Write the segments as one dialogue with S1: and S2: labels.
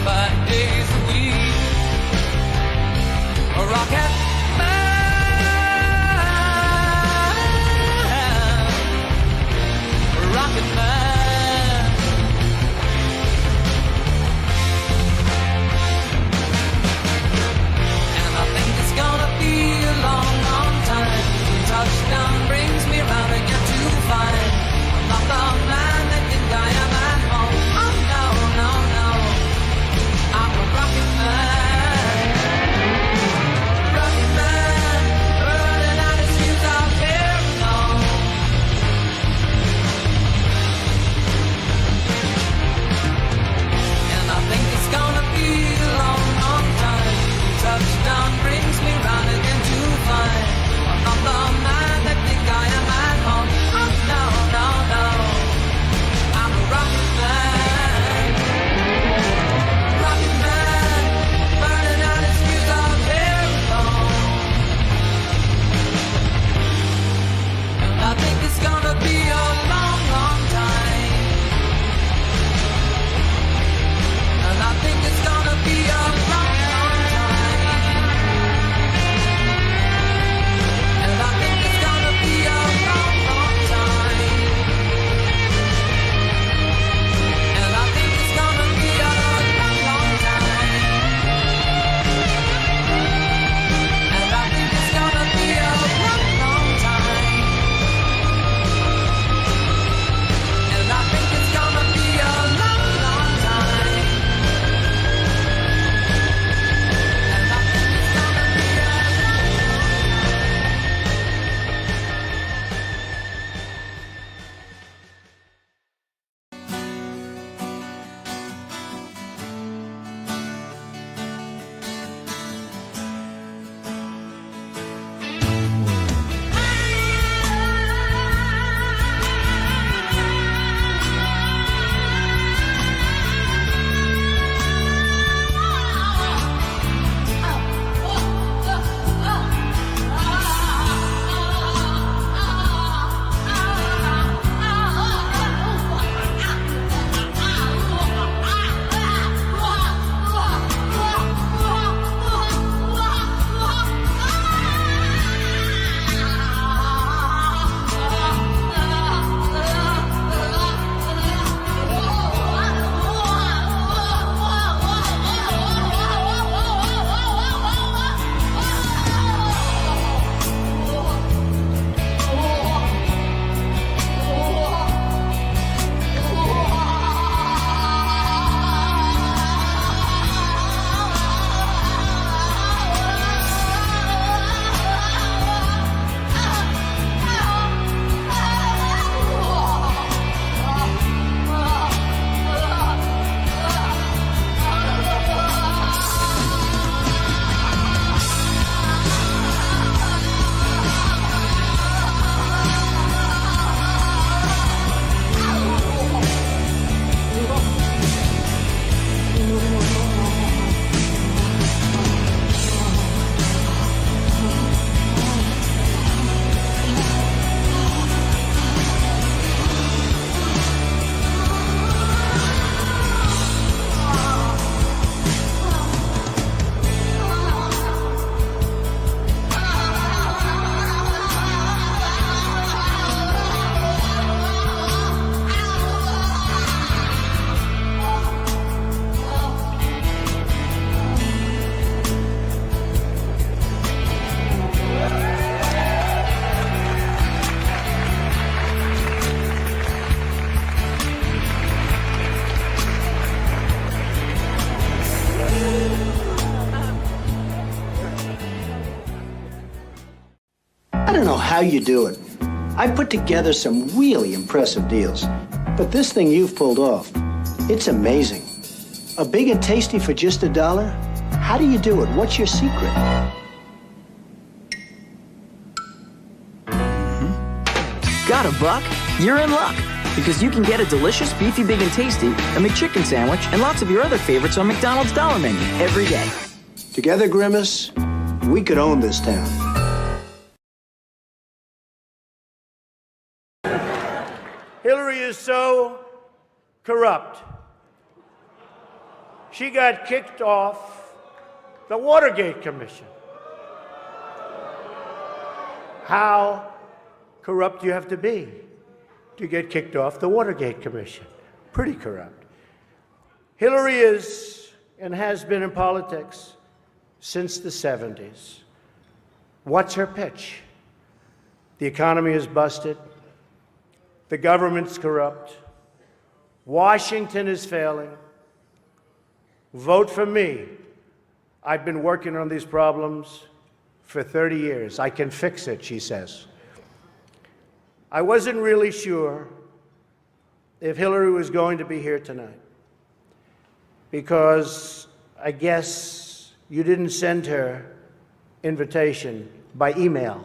S1: 5 days a week. A rocket man, a rocket man. And I think it's gonna be a long, long time. Touchdown brings me round again to find I'm not the man that can die, I'm at home. Oh no, no, no, I'm a rocket man. Rocket man, burning out his fuse out here alone. And I think it's gonna be a long, long time. Touchdown brings me round again to find I'm not the man that think I am at home. Oh no, no, no, I'm a rocket man. Rocket man, burning out his fuse out there alone. And I think it's gonna be a long, long time. And I think it's gonna be a long, long time. And I think it's gonna be a long, long time. And I think it's gonna be a long, long time. And I think it's gonna be a long, long time. And I think it's gonna be a long, long time. And I think it's gonna be a
S2: I don't know how you do it. I put together some really impressive deals. But this thing you've pulled off, it's amazing. A big and tasty for just $1? How do you do it? What's your secret?
S3: Got a buck? You're in luck. Because you can get a delicious beefy big and tasty, a McChicken sandwich, and lots of your other favorites on McDonald's Dollar Menu every day.
S2: Together, Grimace, we could own this town.
S4: Hillary is so corrupt. she got kicked off the Watergate Commission. How corrupt do you have to be to get kicked off the Watergate Commission? Pretty corrupt. Hillary is and has been in politics since the 70s. What's her pitch? The economy is busted. The government's corrupt. Washington is failing. Vote for me. I've been working on these problems for 30 years. I can fix it, she says. I wasn't really sure if Hillary was going to be here tonight because I guess you didn't send her invitation by email.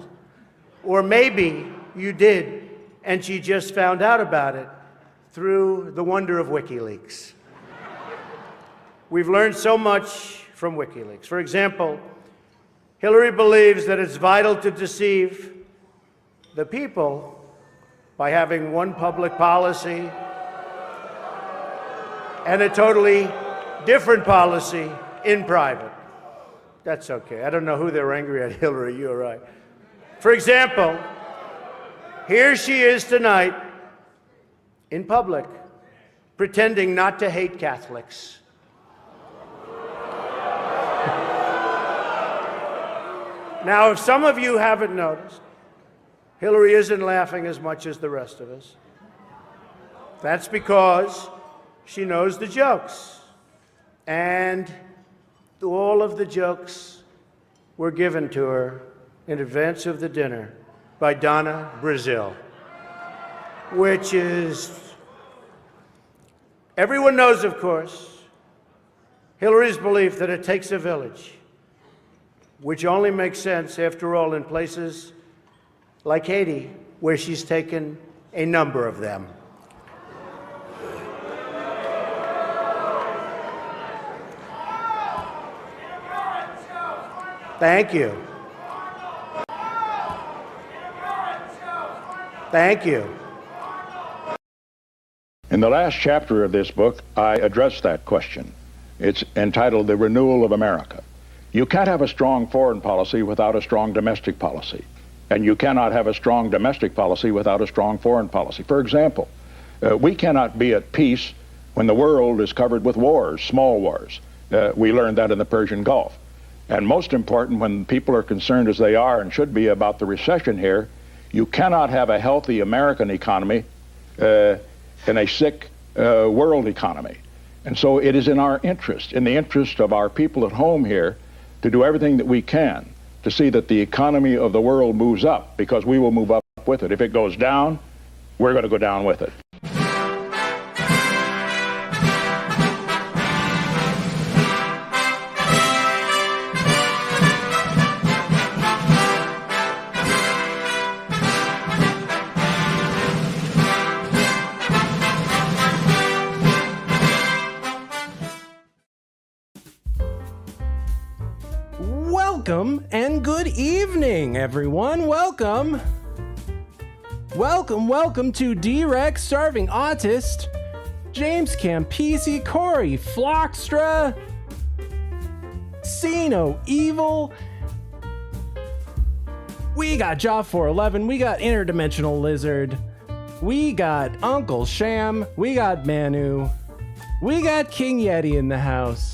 S4: Or maybe you did and she just found out about it through the wonder of WikiLeaks. We've learned so much from WikiLeaks. For example, Hillary believes that it's vital to deceive the people by having one public policy and a totally different policy in private. That's okay. I don't know who they're angry at, Hillary, you're right. For example, here she is tonight in public, pretending not to hate Catholics. Now, if some of you haven't noticed, Hillary isn't laughing as much as the rest of us. That's because she knows the jokes. And all of the jokes were given to her in advance of the dinner by Donna Brazil, which is, everyone knows, of course, Hillary's belief that it takes a village, which only makes sense, after all, in places like Haiti, where she's taken a number of them. Thank you. Thank you.
S5: In the last chapter of this book, I address that question. It's entitled The Renewal of America. You can't have a strong foreign policy without a strong domestic policy. And you cannot have a strong domestic policy without a strong foreign policy. For example, we cannot be at peace when the world is covered with wars, small wars. We learned that in the Persian Gulf. And most important, when people are concerned, as they are and should be, about the recession here, you cannot have a healthy American economy in a sick world economy. And so it is in our interest, in the interest of our people at home here, to do everything that we can to see that the economy of the world moves up, because we will move up with it. If it goes down, we're going to go down with it.
S6: Welcome and good evening, everyone. Welcome to D-Rex, Starving Autist, James Campisi, Corey Flockstra, See No Evil. We got Jaw411, we got Interdimensional Lizard, we got Uncle Sham, we got Manu, we got King Yeti in the house.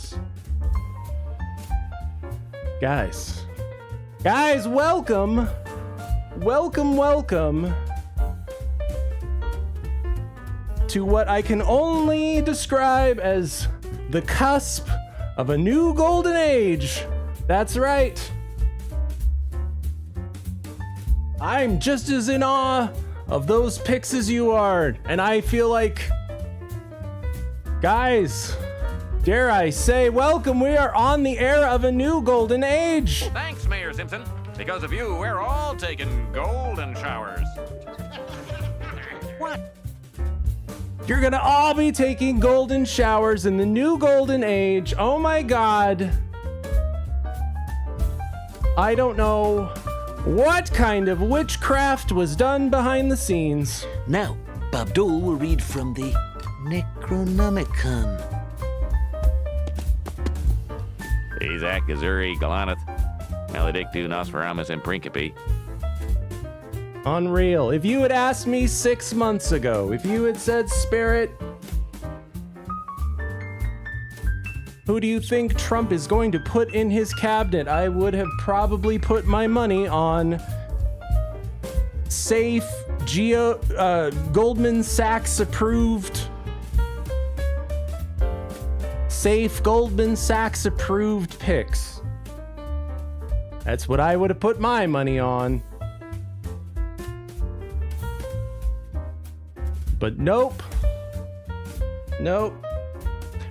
S6: Guys, welcome to what I can only describe as the cusp of a new golden age. That's right. I'm just as in awe of those picks as you are, and I feel like, guys, dare I say, welcome, we are on the era of a new golden age.
S7: Thanks, Mayor Simpson. Because of you, we're all taking golden showers.
S6: What? You're gonna all be taking golden showers in the new golden age. Oh my God. I don't know what kind of witchcraft was done behind the scenes.
S8: Now, Bob Dole will read from the Necronomicon.
S7: Azak, Gazuri, Galaneth, Maledictu, Nosferamus, and Principe.
S6: Unreal. If you had asked me 6 months ago, if you had said, Spirit, who do you think Trump is going to put in his cabinet? I would have probably put my money on safe, Goldman Sachs approved, picks. That's what I would have put my money on. But nope.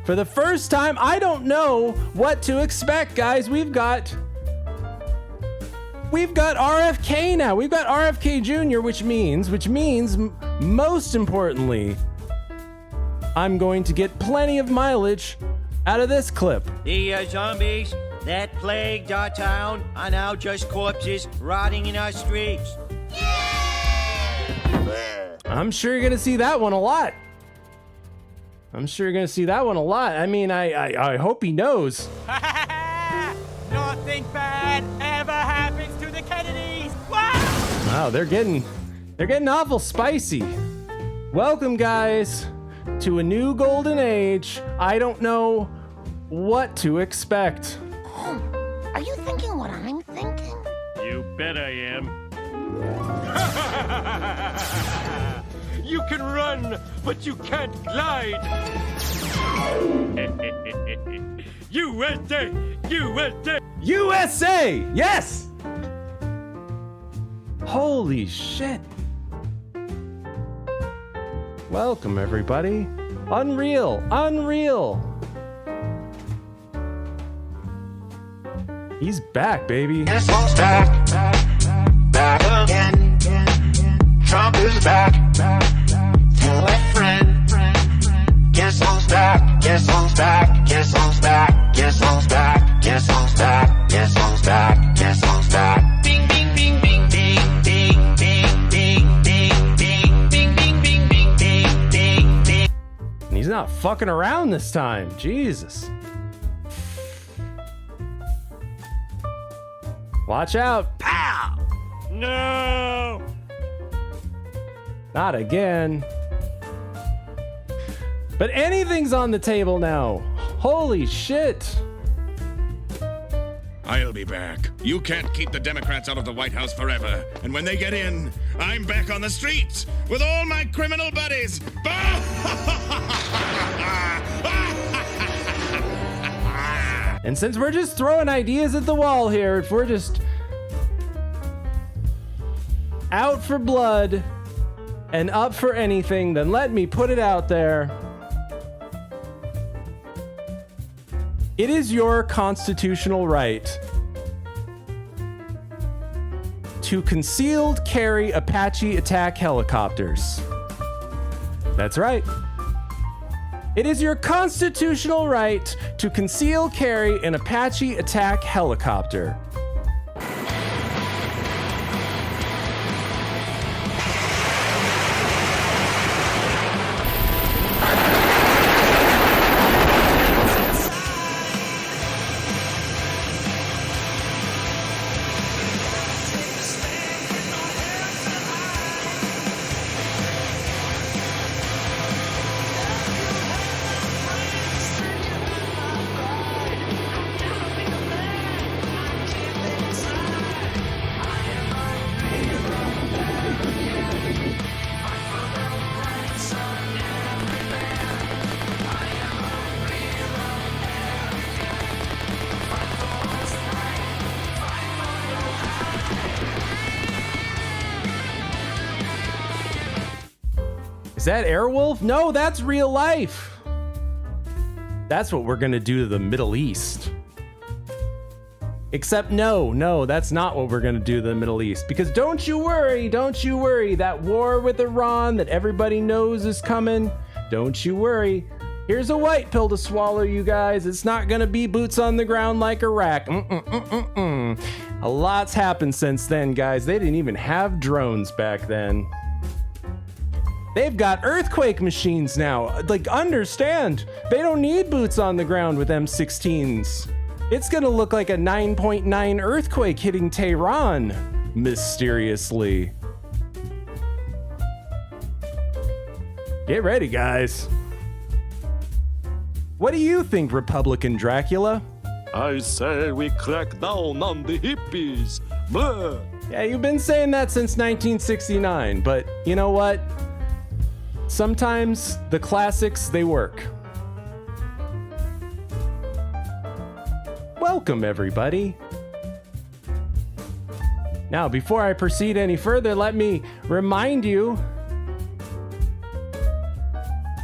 S6: For the first time, I don't know what to expect, guys. We've got RFK now. We've got RFK Jr., which means most importantly, I'm going to get plenty of mileage out of this clip.
S8: The zombies that plagued our town are now just corpses rotting in our streets.
S6: I'm sure you're gonna see that one a lot. I mean, I hope he knows.
S8: Nothing bad ever happens to the Kennedys.
S6: Wow, they're getting awful spicy. Welcome, guys, to a new golden age. I don't know what to expect.
S9: Are you thinking what I'm thinking?
S8: You bet I am. You can run, but you can't glide. USA!
S6: USA! Yes! Holy shit. Welcome, everybody. Unreal. He's back, baby.
S10: Guess who's back? Back again. Trump is back. Tell a friend. Guess who's back? Guess who's back? Guess who's back? Guess who's back? Guess who's back? Guess who's back? Guess who's back? Bing bing bing bing bing bing bing bing bing bing bing bing bing bing bing bing bing.
S6: And he's not fucking around this time. Jesus. Watch out.
S8: Pow! No!
S6: Not again. But anything's on the table now. Holy shit.
S11: I'll be back. You can't keep the Democrats out of the White House forever. And when they get in, I'm back on the streets with all my criminal buddies.
S6: And since we're just throwing ideas at the wall here, if we're just out for blood and up for anything, then let me put it out there. It is your constitutional right to concealed carry Apache attack helicopters. That's right. It is your constitutional right to conceal carry an Apache attack helicopter. Is that Airwolf? No, that's real life. That's what we're gonna do to the Middle East. Except no, that's not what we're gonna do to the Middle East. Because don't you worry, that war with Iran that everybody knows is coming, don't you worry. Here's a white pill to swallow, you guys. It's not gonna be boots on the ground like Iraq. A lot's happened since then, guys. They didn't even have drones back then. They've got earthquake machines now. Like, understand, they don't need boots on the ground with M16s. It's gonna look like a 9.9 earthquake hitting Tehran, mysteriously. Get ready, guys. What do you think, Republican Dracula?
S12: I say we crack down on the hippies. Blah.
S6: Yeah, you've been saying that since 1969, but you know what? Sometimes the classics, they work. Welcome, everybody. Now, before I proceed any further, let me remind you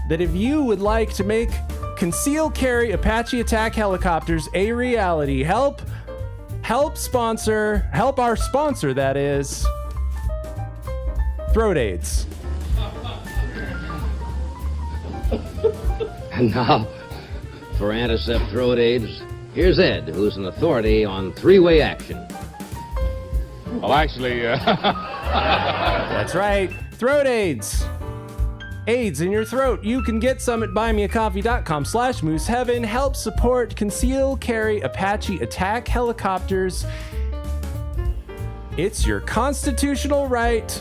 S6: that if you would like to make concealed carry Apache attack helicopters a reality, help our sponsor, that is, Throat AIDS.
S13: And now, for anticept throat AIDS, here's Ed, who's an authority on three-way action.
S12: Well, actually,
S6: That's right, Throat AIDS. AIDS in your throat. You can get some at buymeacoffee.com/mooseheaven. Help support conceal carry Apache attack helicopters. It's your constitutional right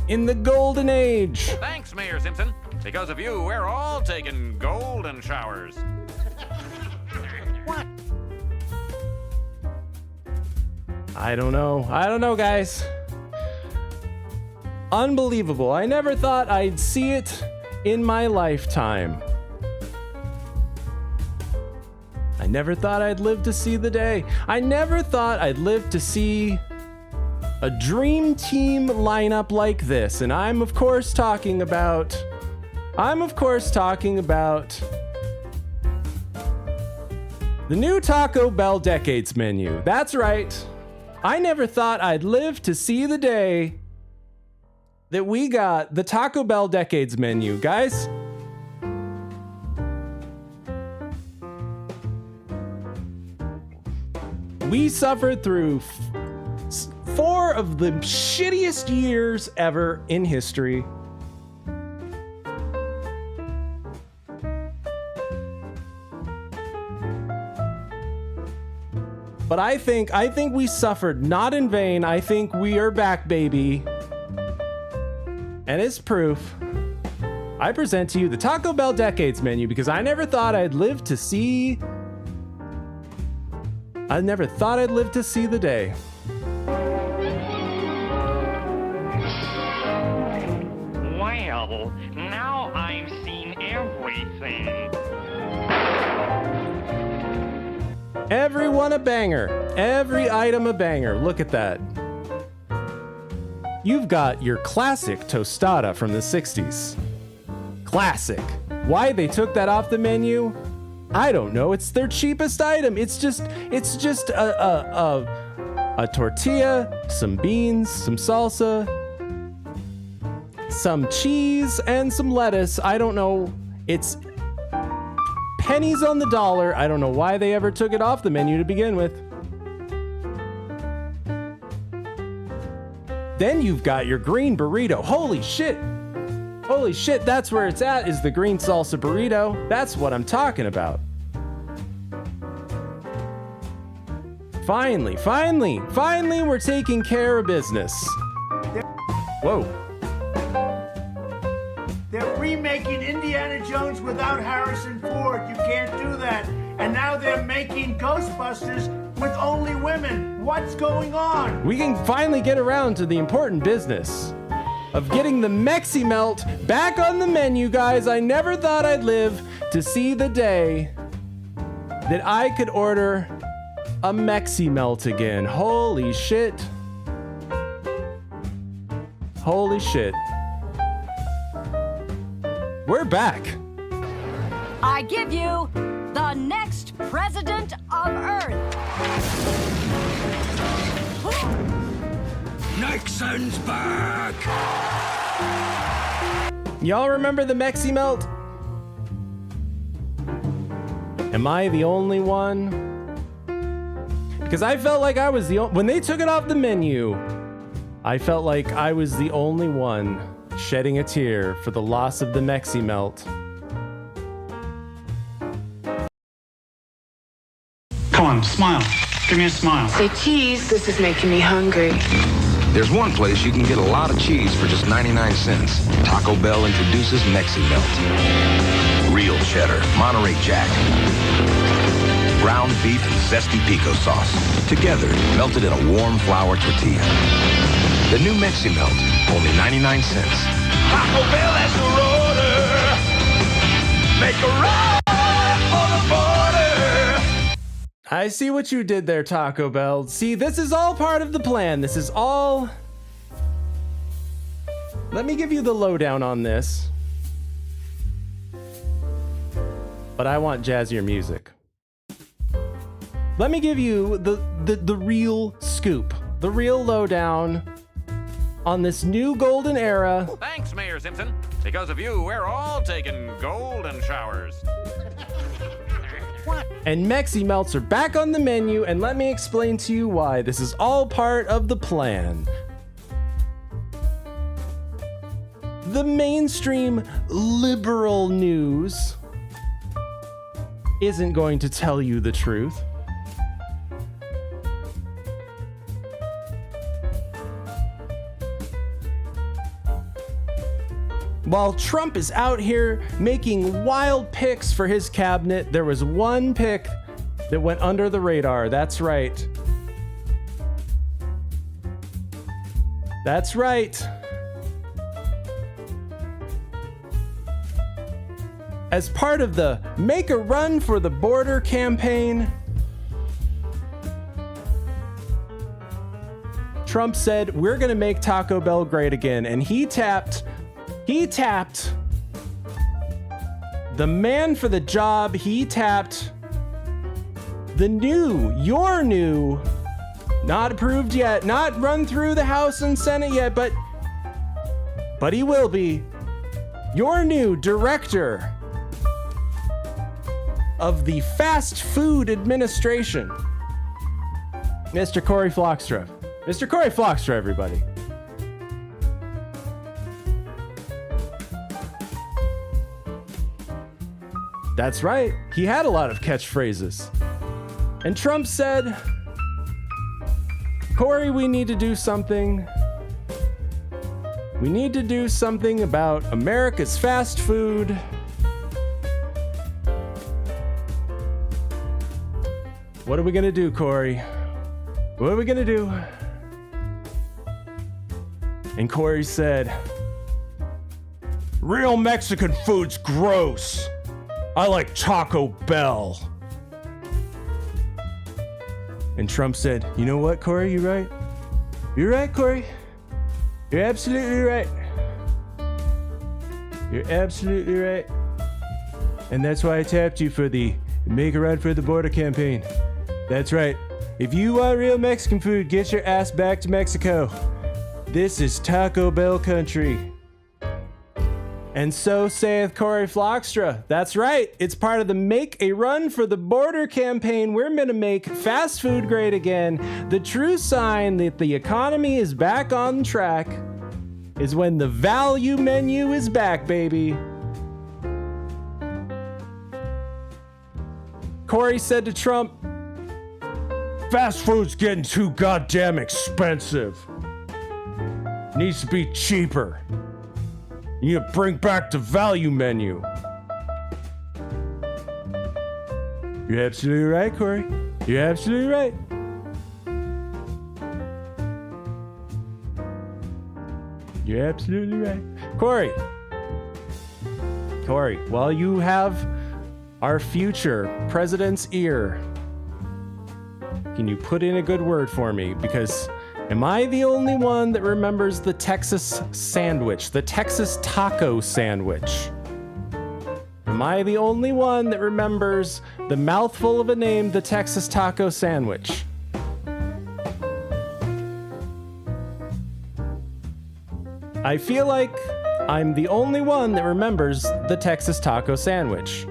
S6: in the golden age.
S7: Thanks, Mayor Simpson. Because of you, we're all taking golden showers. What?
S6: I don't know, guys. Unbelievable. I never thought I'd see it in my lifetime. I never thought I'd live to see the day. I never thought I'd live to see a dream team lineup like this. And I'm of course talking about the new Taco Bell Decades menu. That's right. I never thought I'd live to see the day that we got the Taco Bell Decades menu. Guys, we suffered through 4 of the shittiest years ever in history. But I think we suffered not in vain. I think we are back, baby. And as proof, I present to you the Taco Bell Decades menu because I never thought I'd live to see the day.
S14: Well, now I've seen everything.
S6: Every one a banger. Every item a banger. Look at that. You've got your classic tostada from the 60s. Classic. Why they took that off the menu? I don't know. It's their cheapest item. It's just a tortilla, some beans, some salsa, some cheese, and some lettuce. I don't know. It's pennies on the dollar. I don't know why they ever took it off the menu to begin with. Then you've got your green burrito. Holy shit. Holy shit, that's where it's at, is the green salsa burrito. That's what I'm talking about. Finally, we're taking care of business. Whoa.
S4: They're remaking Indiana Jones without Harrison Ford. You can't do that. And now they're making Ghostbusters with only women. What's going on?
S6: We can finally get around to the important business of getting the Mexi Melt back on the menu, guys. I never thought I'd live to see the day that I could order a Mexi Melt again. Holy shit. Holy shit. We're back.
S15: I give you the next president of Earth.
S10: Nixon's back!
S6: Y'all remember the Mexi Melt? Am I the only one? Because I felt like I was when they took it off the menu, I felt like I was the only one shedding a tear for the loss of the Mexi Melt.
S16: Come on, on, smile. Give me a smile.
S17: Say cheese. This is making me hungry.
S18: There's one place you can get a lot of cheese for just 99 cents. Taco Bell introduces Mexi Melt. Real cheddar, Monterey Jack, ground beef and zesty pico sauce. Together, melted in a warm flour tortilla. The new Mexi Melt, only 99 cents.
S10: Taco Bell has your order. Make a run for the border.
S6: I see what you did there, Taco Bell. See, this is all part of the plan. This is all... Let me give you the lowdown on this. But I want jazzier music. Let me give you the real scoop, the real lowdown on this new golden era.
S7: Thanks, Mayor Simpson. Because of you, we're all taking golden showers. What?
S6: And Mexi Melts are back on the menu, and let me explain to you why. This is all part of the plan. The mainstream liberal news isn't going to tell you the truth. While Trump is out here making wild picks for his cabinet, there was one pick that went under the radar. That's right. That's right. As part of the Make a Run for the Border campaign, Trump said, we're going to make Taco Bell great again. And he tapped the man for the job. He tapped your new, not approved yet, not run through the House and Senate yet, but he will be, your new director of the Fast Food Administration, Mr. Corey Flockstra. Mr. Corey Flockstra, everybody. That's right. He had a lot of catchphrases. And Trump said, Corey, we need to do something. We need to do something about America's fast food. What are we gonna do, Corey? What are we gonna do? And Corey said, real Mexican food's gross. I like Taco Bell. And Trump said, you know what, Corey? You're right. You're right, Corey. You're absolutely right. You're absolutely right. And that's why I tapped you for the Make a Run for the Border campaign. That's right. If you want real Mexican food, get your ass back to Mexico. This is Taco Bell country. And so saith Corey Flockstra. That's right. It's part of the Make a Run for the Border campaign. We're going to make fast food great again. The true sign that the economy is back on track is when the value menu is back, baby. Corey said to Trump, fast food's getting too goddamn expensive. Needs to be cheaper. You need to bring back the value menu. You're absolutely right, Corey. You're absolutely right. You're absolutely right. Corey, while you have our future president's ear, can you put in a good word for me? Because am I the only one that remembers the Texas sandwich, the Texas taco sandwich? Am I the only one that remembers the mouthful of a name, the Texas taco sandwich? I feel like I'm the only one that remembers the Texas taco sandwich.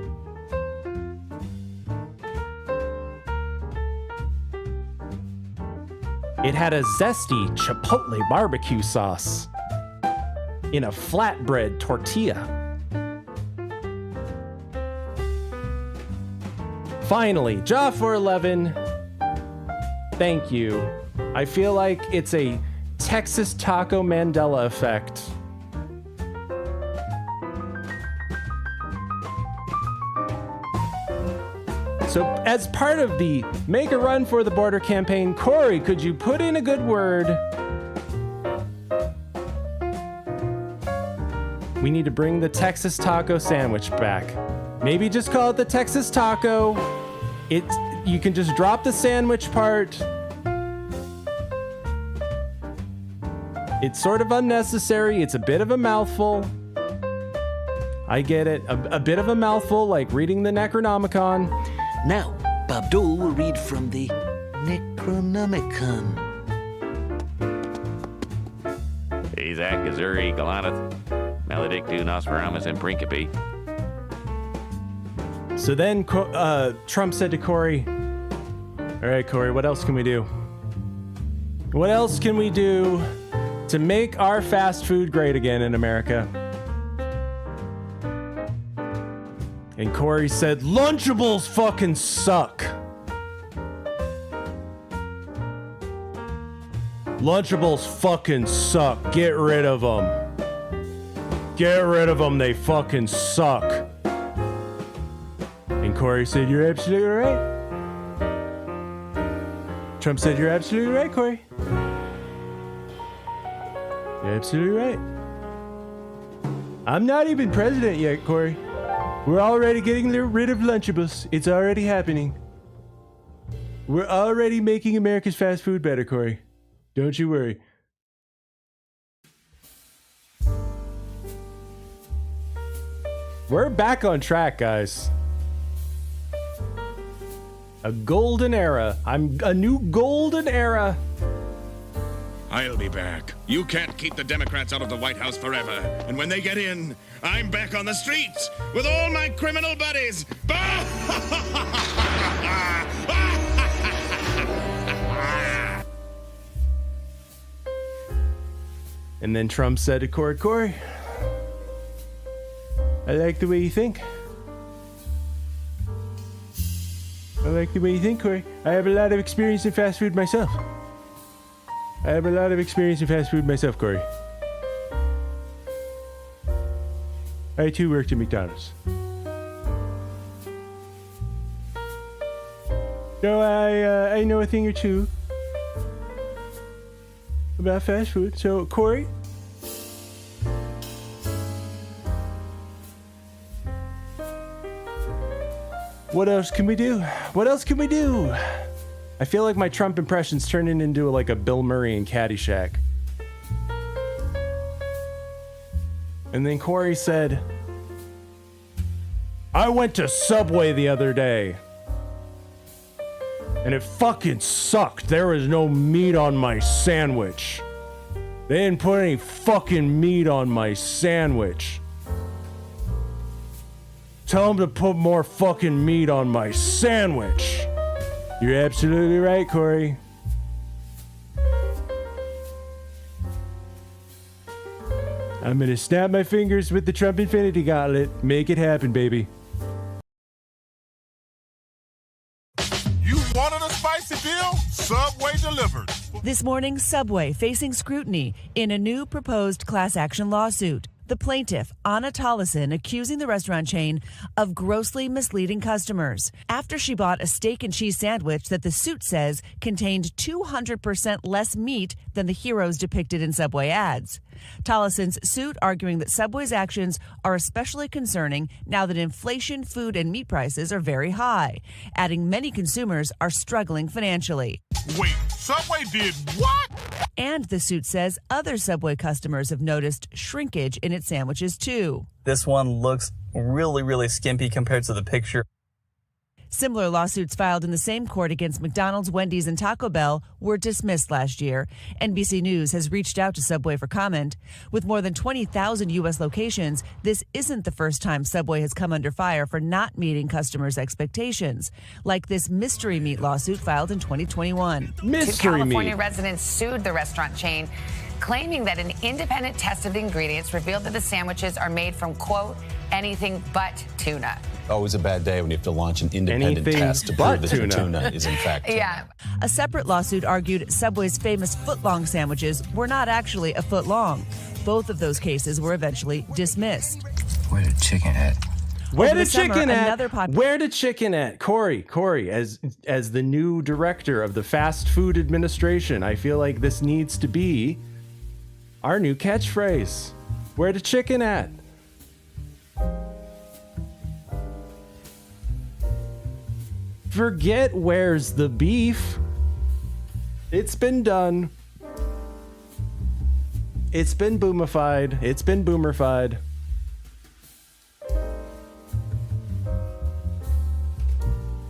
S6: It had a zesty chipotle barbecue sauce in a flatbread tortilla. Finally, Jaw 411 Thank you. I feel like it's a Texas Taco Mandela effect. So as part of the Make a Run for the Border campaign, Corey, could you put in a good word? We need to bring the Texas taco sandwich back. Maybe just call it the Texas taco. You can just drop the sandwich part. It's sort of unnecessary. It's a bit of a mouthful. I get it. A bit of a mouthful, like reading the Necronomicon.
S19: Now, Bob Dole will read from the Necronomicon.
S7: Isaac, Gazuri, Galaneth, Maledictu, Nosferamus, and Brinkaby.
S6: So then Trump said to Corey, all right, Corey, what else can we do? What else can we do to make our fast food great again in America? And Corey said, Lunchables fucking suck. Lunchables fucking suck. Get rid of them. Get rid of them. They fucking suck. And Corey said, you're absolutely right. Trump said, you're absolutely right, Corey. You're absolutely right. I'm not even president yet, Corey. We're already getting rid of Lunchables. It's already happening. We're already making America's fast food better, Corey. Don't you worry. We're back on track, guys. A golden era. A new golden era.
S11: I'll be back. You can't keep the Democrats out of the White House forever. And when they get in, I'm back on the streets with all my criminal buddies.
S6: And then Trump said to Corey, I like the way you think. I like the way you think, Corey. I have a lot of experience in fast food myself. Corey. I too worked at McDonald's. So I know a thing or two about fast food. So, Corey? What else can we do? I feel like my Trump impression's turning into like a Bill Murray in Caddyshack. And then Corey said, I went to Subway the other day. And it fucking sucked. There was no meat on my sandwich. They didn't put any fucking meat on my sandwich. Tell them to put more fucking meat on my sandwich. You're absolutely right, Corey. I'm gonna snap my fingers with the Trump Infinity Gauntlet. Make it happen, baby.
S20: You wanted a spicy deal? Subway delivered.
S21: This morning, Subway facing scrutiny in a new proposed class action lawsuit. The plaintiff, Anna Tollison, accusing the restaurant chain of grossly misleading customers after she bought a steak and cheese sandwich that the suit says contained 200% less meat than the heroes depicted in Subway ads. Tollison's suit arguing that Subway's actions are especially concerning now that inflation, food, and meat prices are very high, adding many consumers are struggling financially.
S20: Wait, Subway did what?
S21: And the suit says other Subway customers have noticed shrinkage in its sandwiches too.
S22: This one looks really skimpy compared to the picture.
S21: Similar lawsuits filed in the same court against McDonald's, Wendy's, and Taco Bell were dismissed last year. NBC News has reached out to Subway for comment. With more than 20,000 U.S. locations, this isn't the first time Subway has come under fire for not meeting customers' expectations, like this mystery meat lawsuit filed in 2021.
S23: Two California residents sued the restaurant chain, claiming that an independent test of the ingredients revealed that the sandwiches are made from, quote, anything but tuna.
S1: Always a bad day when you have to launch an independent
S6: Anything
S1: test to
S6: but
S1: prove that the
S6: tuna.
S1: tuna is in fact tuna.
S23: Yeah.
S21: A separate lawsuit argued Subway's famous foot-long sandwiches were not actually a foot long. Both of those cases were eventually dismissed.
S2: Where the chicken at?
S6: Where
S21: Over
S6: the
S21: summer,
S6: chicken at?
S21: another
S6: Where the chicken at? Corey, as the new director of the Fast Food Administration, I feel like this needs to be our new catchphrase. Where the chicken at? Forget where's the beef. It's been done. It's been boomified. It's been boomerfied.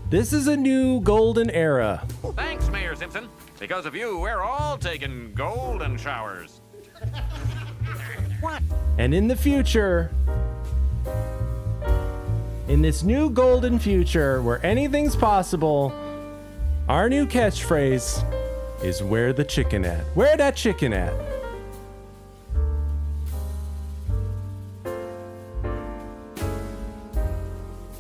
S6: This is a new golden era.
S7: Thanks, Mayor Simpson. Because of you, we're all taking golden showers.
S23: What?
S6: And in the future, in this new golden future where anything's possible, our new catchphrase is where the chicken at? Where that chicken at?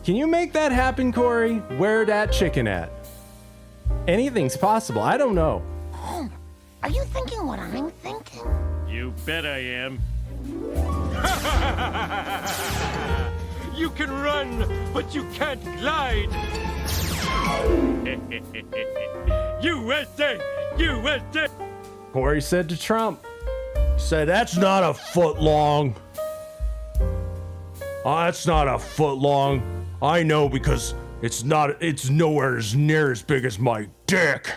S6: Can you make that happen, Corey? Where that chicken at? Anything's possible. I don't know.
S9: Homer, are you thinking what I'm thinking?
S12: You bet I am. You can run, but you can't glide. USA! USA!
S6: Corey said to Trump, he said, that's not a foot long. Oh, that's not a foot long. I know because it's nowhere as near as big as my dick.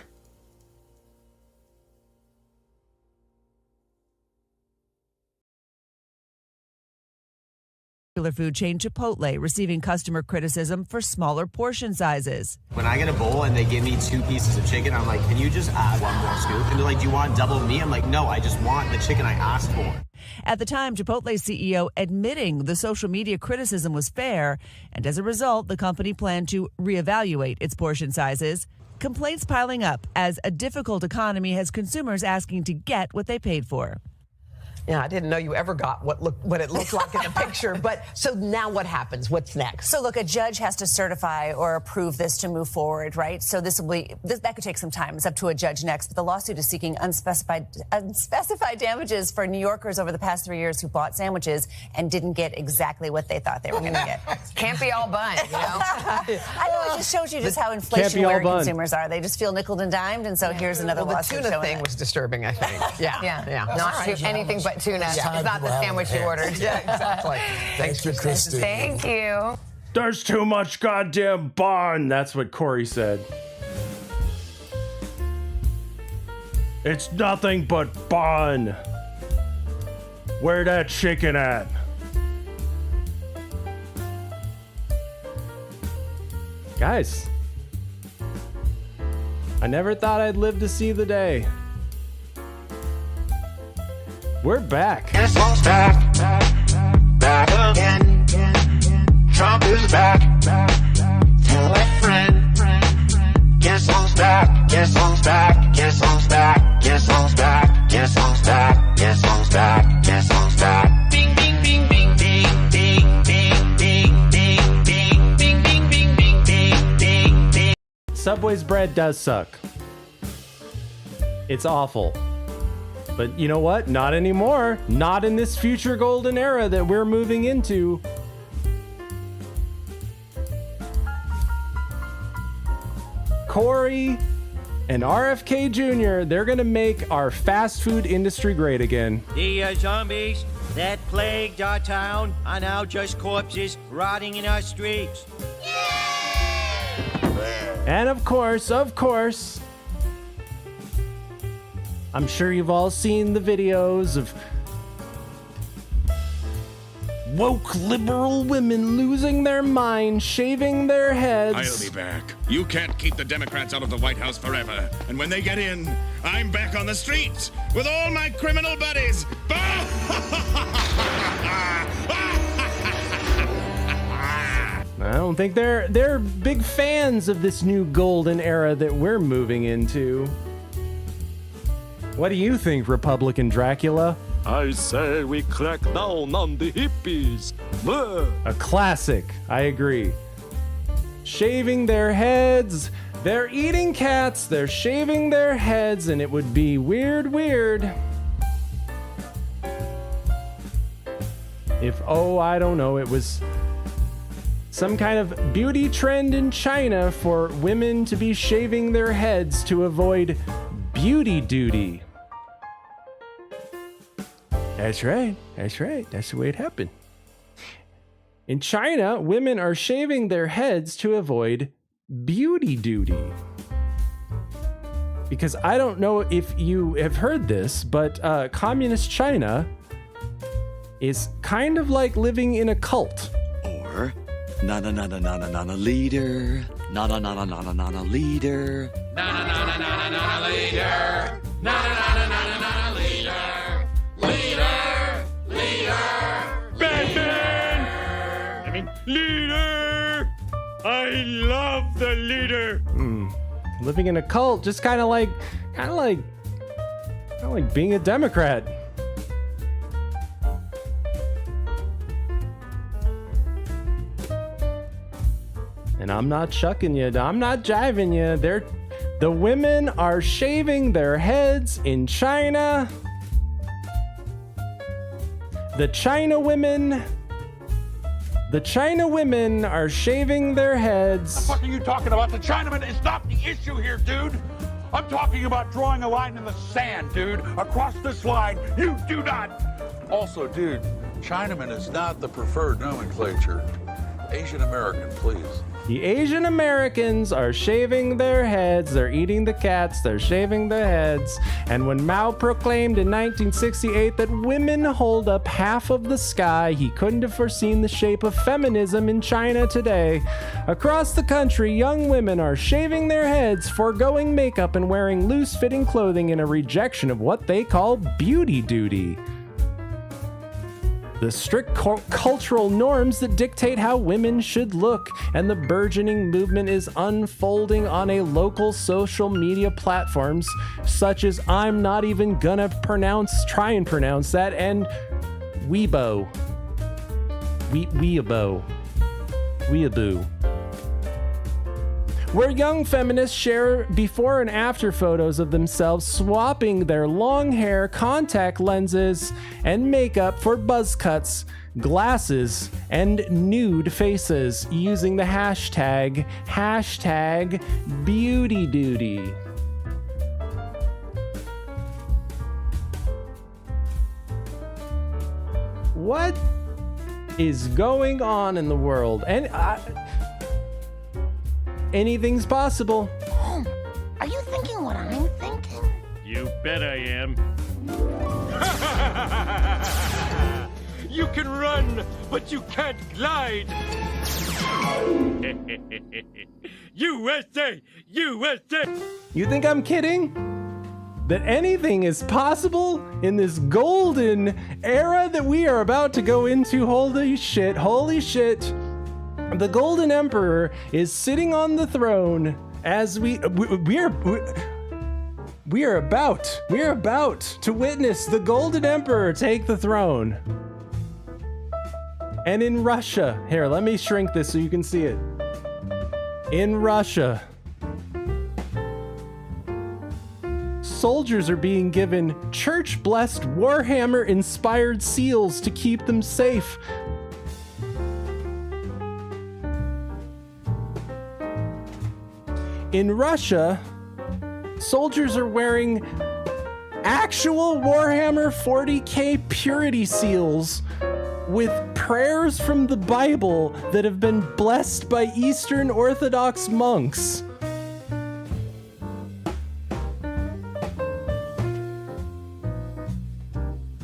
S21: Food chain Chipotle receiving customer criticism for smaller portion sizes.
S3: When I get a bowl and they give me 2 pieces of chicken, I'm like, can you just add 1 more scoop? And they're like, do you want double me? I'm like, no, I just want the chicken I asked for.
S21: At the time, Chipotle's CEO admitting the social media criticism was fair, and as a result, the company planned to reevaluate its portion sizes. Complaints piling up as a difficult economy has consumers asking to get what they paid for.
S24: Yeah, I didn't know you ever got what it looked like in the picture. But so now what happens? What's next?
S15: So look, a judge has to certify or approve this to move forward, right? So that could take some time. It's up to a judge next. But the lawsuit is seeking unspecified damages for New Yorkers over the past 3 years who bought sandwiches and didn't get exactly what they thought they were going to get.
S23: Can't be all bun, you know?
S15: I know, it just shows you just how inflation-aware consumers are. They just feel nickeled and dimed, and so here's another lawsuit.
S24: The tuna thing was disturbing, I think. Yeah.
S23: Not anything but tuna. It's not the sandwich you ordered.
S24: Yeah, exactly. Thanks for Christy.
S23: Thank you.
S6: There's too much goddamn bun. That's what Corey said. It's nothing but bun. Where that chicken at? Guys, I never thought I'd live to see the day. We're back.
S10: Guess who's back? Back again. Trump is back. Tell a friend. Guess who's back? Guess who's back? Guess who's back? Guess who's back? Guess who's back? Guess who's back? Guess who's back? Bing, bing, bing, bing, bing, bing, bing, bing, bing, bing, bing, bing, bing, bing, bing, bing, bing.
S6: Subway's bread does suck. It's awful. But you know what? Not anymore. Not in this future golden era that we're moving into. Corey and RFK Jr., they're going to make our fast food industry great again.
S8: The zombies that plagued our town are now just corpses rotting in our streets.
S6: And of course, I'm sure you've all seen the videos of woke liberal women losing their mind, shaving their heads.
S11: I'll be back. You can't keep the Democrats out of the White House forever. And when they get in, I'm back on the streets with all my criminal buddies.
S6: I don't think they're big fans of this new golden era that we're moving into. What do you think, Republican Dracula?
S12: I say we crack down on the hippies. Blah.
S6: A classic, I agree. Shaving their heads. They're eating cats, they're shaving their heads, and it would be weird. If, I don't know, it was some kind of beauty trend in China for women to be shaving their heads to avoid beauty duty. That's right. That's the way it happened. In China, women are shaving their heads to avoid beauty duty. Because I don't know if you have heard this, but communist China is kind of like living in a cult.
S19: Or, na-na-na-na-na-na-na leader, na-na-na-na-na-na-na leader.
S10: Na-na-na-na-na-na-na leader. Na-na-na-na-na-na-na leader. Leader.
S12: Batman! I mean, leader! I love the leader.
S6: Living in a cult, just kind of like being a Democrat. And I'm not chucking you. I'm not jiving you. The women are shaving their heads in China. The China women are shaving their heads.
S20: What the fuck are you talking about? The Chinaman is not the issue here, dude. I'm talking about drawing a line in the sand, dude. Across this line, you do not.
S2: Also, dude, Chinaman is not the preferred nomenclature. Asian American, please.
S6: The Asian Americans are shaving their heads, they're eating the cats, they're shaving their heads. And when Mao proclaimed in 1968 that women hold up half of the sky, he couldn't have foreseen the shape of feminism in China today. Across the country, young women are shaving their heads, foregoing makeup, and wearing loose-fitting clothing in a rejection of what they call beauty duty. The strict cultural norms that dictate how women should look, and the burgeoning movement is unfolding on a local social media platforms such as I'm not even gonna try and pronounce that, and Weibo. Weeaboo. Where young feminists share before and after photos of themselves swapping their long hair, contact lenses, and makeup for buzz cuts, glasses, and nude faces using the hashtag BeautyDuty. What is going on in the world? And anything's possible.
S9: Are you thinking what I'm thinking?
S12: You bet I am. You can run, but you can't glide. USA! USA!
S6: You think I'm kidding? That anything is possible in this golden era that we are about to go into? Holy shit. The Golden Emperor is sitting on the throne as we are about to witness the Golden Emperor take the throne. And in Russia, here, let me shrink this so you can see it. In Russia, soldiers are being given church-blessed Warhammer-inspired seals to keep them safe. In Russia, soldiers are wearing actual Warhammer 40k purity seals with prayers from the Bible that have been blessed by Eastern Orthodox monks.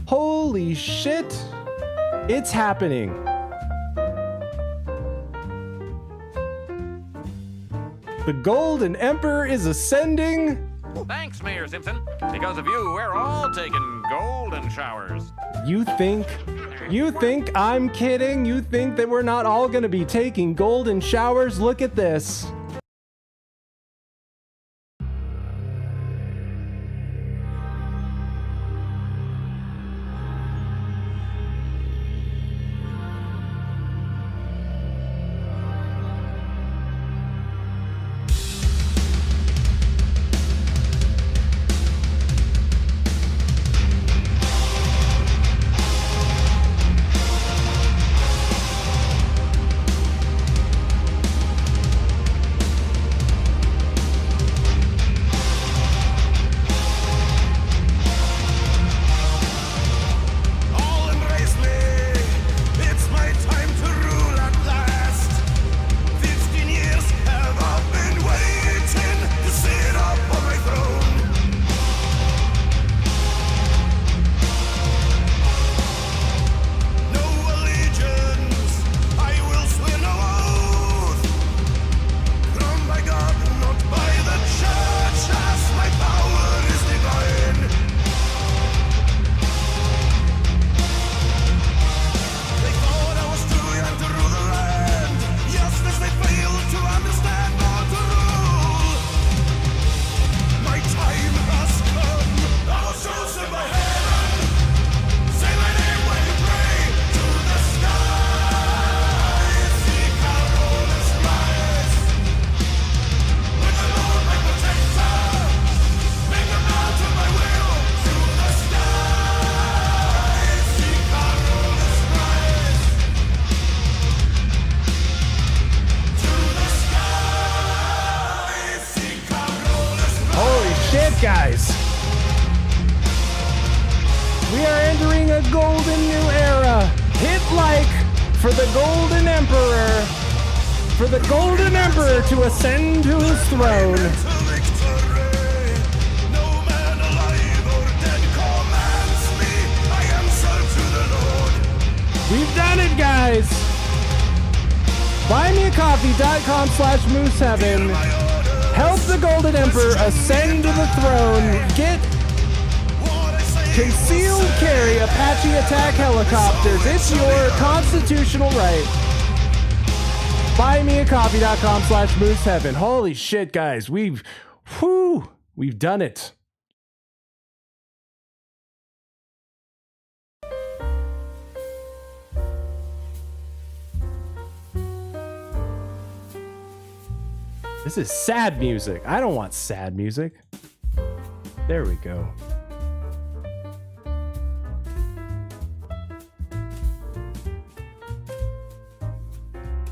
S6: Holy shit, it's happening. The Golden Emperor is ascending.
S7: Thanks, Mayor Simpson. Because of you, we're all taking golden showers.
S6: You think I'm kidding? You think that we're not all gonna be taking golden showers? Look at this. entering a golden new era. Hit like for the Golden Emperor. For the Golden Emperor to ascend to his throne. We've done it, guys. BuyMeACoffee.com/Mooseheaven. Help the Golden Emperor ascend to the throne. Get concealed carry Apache attack helicopters. It's your constitutional right. BuyMeACoffee.com/Mooseheaven. Holy shit, guys. We've done it. This is sad music. I don't want sad music. There we go.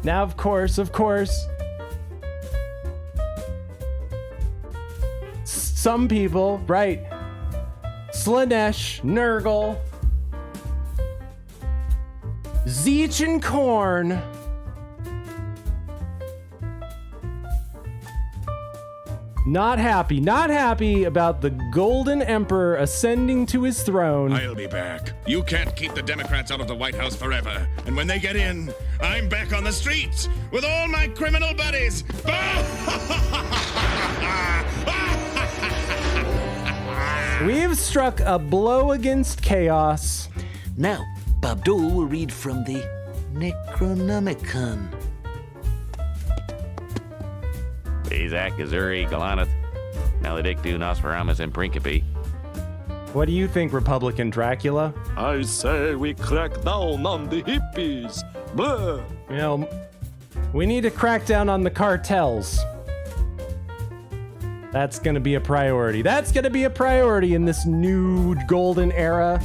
S6: Now, of course, some people, right? Slanesh, Nurgle, Zeech and Korn. Not happy about the Golden Emperor ascending to his throne.
S11: I'll be back. You can't keep the Democrats out of the White House forever. And when they get in, I'm back on the streets with all my criminal buddies.
S6: We've struck a blow against chaos.
S19: Now, Abdul will read from the Necronomicon.
S7: Bezak, Azuri, Galaneth, Maledictu, Nosferamus, and Principe.
S6: What do you think, Republican Dracula?
S12: I say we crack down on the hippies. Blah.
S6: You know, we need to crack down on the cartels. That's gonna be a priority. That's gonna be a priority in this new golden era.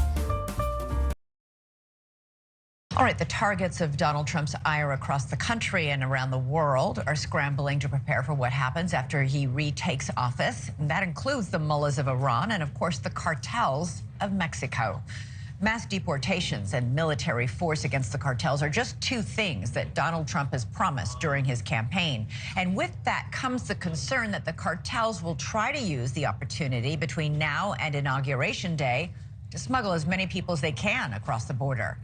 S4: All right, the targets of Donald Trump's ire across the country and around the world are scrambling to prepare for what happens after he retakes office. And that includes the mullahs of Iran and, of course, the cartels of Mexico. Mass deportations and military force against the cartels are just two things that Donald Trump has promised during his campaign. And with that comes the concern that the cartels will try to use the opportunity between now and Inauguration Day to smuggle as many people as they can across the border.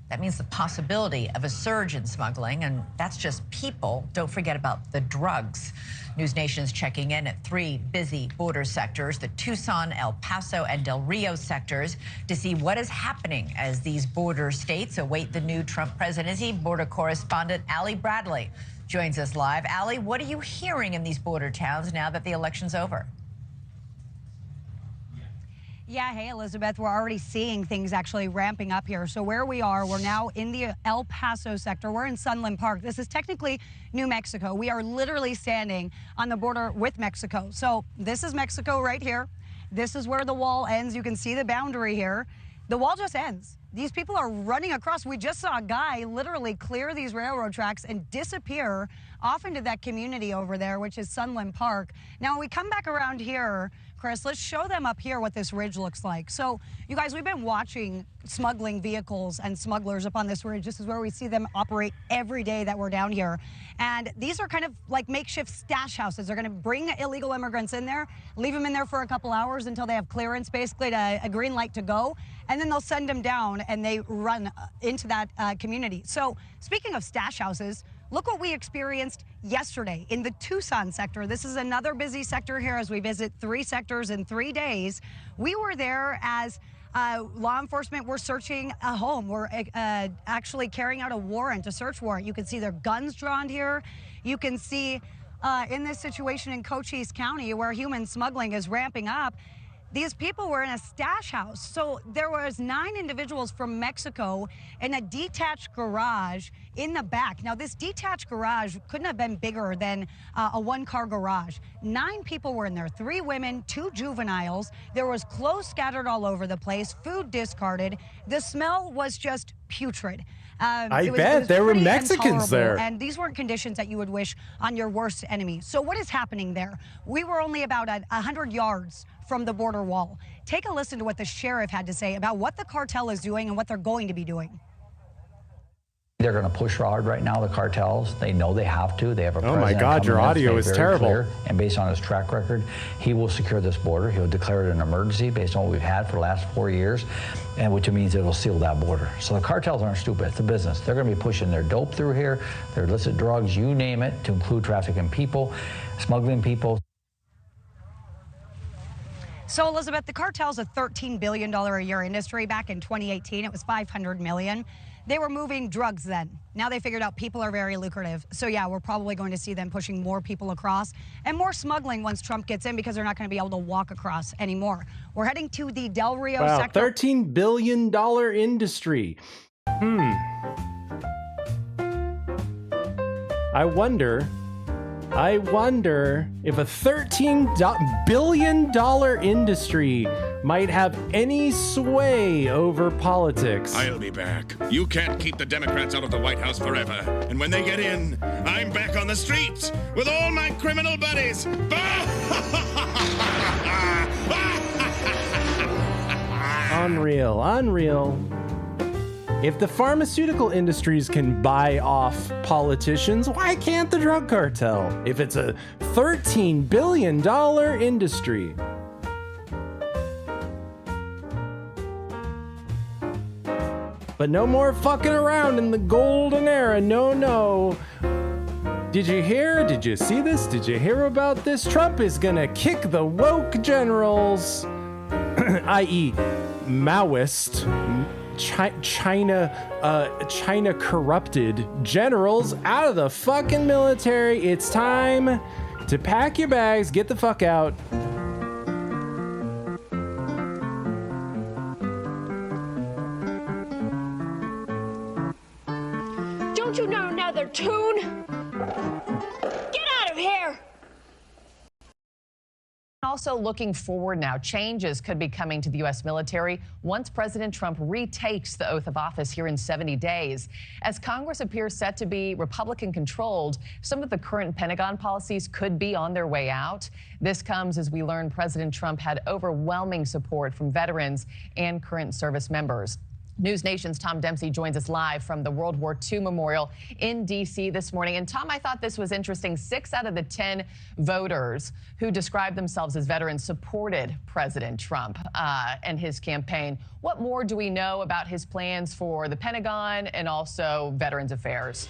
S4: That means the possibility of a surge in smuggling, and that's just people. Don't forget about the drugs. News Nation's checking in at three busy border sectors, the Tucson, El Paso, and Del Rio sectors, to see what is happening as these border states await the new Trump presidency. Border correspondent Allie Bradley joins us live. Allie, what are you hearing in these border towns now that the election's over?
S5: Yeah, hey, Elizabeth, we're already seeing things actually ramping up here. So where we are, we're now in the El Paso sector. We're in Sunland Park. This is technically New Mexico. We are literally standing on the border with Mexico. So this is Mexico right here. This is where the wall ends. You can see the boundary here. The wall just ends. These people are running across. We just saw a guy literally clear these railroad tracks and disappear off into that community over there, which is Sunland Park. Now, when we come back around here, Chris, let's show them up here what this ridge looks like. So, you guys, we've been watching smuggling vehicles and smugglers up on this ridge. This is where we see them operate every day that we're down here. And these are kind of like makeshift stash houses. They're going to bring illegal immigrants in there, leave them in there for a couple hours until they have clearance, basically a green light to go. And then they'll send them down and they run into that community. So, speaking of stash houses, look what we experienced yesterday in the Tucson sector. This is another busy sector here as we visit 3 sectors in 3 days. We were there as law enforcement were searching a home. We're actually carrying out a warrant, a search warrant. You can see their guns drawn here. You can see in this situation in Cochise County where human smuggling is ramping up, these people were in a stash house. So there was 9 individuals from Mexico in a detached garage in the back. Now, this detached garage couldn't have been bigger than a 1-car garage. 9 people were in there, 3 women, 2 juveniles. There was clothes scattered all over the place, food discarded. The smell was just putrid.
S6: I bet there were Mexicans there.
S5: And these weren't conditions that you would wish on your worst enemy. So what is happening there? We were only about 100 yards from the border wall. Take a listen to what the sheriff had to say about what the cartel is doing and what they're going to be doing.
S13: They're going to push hard right now, the cartels. They know they have to. They have a president.
S6: Oh my God, your audio is terrible.
S13: Clear, and based on his track record, he will secure this border. He'll declare it an emergency based on what we've had for the last 4 years, and which means it'll seal that border. So the cartels aren't stupid. It's a business. They're going to be pushing their dope through here, their illicit drugs, you name it, to include trafficking people, smuggling people.
S5: So, Elizabeth, the cartel's a $13 billion a year industry. Back in 2018, it was $500 million. They were moving drugs then. Now they figured out people are very lucrative. So, yeah, we're probably going to see them pushing more people across and more smuggling once Trump gets in because they're not going to be able to walk across anymore. We're heading to the Del Rio sector.
S6: $13 billion industry. I wonder if a $13 billion industry might have any sway over politics.
S11: I'll be back. You can't keep the Democrats out of the White House forever. And when they get in, I'm back on the streets with all my criminal buddies.
S6: Unreal. If the pharmaceutical industries can buy off politicians, why can't the drug cartel? If it's a $13 billion industry. But no more fucking around in the golden era. No. Did you hear? Did you see this? Did you hear about this? Trump is gonna kick the woke generals, i.e. Maoist, China corrupted generals out of the fucking military. It's time to pack your bags, get the fuck out.
S14: Don't you know another tune? Get out of here!
S16: Also looking forward now, changes could be coming to the U.S. military once President Trump retakes the oath of office here in 70 days. As Congress appears set to be Republican-controlled, some of the current Pentagon policies could be on their way out. This comes as we learn President Trump had overwhelming support from veterans and current service members. News Nation's Tom Dempsey joins us live from the World War II Memorial in D.C. this morning. And Tom, I thought this was interesting. 6 out of the 10 voters who described themselves as veterans supported President Trump and his campaign. What more do we know about his plans for the Pentagon and also Veterans Affairs?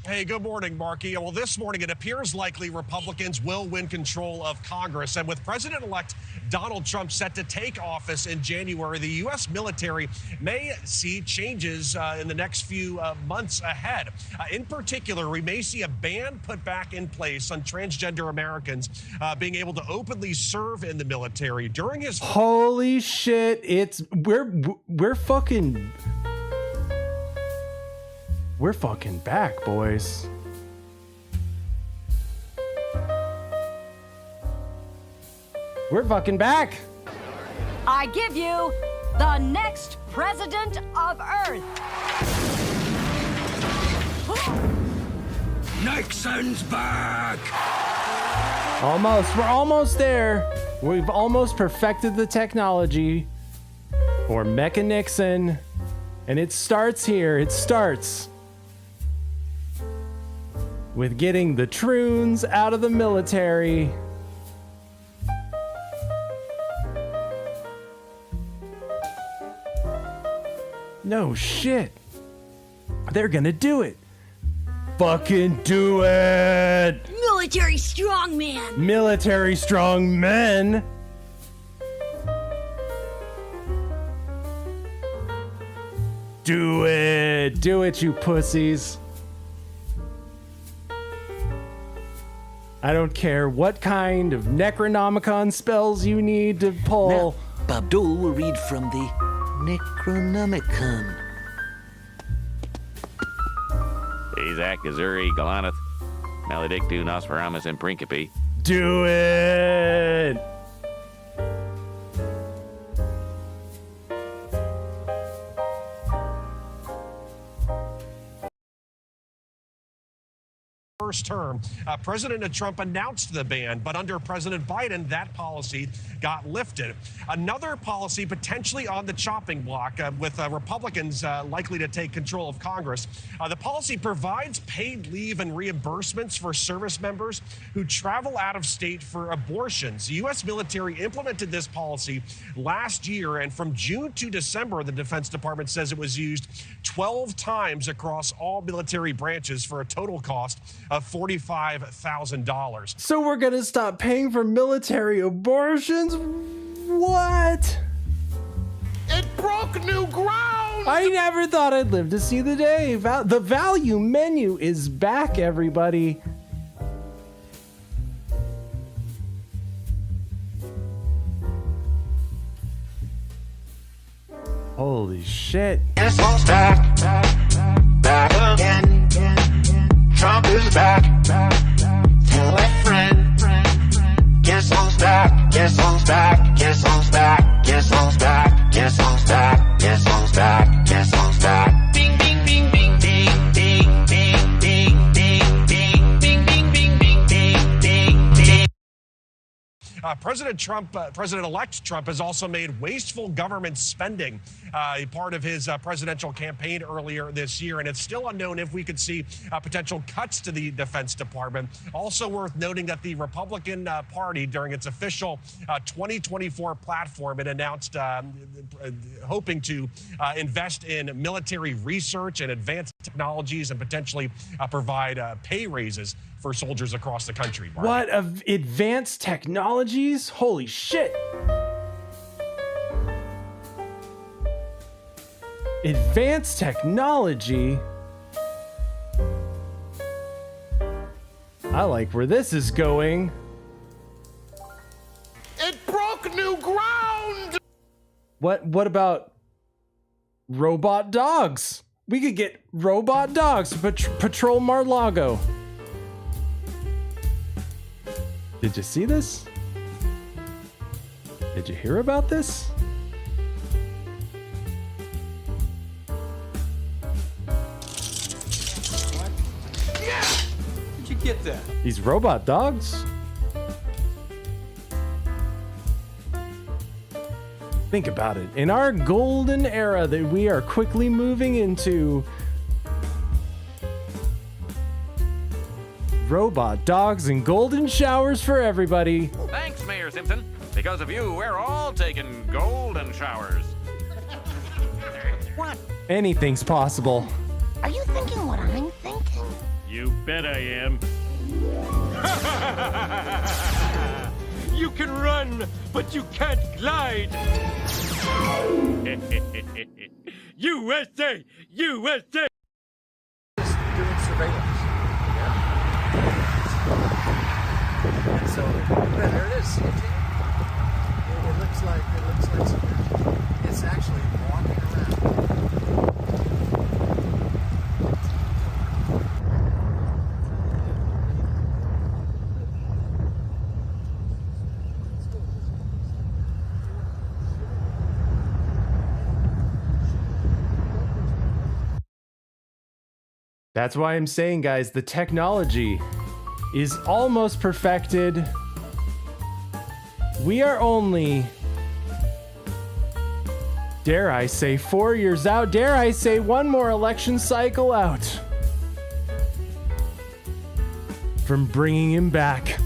S17: Hey, good morning, Marky. Well, this morning it appears likely Republicans will win control of Congress. And with President-elect Donald Trump set to take office in January, the U.S. military may see changes in the next few months ahead. In particular, we may see a ban put back in place on transgender Americans being able to openly serve in the military during his...
S6: Holy shit, we're fucking back, boys. We're fucking back.
S25: I give you the next president of Earth.
S19: Nixon's back.
S6: Almost. We're almost there. We've almost perfected the technology for Mecha Nixon. And it starts here. It starts with getting the troons out of the military. No shit. They're gonna do it. Fucking do it.
S25: Military strongman.
S6: Military strong men. Do it. Do it, you pussies. I don't care what kind of Necronomicon spells you need to pull.
S19: Now, Abdul will read from the Necronomicon.
S7: Azak, Azuri, Galaneth, Maledictu, Nosferamus, and Principe.
S6: Do it!
S17: first term. President Trump announced the ban, but under President Biden, that policy got lifted. Another policy potentially on the chopping block with Republicans likely to take control of Congress. The policy provides paid leave and reimbursements for service members who travel out of state for abortions. The U.S. military implemented this policy last year, and from June to December, the Defense Department says it was used 12 times across all military branches for a total cost of $45,000.
S6: So we're gonna stop paying for military abortions? What?
S20: It broke new ground!
S6: I never thought I'd live to see the day. The value menu is back, everybody. Holy shit.
S10: Guess who's back? Back again. Trump is back. Tell a friend. Guess who's back? Guess who's back? Guess who's back? Guess who's back? Guess who's back? Guess who's back? Guess who's back? Bing, bing, bing, bing, bing, bing, bing, bing, bing, bing, bing, bing, bing, bing, bing, bing.
S17: President-elect Trump has also made wasteful government spending a part of his presidential campaign earlier this year, and it's still unknown if we could see potential cuts to the Defense Department. Also worth noting that the Republican Party, during its official 2024 platform, it announced hoping to invest in military research and advanced technologies and potentially provide pay raises for soldiers across the country. Mark.
S6: What of advanced technologies? Holy shit. Advanced technology? I like where this is going.
S20: It broke new ground!
S6: What about robot dogs? We could get robot dogs to patrol Mar-a-Lago. Did you see this? Did you hear about this?
S20: What? Yeah! Did you get that?
S6: These robot dogs? Think about it. In our golden era that we are quickly moving into, robot dogs and golden showers for everybody.
S7: Thanks, Mayor Simpson. Because of you, we're all taking golden showers.
S9: What?
S6: Anything's possible.
S9: Are you thinking what I'm thinking?
S8: You bet I am.
S12: You can run, but you can't glide. USA! USA!
S1: Doing surveillance. And so there it is. It looks like something. It's actually walking around.
S6: That's why I'm saying, guys, the technology is almost perfected. We are only, dare I say, 4 years out. Dare I say, one more election cycle out from bringing him back.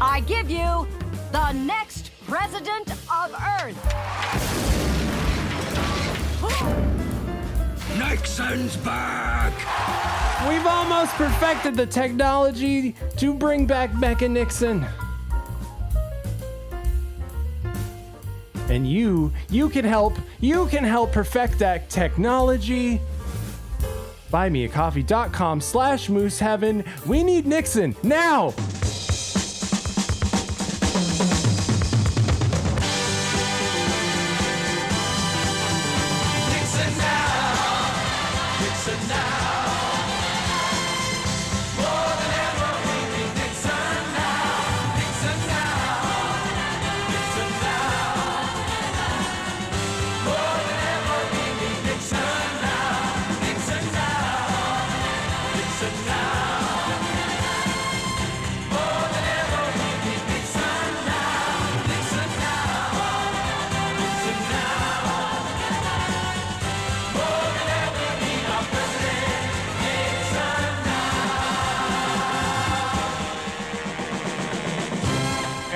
S25: I give you the next president of Earth.
S12: Nixon's back!
S6: We've almost perfected the technology to bring back Becca Nixon. And you can help perfect that technology. buymeacoffee.com/mooseheaven. We need Nixon now.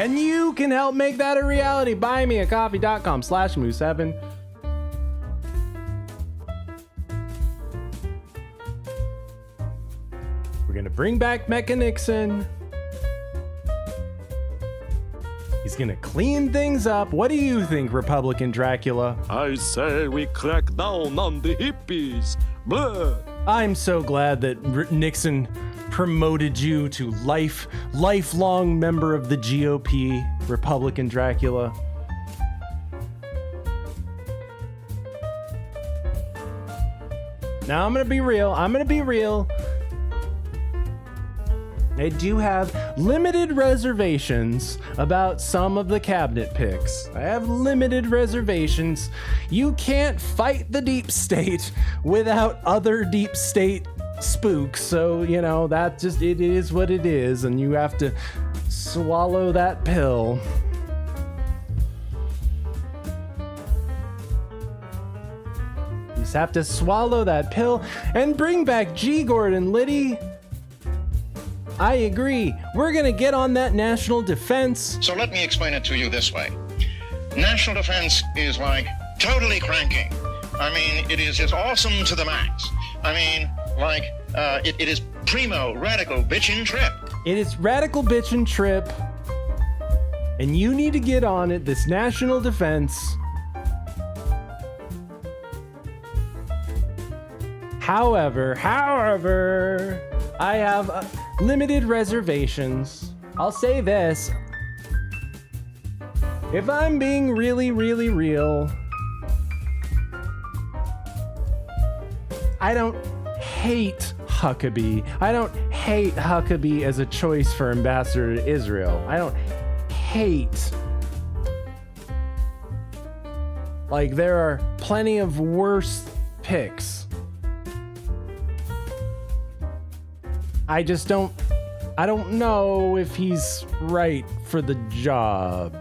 S6: And you can help make that a reality. Buymeacoffee.com/Moose7. We're gonna bring back Mecca Nixon. He's gonna clean things up. What do you think, Republican Dracula?
S12: I say we crack down on the hippies. Blah.
S6: I'm so glad that Nixon promoted you to lifelong member of the GOP, Republican Dracula. Now I'm gonna be real. I do have limited reservations about some of the cabinet picks. I have limited reservations. You can't fight the deep state without other deep state spooks. So, you know, that just, it is what it is, and you have to swallow that pill. You just have to swallow that pill and bring back G. Gordon Liddy. I agree. We're gonna get on that national defense.
S3: So let me explain it to you this way. National defense is like totally cranking. I mean, it's awesome to the max. I mean, like, it is primo radical bitchin' trip.
S6: It is radical bitchin' trip, and you need to get on it, this national defense. However, I have limited reservations. I'll say this. If I'm being really, really real, I don't hate Huckabee. I don't hate Huckabee as a choice for ambassador to Israel. I don't hate. Like, there are plenty of worse picks. I don't know if he's right for the job.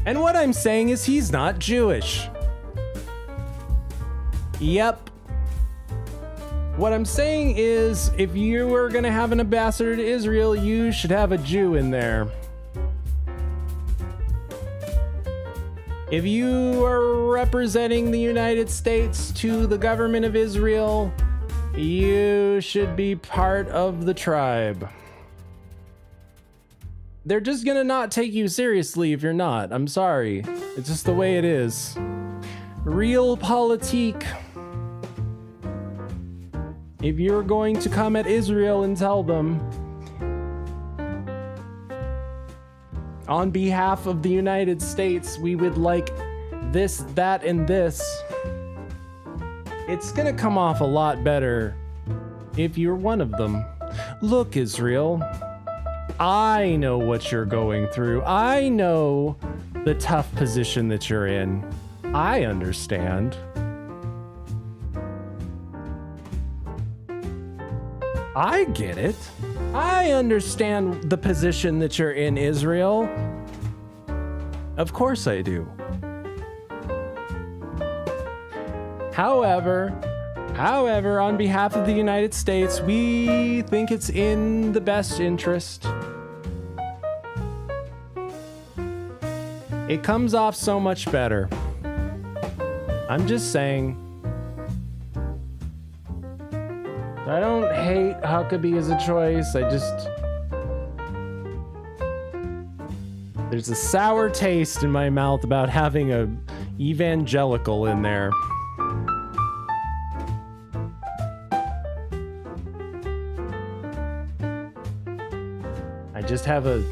S6: And what I'm saying is he's not Jewish. Yep. What I'm saying is, if you are gonna have an ambassador to Israel, you should have a Jew in there. If you are representing the United States to the government of Israel, you should be part of the tribe. They're just gonna not take you seriously if you're not. I'm sorry. It's just the way it is. Realpolitik. If you're going to come at Israel and tell them, on behalf of the United States, we would like this, that, and this, it's gonna come off a lot better if you're one of them. Look, Israel, I know what you're going through. I know the tough position that you're in. I understand. I get it. I understand the position that you're in, Israel. Of course I do. However, on behalf of the United States, we think it's in the best interest. It comes off so much better. I'm just saying. I don't hate Huckabee as a choice. There's a sour taste in my mouth about having a evangelical in there. I just have a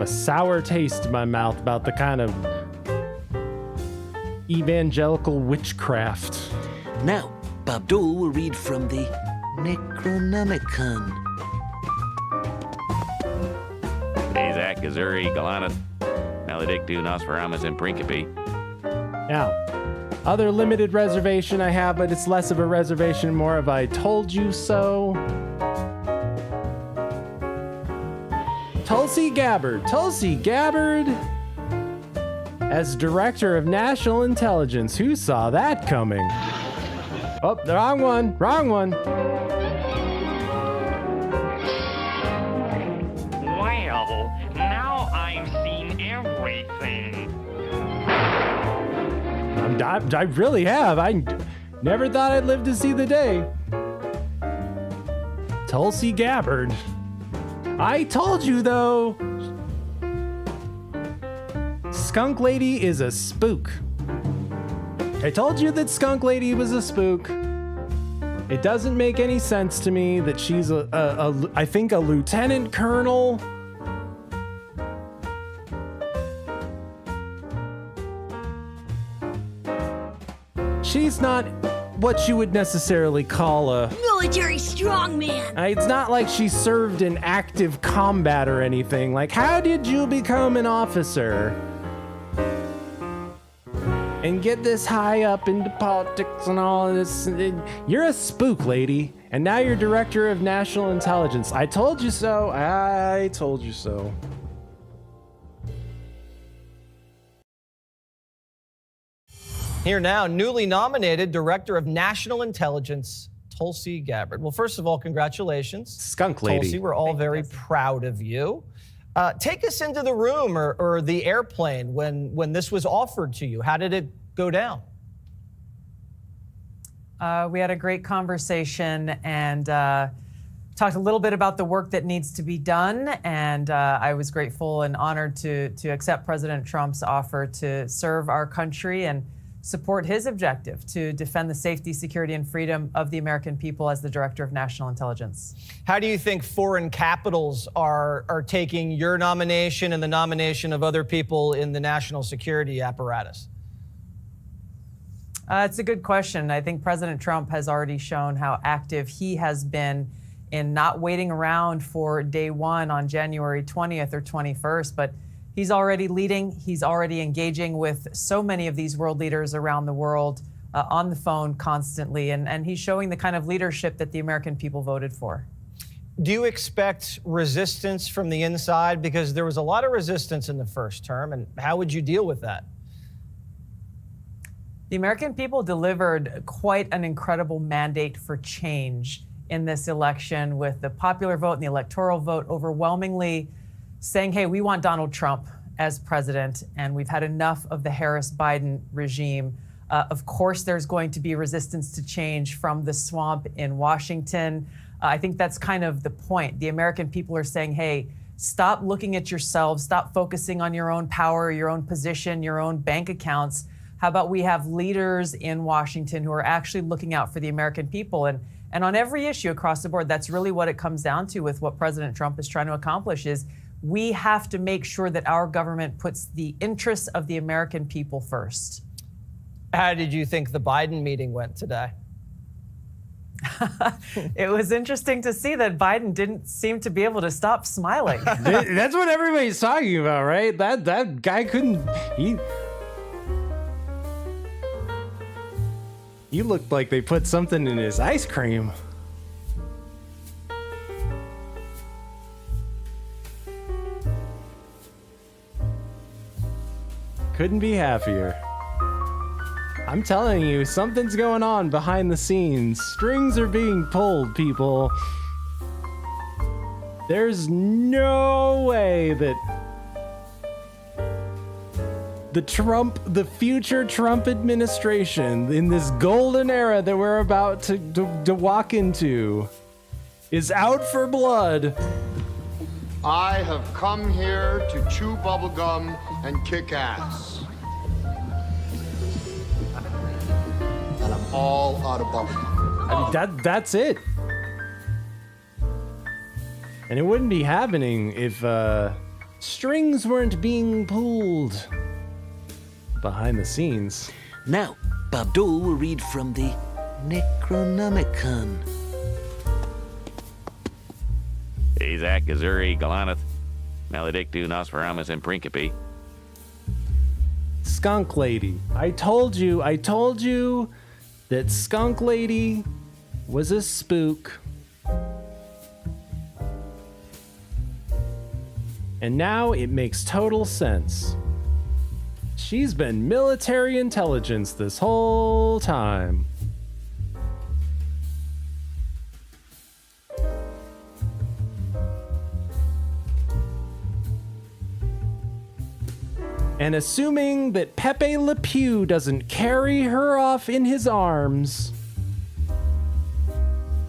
S6: sour taste in my mouth about the kind of evangelical witchcraft.
S19: Now, Abdul will read from the Necronomicon.
S7: Azak, Gazuri, Galanus, Maledictu, Nosferamus, and Principe.
S6: Now, other limited reservation I have, but it's less of a reservation, more of I told you so. Tulsi Gabbard as Director of National Intelligence. Who saw that coming? Oh, the wrong one.
S15: Wow.
S6: I really have. I never thought I'd live to see the day. Tulsi Gabbard. I told you, though. Skunk Lady is a spook. I told you that Skunk Lady was a spook. It doesn't make any sense to me that she's I think a lieutenant colonel. She's not what you would necessarily call a
S25: military strongman.
S6: It's not like she served in active combat or anything. Like, how did you become an officer and get this high up into politics and all of this? You're a spook, lady, and now you're director of national intelligence. I told you so. I told you so.
S15: Here now, newly nominated Director of National Intelligence, Tulsi Gabbard. Well, first of all, congratulations.
S6: Skunk Lady.
S15: Tulsi, we're all very proud of you. Take us into the room or the airplane when this was offered to you. How did it go down?
S18: We had a great conversation and talked a little bit about the work that needs to be done. And I was grateful and honored to accept President Trump's offer to serve our country and support his objective to defend the safety, security, and freedom of the American people as the Director of National Intelligence.
S15: How do you think foreign capitals are taking your nomination and the nomination of other people in the national security apparatus?
S18: It's a good question. I think President Trump has already shown how active he has been in not waiting around for day one on January 20th or 21st, but he's already leading. He's already engaging with so many of these world leaders around the world on the phone constantly. And he's showing the kind of leadership that the American people voted for.
S15: Do you expect resistance from the inside? Because there was a lot of resistance in the first term. And how would you deal with that?
S18: The American people delivered quite an incredible mandate for change in this election, with the popular vote and the electoral vote overwhelmingly saying, hey, we want Donald Trump as president, and we've had enough of the Harris-Biden regime. Of course, there's going to be resistance to change from the swamp in Washington. I think that's kind of the point. The American people are saying, hey, stop looking at yourselves, stop focusing on your own power, your own position, your own bank accounts. How about we have leaders in Washington who are actually looking out for the American people? And on every issue across the board, that's really what it comes down to with what President Trump is trying to accomplish is we have to make sure that our government puts the interests of the American people first.
S15: How did you think the Biden meeting went today?
S18: It was interesting to see that Biden didn't seem to be able to stop smiling.
S6: That's what everybody's talking about, right? That guy couldn't. He looked like they put something in his ice cream. Couldn't be happier. I'm telling you, something's going on behind the scenes. Strings are being pulled, people. There's no way that the future Trump administration in this golden era that we're about to walk into is out for blood.
S21: I have come here to chew bubblegum and kick ass. And I'm all out of bubblegum.
S6: I mean, that's it. And it wouldn't be happening if strings weren't being pulled behind the scenes.
S19: Now, Abdul will read from the Necronomicon.
S7: Azak, Gazuri, Galaneth, Maledictu, Nosferamus, and Principe.
S6: Skunk Lady. I told you that Skunk Lady was a spook. And now it makes total sense. She's been military intelligence this whole time. And assuming that Pepe Le Pew doesn't carry her off in his arms,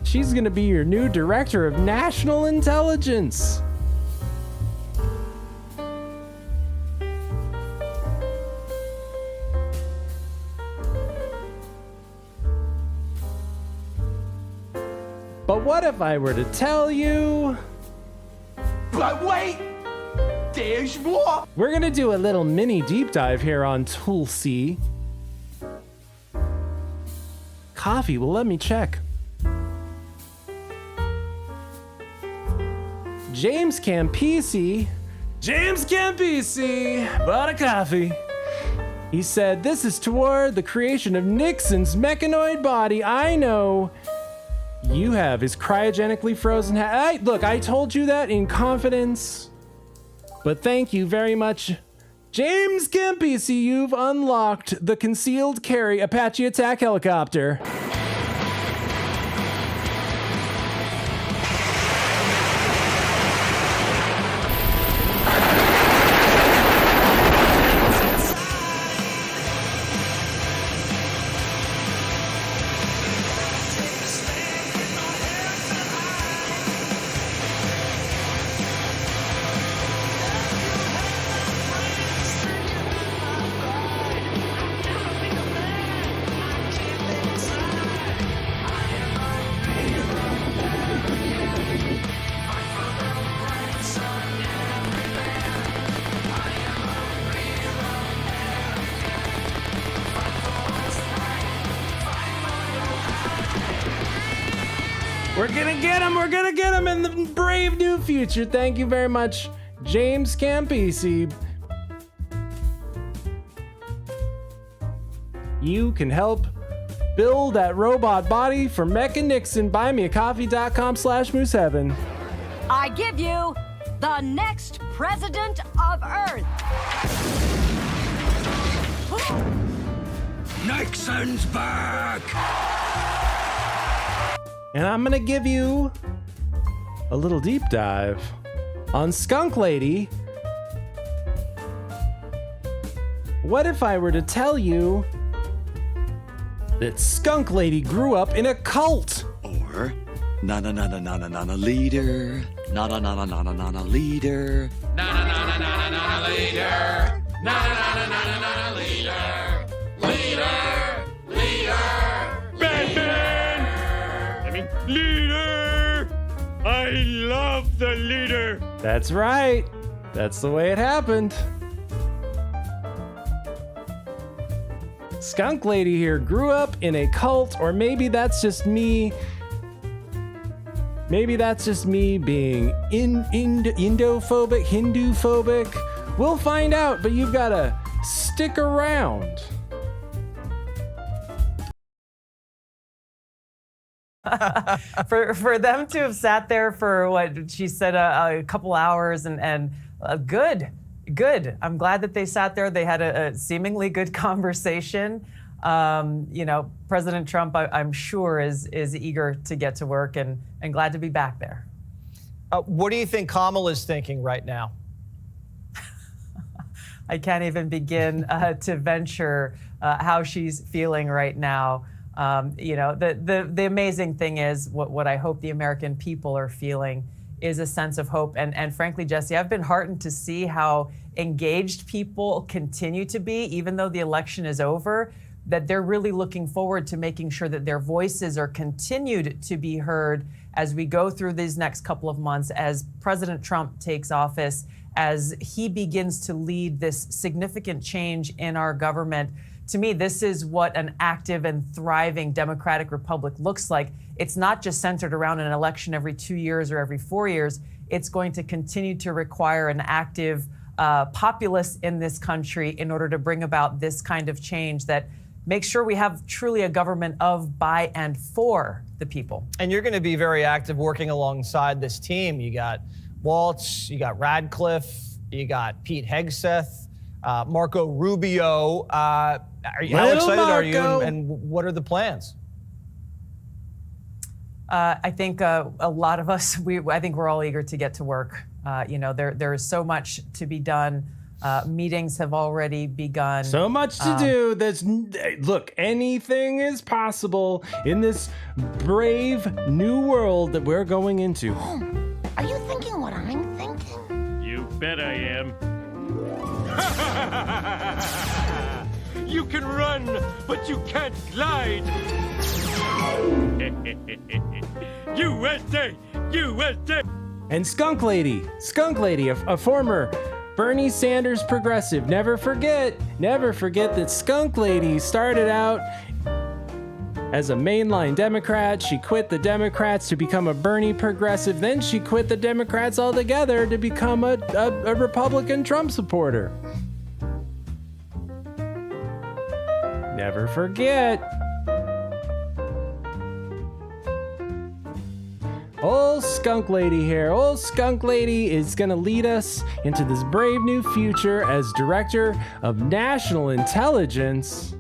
S6: she's gonna be your new director of national intelligence. But what if I were to tell you...
S20: But wait! There's more!
S6: We're gonna do a little mini deep dive here on Tulsi. Coffee, well, let me check. James Campisi bought a coffee. He said, "This is toward the creation of Nixon's mechanoid body. I know you have his cryogenically frozen hat." Look, I told you that in confidence, but thank you very much. James Campisi, you've unlocked the concealed carry Apache attack helicopter. We're gonna get him in the brave new future. Thank you very much, James Campisi. You can help build that robot body for Mecca Nixon. Buymeacoffee.com/Moose7.
S25: I give you the next president of Earth.
S20: Nixon's back!
S6: And I'm gonna give you a little deep dive on Skunk Lady. What if I were to tell you that Skunk Lady grew up in a cult?
S2: Or leader, leader.
S20: Leader! I love the leader!
S6: That's right. That's the way it happened. Skunk Lady here grew up in a cult, or maybe that's just me. Maybe that's just me being Indophobic, Hindu-phobic. We'll find out, but you've got to stick around.
S18: for them to have sat there for what she said a couple hours and good. I'm glad that they sat there. They had a seemingly good conversation. President Trump, I'm sure, is eager to get to work and glad to be back there.
S15: What do you think Kamala's thinking right now?
S18: I can't even begin to venture how she's feeling right now. The amazing thing is what I hope the American people are feeling is a sense of hope. And frankly, Jesse, I've been heartened to see how engaged people continue to be, even though the election is over, that they're really looking forward to making sure that their voices are continued to be heard as we go through these next couple of months, as President Trump takes office, as he begins to lead this significant change in our government. To me, this is what an active and thriving democratic republic looks like. It's not just centered around an election every 2 years or every 4 years. It's going to continue to require an active populace in this country in order to bring about this kind of change that makes sure we have truly a government of, by, and for the people.
S15: And you're going to be very active working alongside this team. You got Waltz, you got Radcliffe, you got Pete Hegseth, Marco Rubio. How excited are you, and what are the plans?
S18: I think a lot of us, I think we're all eager to get to work. There is so much to be done Meetings have already begun.
S6: So much to do. Look, anything is possible in this brave new world that we're going into.
S9: Are you thinking what I'm thinking?
S7: You bet I am.
S12: You can run, but you can't glide. USA! USA!
S6: And Skunk Lady, a former Bernie Sanders progressive. Never forget that Skunk Lady started out as a mainline Democrat. She quit the Democrats to become a Bernie progressive. Then she quit the Democrats altogether to become a Republican Trump supporter. Never forget. Old Skunk Lady here. Old Skunk Lady is going to lead us into this brave new future as Director of National Intelligence.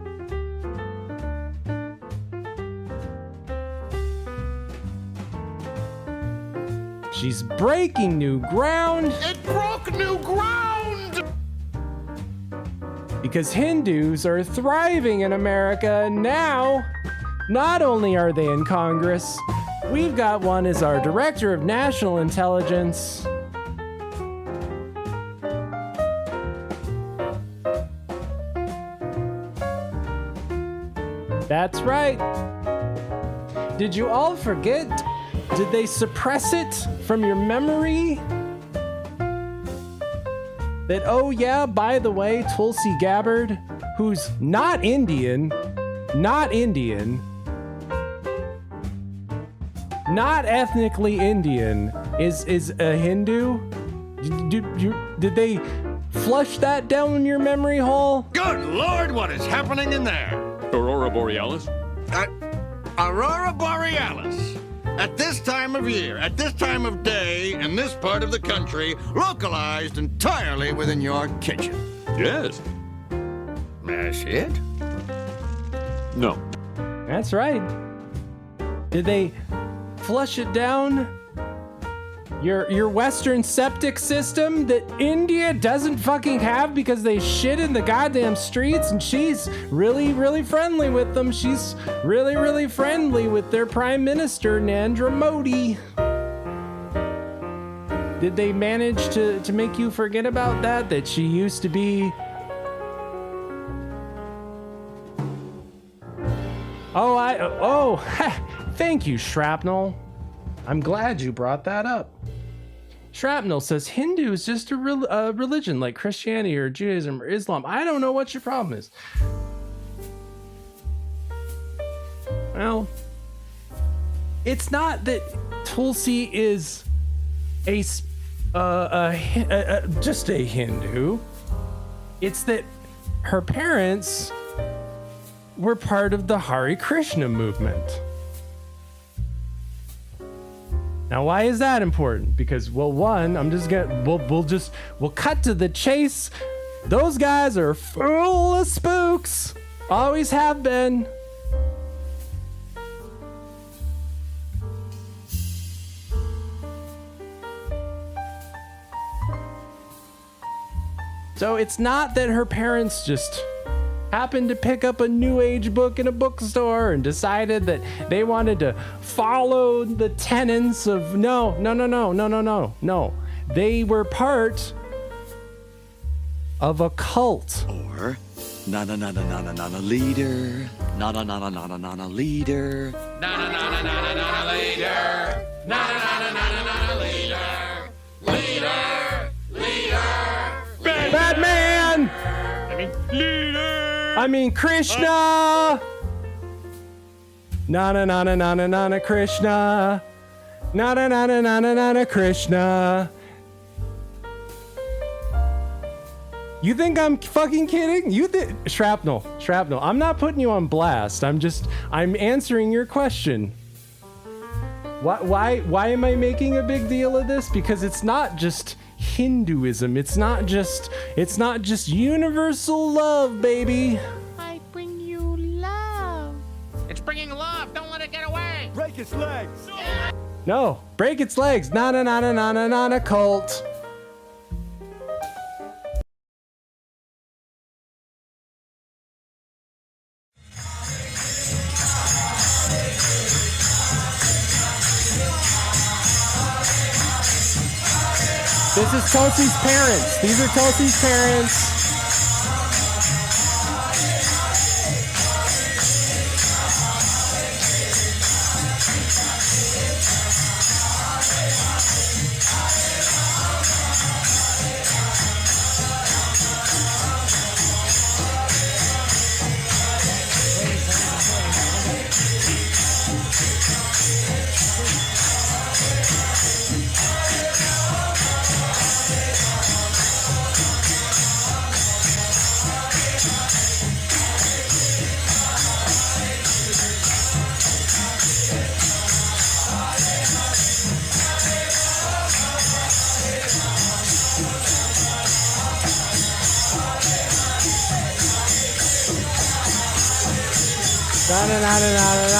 S6: She's breaking new ground.
S20: It broke new ground!
S6: Because Hindus are thriving in America, and now, not only are they in Congress, we've got one as our Director of National Intelligence. That's right. Did you all forget? Did they suppress it from your memory? That, oh yeah, by the way, Tulsi Gabbard, who's not Indian, not ethnically Indian, is a Hindu? Did they flush that down your memory hole?
S20: Good Lord, what is happening in there?
S12: Aurora Borealis?
S20: Aurora Borealis. At this time of year, at this time of day, in this part of the country, localized entirely within your kitchen.
S12: Yes.
S20: That's it?
S12: No.
S6: That's right. Did they flush it down your Western septic system that India doesn't fucking have because they shit in the goddamn streets, and she's really, really friendly with them. She's really, really friendly with their Prime Minister, Narendra Modi. Did they manage to make you forget about that she used to be... Thank you, Shrapnel. I'm glad you brought that up. Shrapnel says Hindu is just a religion like Christianity or Judaism or Islam. I don't know what your problem is. Well, it's not that Tulsi is just a Hindu. It's that her parents were part of the Hare Krishna movement. Now, why is that important? Because, well, one, we'll cut to the chase. Those guys are full of spooks. Always have been. So it's not that her parents just happened to pick up a new age book in a bookstore and decided that they wanted to follow the tenets of no. They were part of a cult.
S19: Or not a leader. Not a leader.
S6: Batman! I mean Krishna! Na Krishna. Na Krishna. You think I'm fucking kidding? Shrapnel, I'm not putting you on blast. I'm answering your question. Why am I making a big deal of this? Because it's not just Hinduism. It's not just universal love, baby.
S9: I bring you love.
S7: It's bringing love. Don't let it get away.
S12: Break its legs.
S6: No, break its legs. Not a cult. This is Tulsi's parents. These are Tulsi's parents.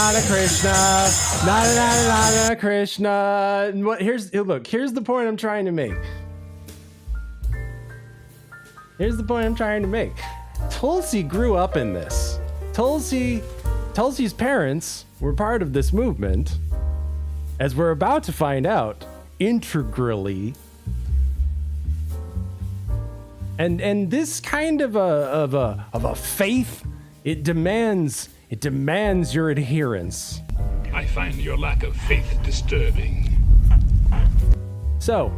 S6: Na Krishna, na Krishna. What? Here's the point I'm trying to make. Here's the point I'm trying to make. Tulsi grew up in this. Tulsi's parents were part of this movement, as we're about to find out, integrally. And this kind of a faith, it demands your adherence.
S2: I find your lack of faith disturbing.
S6: So,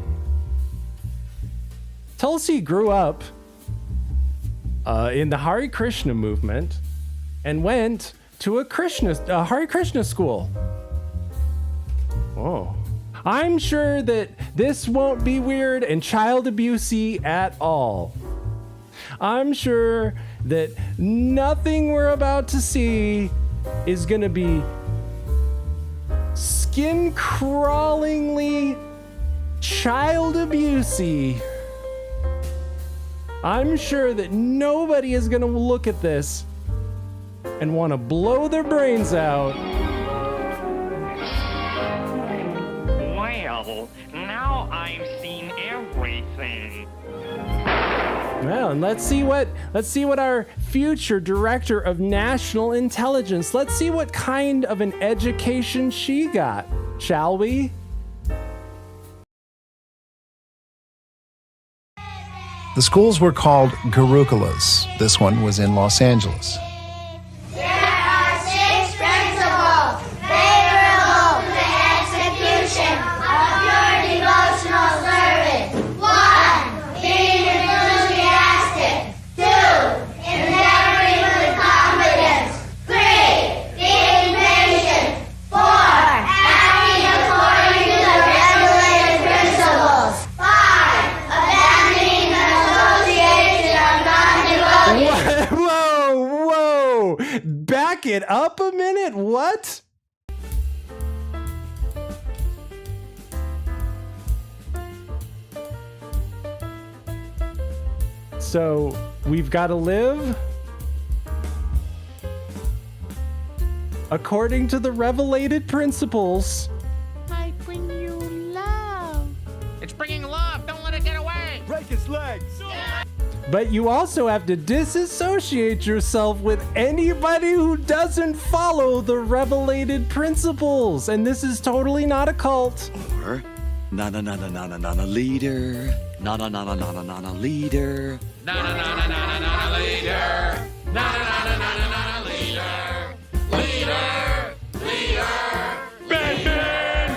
S6: Tulsi grew up in the Hare Krishna movement and went to a Hare Krishna school. Oh. I'm sure that this won't be weird and child abusey at all. I'm sure that nothing we're about to see is gonna be skin-crawlingly child abusey. I'm sure that nobody is gonna look at this and want to blow their brains out.
S4: Well, now I've seen everything.
S6: Well, and let's see what our future director of national intelligence, let's see what kind of an education she got, shall we?
S1: The schools were called Gurukulas. This one was in Los Angeles.
S10: There are 6 principles favorable to the execution of your devotional service. 1. Being enthusiastic. 2. Endeavoring with confidence. 3. Being patient. 4. Acting according to the regulated principles. 5. Abandoning the association of non-devotees.
S6: Whoa! Back it up a minute. What? So we've got to live according to the revelated principles.
S9: I bring you love.
S7: It's bringing love. Don't let it get away.
S12: Break his legs.
S6: But you also have to disassociate yourself with anybody who doesn't follow the revelated principles. And this is totally not a cult.
S19: Or, na leader. Na leader.
S7: Leader.
S6: Batman!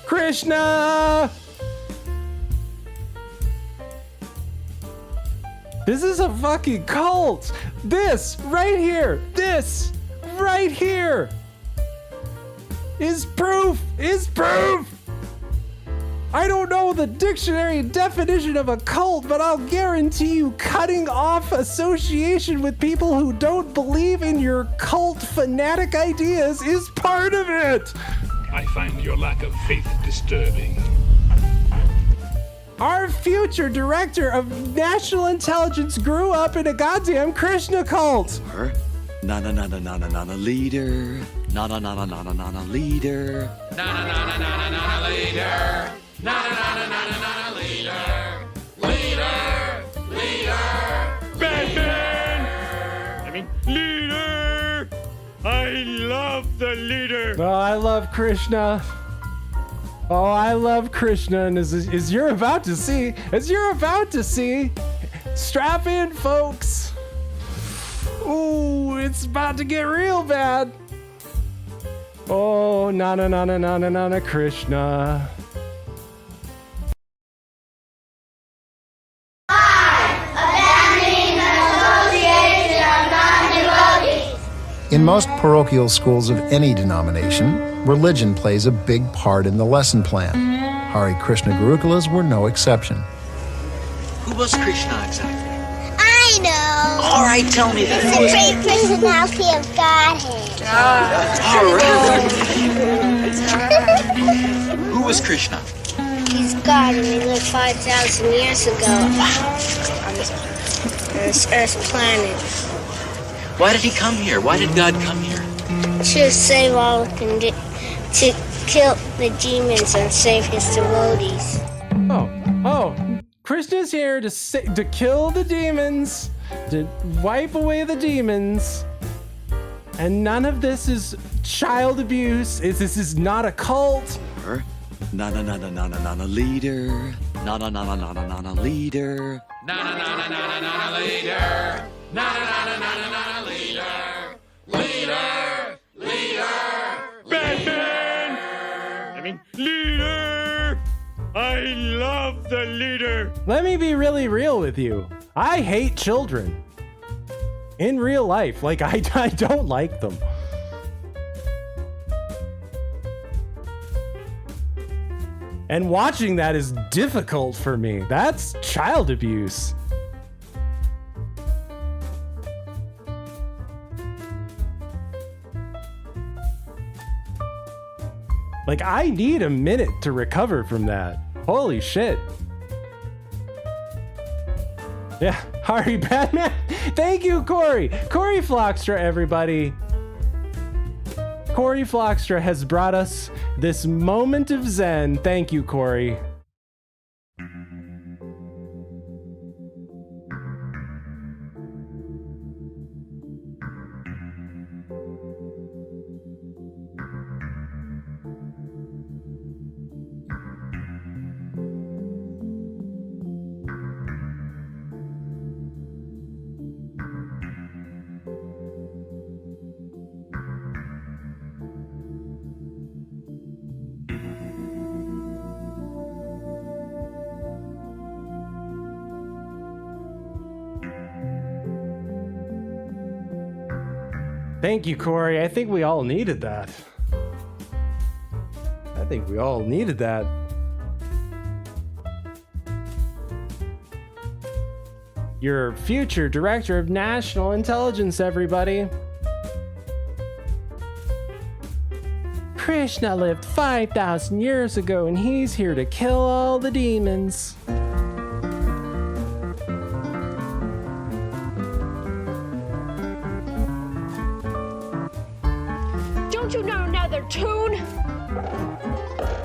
S6: Krishna! This is a fucking cult. This right here is proof. I don't know the dictionary definition of a cult, but I'll guarantee you cutting off association with people who don't believe in your cult fanatic ideas is part of it.
S2: I find your lack of faith disturbing.
S6: Our future director of national intelligence grew up in a goddamn Krishna cult.
S19: Or, na leader. Na leader.
S7: Batman! I mean, leader! I love the leader.
S6: Oh, I love Krishna. Oh, I love Krishna, and as you're about to see, strap in, folks. Ooh, it's about to get real bad. Oh, na Krishna.
S1: In most parochial schools of any denomination, religion plays a big part in the lesson plan. Hare Krishna Gurukulas were no exception.
S19: Who was Krishna exactly?
S9: I know.
S19: All right, tell me that.
S9: It's a great personality of Godhead.
S19: All right. Who was Krishna?
S9: He's God, and he lived 5,000 years ago on this Earth planet.
S19: Why did he come here? Why did God come here?
S9: To save all to kill the demons and save his devotees.
S6: Oh, Krishna's here to kill the demons, to wipe away the demons, and none of this is child abuse. This is not a cult.
S19: Na leader. Na leader.
S10: Na leader. Leader.
S12: Batman! I mean, leader! I love the leader.
S6: Let me be really real with you. I hate children. In real life, like I don't like them. And watching that is difficult for me. That's child abuse. Like, I need a minute to recover from that. Holy shit. Yeah, Hari Batman. Thank you, Corey. Corey Flockstra, everybody. Corey Flockstra has brought us this moment of zen. Thank you, Corey. Thank you, Corey. I think we all needed that. Your future director of national intelligence, everybody. Krishna lived 5,000 years ago, and he's here to kill all the demons.
S14: Don't you know another tune?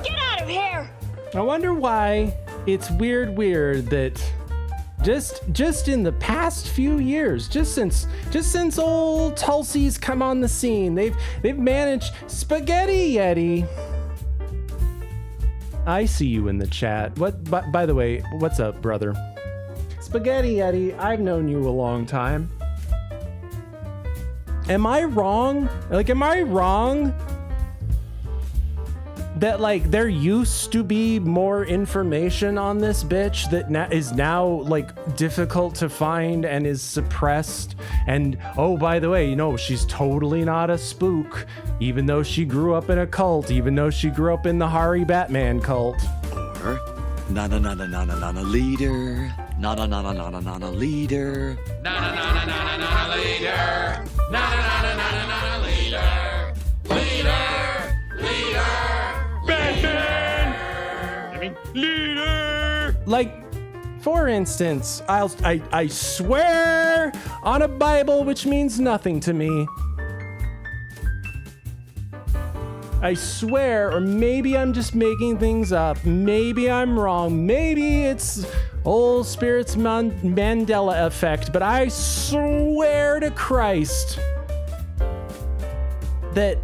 S14: Get out of here!
S6: I wonder why it's weird that just in the past few years, just since old Tulsi's come on the scene, they've managed Spaghetti Yeti. I see you in the chat. By the way, what's up, brother? Spaghetti Yeti, I've known you a long time. Am I wrong? Am I wrong that there used to be more information on this bitch that is now difficult to find and is suppressed? And oh, by the way, she's totally not a spook, even though she grew up in a cult, even though she grew up in the Hari Batman cult.
S19: Or na leader. Na leader.
S10: Na leader. Na leader. Leader.
S12: Batman! I mean, leader!
S6: For instance, I swear on a Bible, which means nothing to me. I swear, or maybe I'm just making things up. Maybe I'm wrong. Maybe it's old Spirit's Mandela effect, but I swear to Christ that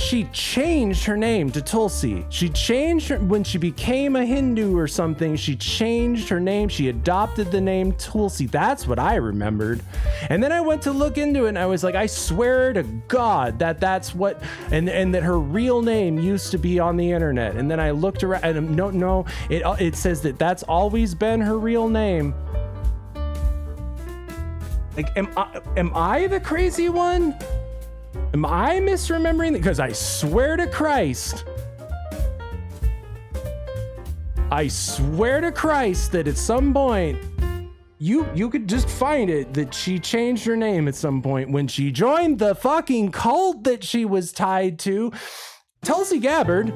S6: she changed her name to Tulsi. She changed her, when she became a Hindu or something, she changed her name. She adopted the name Tulsi. That's what I remembered. And then I went to look into it and I was like, I swear to God that that's what, and that her real name used to be on the internet. And then I looked around and no, it says that that's always been her real name. Like, am I the crazy one? Am I misremembering? Because I swear to Christ that at some point you could just find it that she changed her name at some point when she joined the fucking cult that she was tied to. Tulsi Gabbard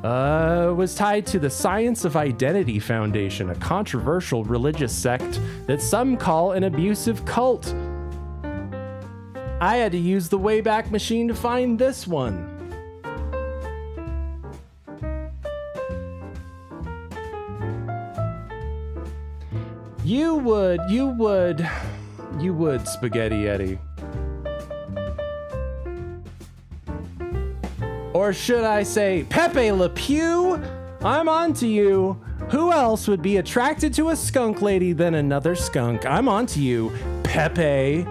S6: was tied to the Science of Identity Foundation, a controversial religious sect that some call an abusive cult. I had to use the Wayback Machine to find this one. You would, Spaghetti Eddie. Or should I say, Pepe Le Pew? I'm on to you. Who else would be attracted to a skunk lady than another skunk? I'm on to you, Pepe.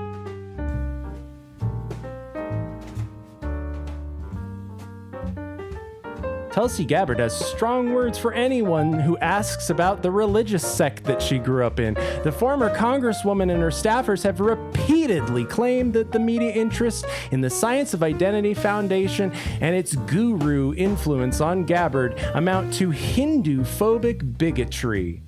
S6: Tulsi Gabbard has strong words for anyone who asks about the religious sect that she grew up in. The former congresswoman and her staffers have repeatedly claimed that the media interest in the Science of Identity Foundation and its guru influence on Gabbard amount to Hindu-phobic bigotry.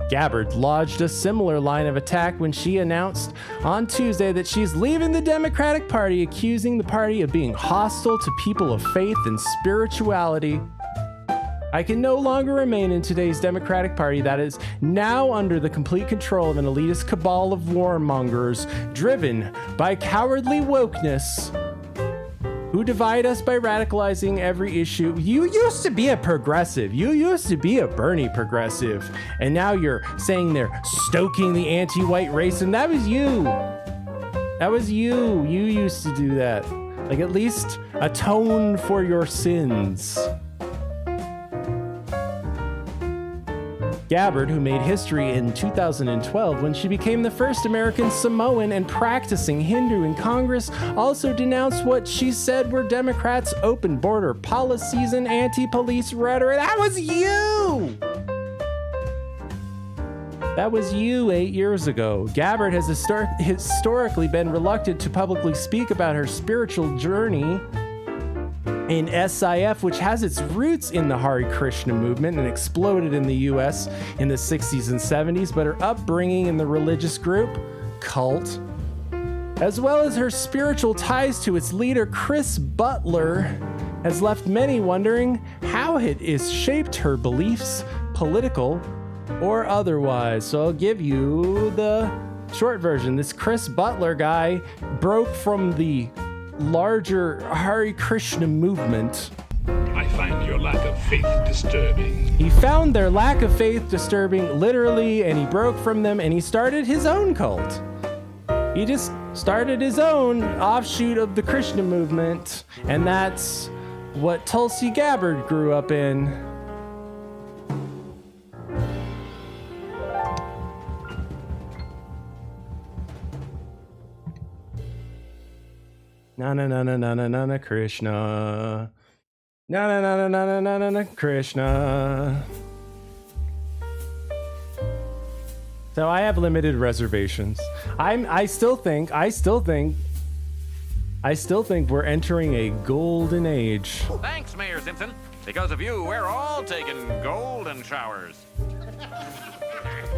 S6: Gabbard lodged a similar line of attack when she announced on Tuesday that she's leaving the Democratic Party, accusing the party of being hostile to people of faith and spirituality. I can no longer remain in today's Democratic Party that is now under the complete control of an elitist cabal of warmongers driven by cowardly wokeness who divide us by radicalizing every issue. You used to be a progressive. You used to be a Bernie progressive. And now you're saying they're stoking the anti-white race, and that was you. That was you. You used to do that. Like, at least atone for your sins. Gabbard, who made history in 2012 when she became the first American Samoan and practicing Hindu in Congress, also denounced what she said were Democrats' open border policies and anti-police rhetoric. That was you! That was you 8 years ago. Gabbard has historically been reluctant to publicly speak about her spiritual journey in SIF, which has its roots in the Hare Krishna movement and exploded in the US in the 60s and 70s, but her upbringing in the religious group, cult, as well as her spiritual ties to its leader, Chris Butler, has left many wondering how it has shaped her beliefs, political or otherwise. So I'll give you the short version. This Chris Butler guy broke from the larger Hare Krishna movement.
S2: I find your lack of faith disturbing.
S6: He found their lack of faith disturbing, literally, and he broke from them and he started his own cult. He just started his own offshoot of the Krishna movement, and that's what Tulsi Gabbard grew up in. Na na na na na na na na Krishna. Na na na na na na na na Krishna. So I have limited reservations. I still think we're entering a golden age.
S7: Thanks, Mayor Simpson. Because of you, we're all taking golden showers.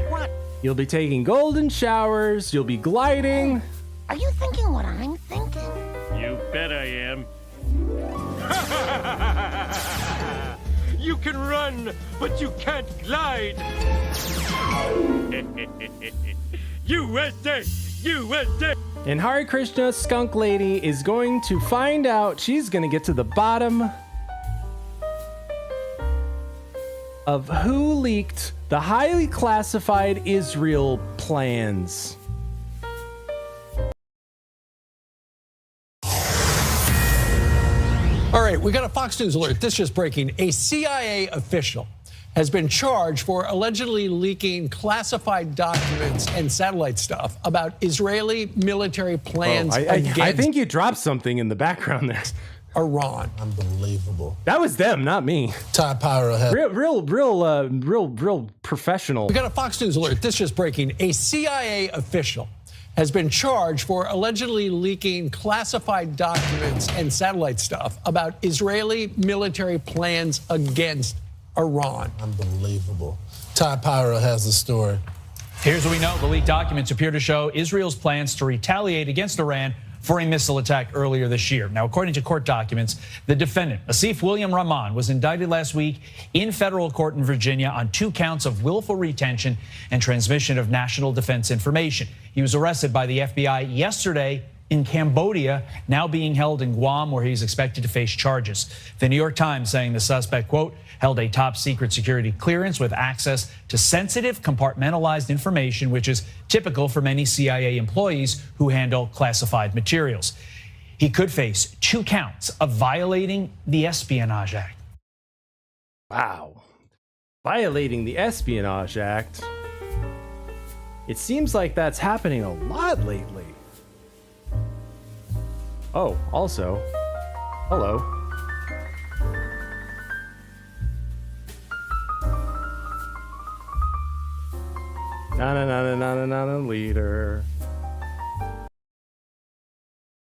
S10: What?
S6: You'll be taking golden showers. You'll be gliding.
S10: Are you thinking what I'm thinking?
S12: You bet I am. You can run, but you can't glide. USA! USA!
S6: And Hare Krishna Skunk Lady is going to find out. She's going to get to the bottom of who leaked the highly classified Israel plans.
S5: All right, we got a Fox News alert. This just breaking. A CIA official has been charged for allegedly leaking classified documents and satellite stuff about Israeli military plans against
S6: I think you dropped something in the background there.
S5: Iran.
S13: Unbelievable.
S6: That was them, not me.
S13: Ty Pyro had
S6: real professional.
S5: We got a Fox News alert. This just breaking. A CIA official has been charged for allegedly leaking classified documents and satellite stuff about Israeli military plans against Iran.
S13: Unbelievable. Ty Pyro has the story.
S22: Here's what we know. The leaked documents appear to show Israel's plans to retaliate against Iran for a missile attack earlier this year. Now, according to court documents, the defendant, Asif William Rahman, was indicted last week in federal court in Virginia on 2 counts of willful retention and transmission of national defense information. He was arrested by the FBI yesterday in Cambodia, now being held in Guam, where he's expected to face charges. The New York Times saying the suspect, quote, held a top secret security clearance with access to sensitive compartmentalized information, which is typical for many CIA employees who handle classified materials. He could face 2 counts of violating the Espionage Act.
S6: Wow. Violating the Espionage Act. It seems like that's happening a lot lately. Oh, also, hello. Na leader.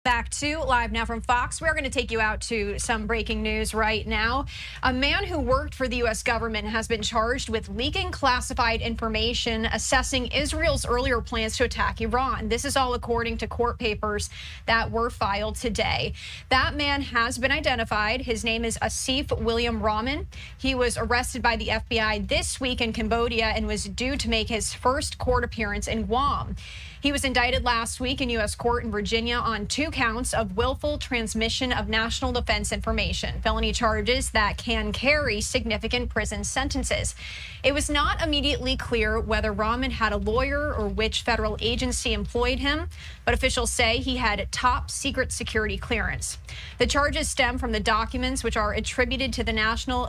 S23: Back to Live Now from Fox. We're going to take you out to some breaking news right now. A man who worked for the U.S. government has been charged with leaking classified information assessing Israel's earlier plans to attack Iran. This is all according to court papers that were filed today. That man has been identified. His name is Asif William Rahman. He was arrested by the FBI this week in Cambodia and was due to make his first court appearance in Guam. He was indicted last week in U.S. court in Virginia on 2 counts of willful transmission of national defense information, felony charges that can carry significant prison sentences. It was not immediately clear whether Rahman had a lawyer or which federal agency employed him, but officials say he had top secret security clearance. The charges stem from the documents which are attributed to the National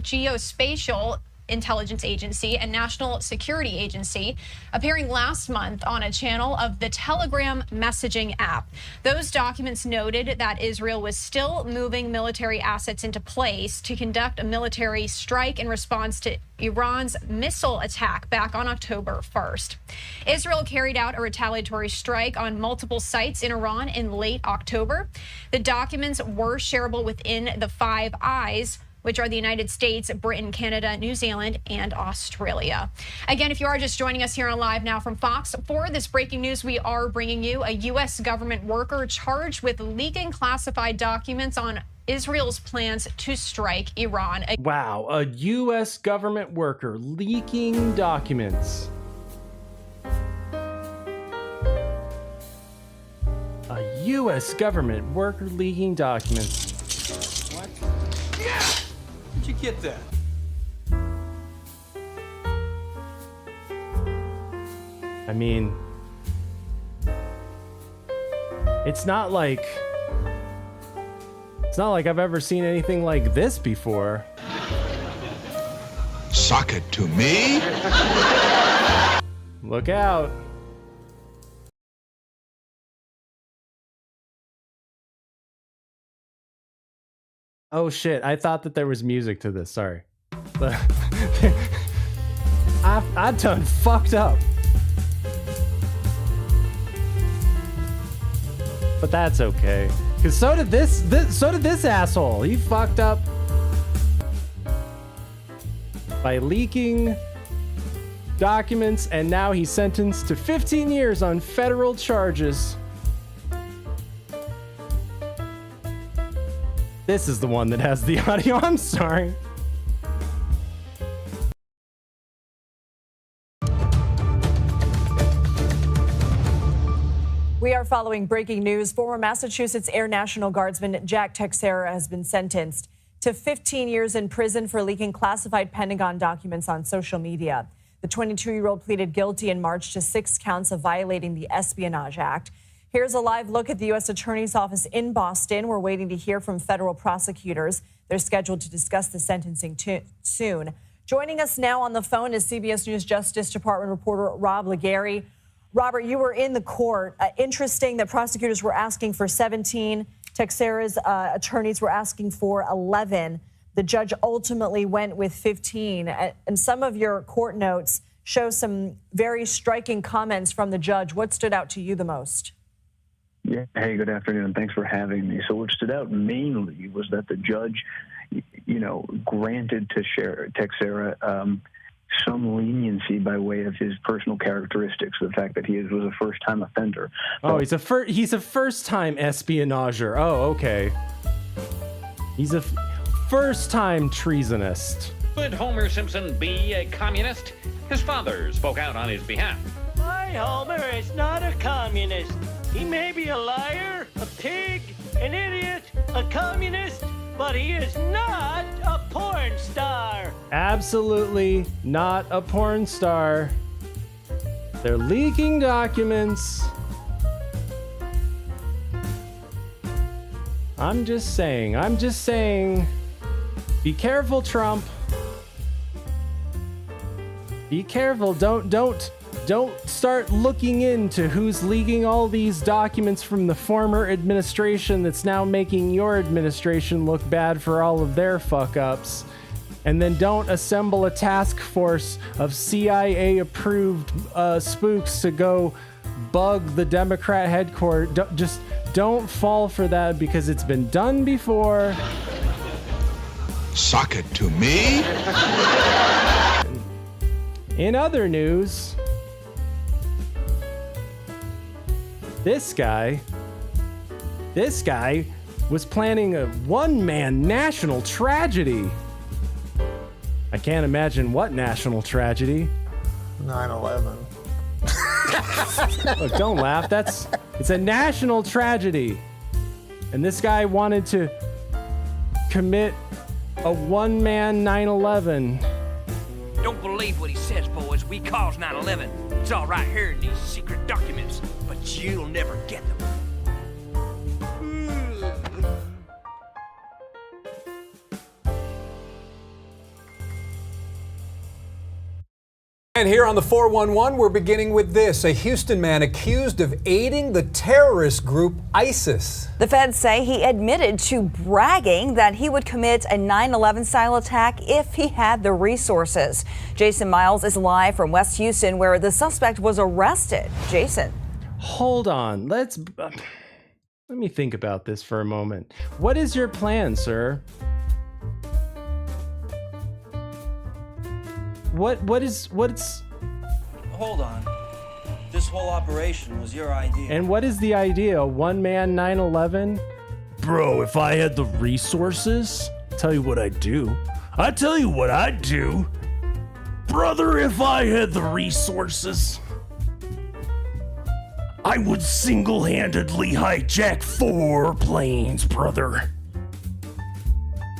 S23: Geospatial Intelligence Agency and National Security Agency, appearing last month on a channel of the Telegram messaging app. Those documents noted that Israel was still moving military assets into place to conduct a military strike in response to Iran's missile attack back on October 1st. Israel carried out a retaliatory strike on multiple sites in Iran in late October. The documents were shareable within the Five Eyes, which are the United States, Britain, Canada, New Zealand, and Australia. Again, if you are just joining us here on Live Now from Fox, for this breaking news, we are bringing you a U.S. government worker charged with leaking classified documents on Israel's plans to strike Iran.
S6: Wow, a U.S. government worker leaking documents. A U.S. government worker leaking documents.
S24: What? Yeah! Where'd you get that?
S6: I mean, it's not like I've ever seen anything like this before.
S26: Sock it to me?
S6: Look out. Oh shit, I thought that there was music to this, sorry. I done fucked up. But that's okay. Cause so did this asshole. He fucked up by leaking documents, and now he's sentenced to 15 years on federal charges. This is the one that has the audio. I'm sorry.
S18: We are following breaking news. Former Massachusetts Air National Guardsman Jack Texera has been sentenced to 15 years in prison for leaking classified Pentagon documents on social media. The 22-year-old pleaded guilty in March to 6 counts of violating the Espionage Act.
S3: Here's a live look at the U.S. Attorney's Office in Boston. We're waiting to hear from federal prosecutors. They're scheduled to discuss the sentencing soon. Joining us now on the phone is CBS News Justice Department reporter Rob Legary. Robert, you were in the court. Interesting that prosecutors were asking for 17. Texera's attorneys were asking for 11. The judge ultimately went with 15. And some of your court notes show some very striking comments from the judge. What stood out to you the most?
S8: Yeah. Hey, good afternoon. Thanks for having me. So what stood out mainly was that the judge, granted to Texera some leniency by way of his personal characteristics, the fact that he was a first-time offender.
S6: Oh, he's a first-time espionager. Oh, okay. He's a first-time treasonist.
S7: Would Homer Simpson be a communist? His father spoke out on his behalf.
S11: My Homer is not a communist. He may be a liar, a pig, an idiot, a communist, but he is not a porn star.
S6: Absolutely not a porn star. They're leaking documents. I'm just saying. Be careful, Trump. Be careful. Don't start looking into who's leaking all these documents from the former administration that's now making your administration look bad for all of their fuck-ups. And then don't assemble a task force of CIA-approved spooks to go bug the Democrat headquarters. Just don't fall for that because it's been done before.
S16: Sock it to me.
S6: In other news, this guy was planning a one-man national tragedy. I can't imagine what national tragedy.
S13: 9/11.
S6: Look, don't laugh. It's a national tragedy. And this guy wanted to commit a one-man 9/11.
S17: Don't believe what he says, boys. We caused 9/11. It's all right here in these secret documents, but you'll never get them.
S26: And here on the 411, we're beginning with this. A Houston man accused of aiding the terrorist group ISIS.
S27: The feds say he admitted to bragging that he would commit a 9/11 style attack if he had the resources. Jason Miles is live from West Houston, where the suspect was arrested. Jason.
S6: Hold on. Let me think about this for a moment. What is your plan, sir? What's
S28: Hold on. This whole operation was your idea.
S6: And what is the idea? One man 9/11?
S29: Bro, if I had the resources, tell you what I'd do. Brother, if I had the resources, I would single-handedly hijack 4 planes, brother.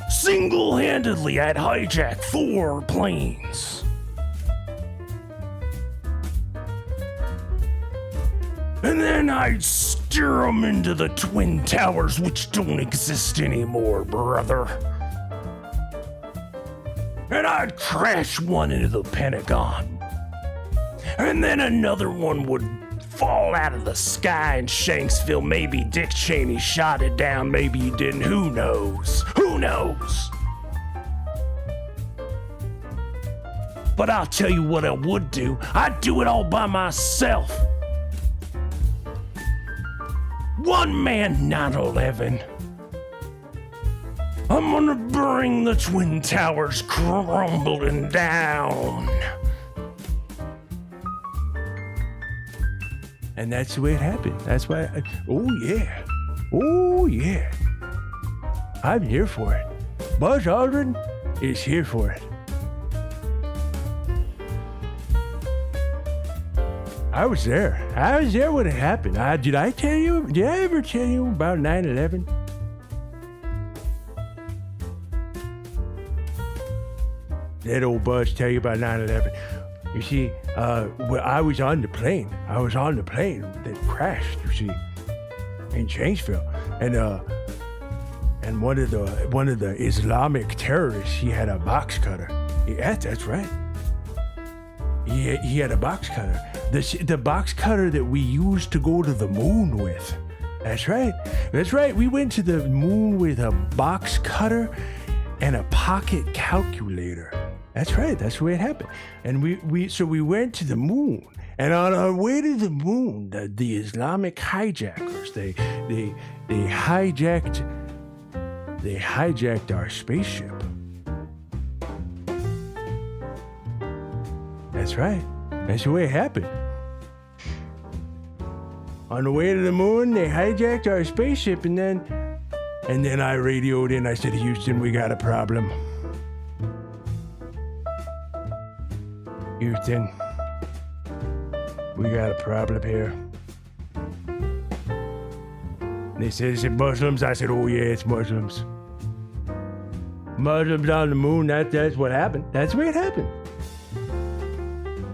S29: Single-handedly, I'd hijack 4 planes. And then I'd steer them into the Twin Towers, which don't exist anymore, brother. And I'd crash one into the Pentagon. And then another one would fall out of the sky in Shanksville. Maybe Dick Cheney shot it down, maybe he didn't. Who knows? Who knows? But I'll tell you what I would do. I'd do it all by myself. One man 9/11. I'm gonna bring the Twin Towers crumbling down. And that's the way it happened. That's why oh yeah. I'm here for it. Buzz Aldrin is here for it. I was there when it happened. Did I ever tell you about 9/11? That old Buzz tell you about 9/11. You see, I was on the plane. that crashed, you see. in Shanksville, and one of the Islamic terrorists, he had a box cutter. Yeah, that's right. He had a box cutter. The box cutter that we used to go to the moon with. That's right. That's right. We went to the moon with a box cutter and a pocket calculator. That's right. That's the way it happened. And we went to the moon. And on our way to the moon, the Islamic hijackers, they hijacked our spaceship. That's right. That's the way it happened. On the way to the moon, they hijacked our spaceship, and then I radioed in. I said, Houston, we got a problem. Houston, we got a problem here. They said, is it Muslims? I said, oh yeah, it's Muslims. Muslims on the moon, that's what happened. That's the way it happened.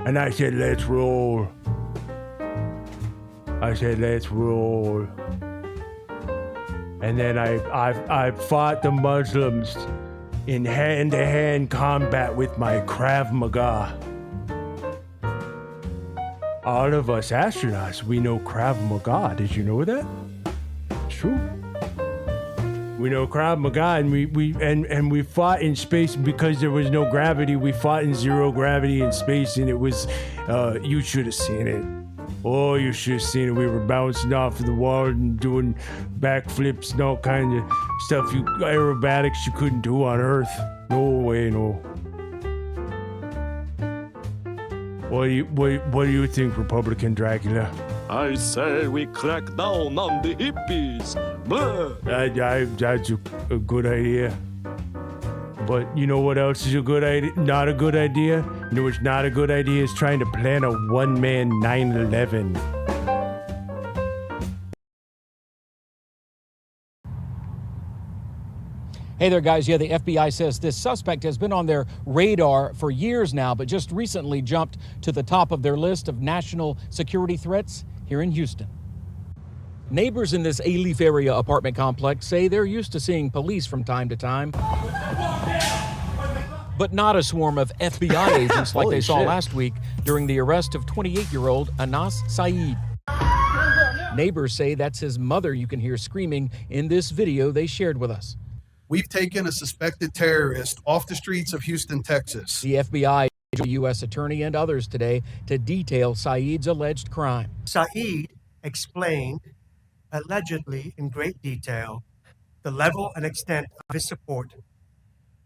S29: And I said, let's roll. I said, let's roll. And then I fought the Muslims in hand-to-hand combat with my Krav Maga. All of us astronauts, we know Krav Maga. Did you know that? It's true. We know Krav Maga, and we fought in space because there was no gravity. We fought in zero gravity in space, and it was, you should have seen it. Oh, you should have seen it. We were bouncing off of the wall and doing backflips and all kinds of stuff, aerobatics you couldn't do on Earth. No way, no. What do you think, Republican Dracula?
S12: I say we crack down on the hippies. Blah.
S29: That's a good idea. But you know what else is a good idea? Not a good idea? You know what's not a good idea is trying to plan a one-man 9/11.
S1: Hey there, guys. Yeah, the FBI says this suspect has been on their radar for years now, but just recently jumped to the top of their list of national security threats here in Houston. Neighbors in this A-Leaf area apartment complex say they're used to seeing police from time to time, but not a swarm of FBI agents like they saw last week during the arrest of 28-year-old Anas Saeed. Neighbors say that's his mother you can hear screaming in this video they shared with us.
S4: We've taken a suspected terrorist off the streets of Houston, Texas.
S1: The FBI, U.S. attorney, and others today to detail Saeed's alleged crime.
S9: Saeed explained, allegedly in great detail, the level and extent of his support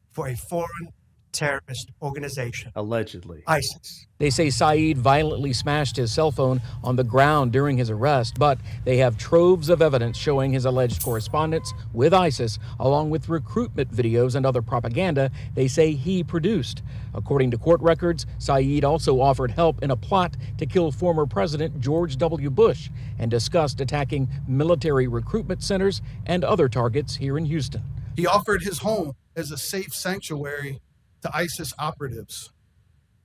S9: for a foreign terrorist organization.
S6: Allegedly.
S9: ISIS.
S1: They say Saeed violently smashed his cell phone on the ground during his arrest, but they have troves of evidence showing his alleged correspondence with ISIS, along with recruitment videos and other propaganda they say he produced. According to court records, Saeed also offered help in a plot to kill former President George W. Bush and discussed attacking military recruitment centers and other targets here in Houston.
S4: He offered his home as a safe sanctuary to ISIS operatives.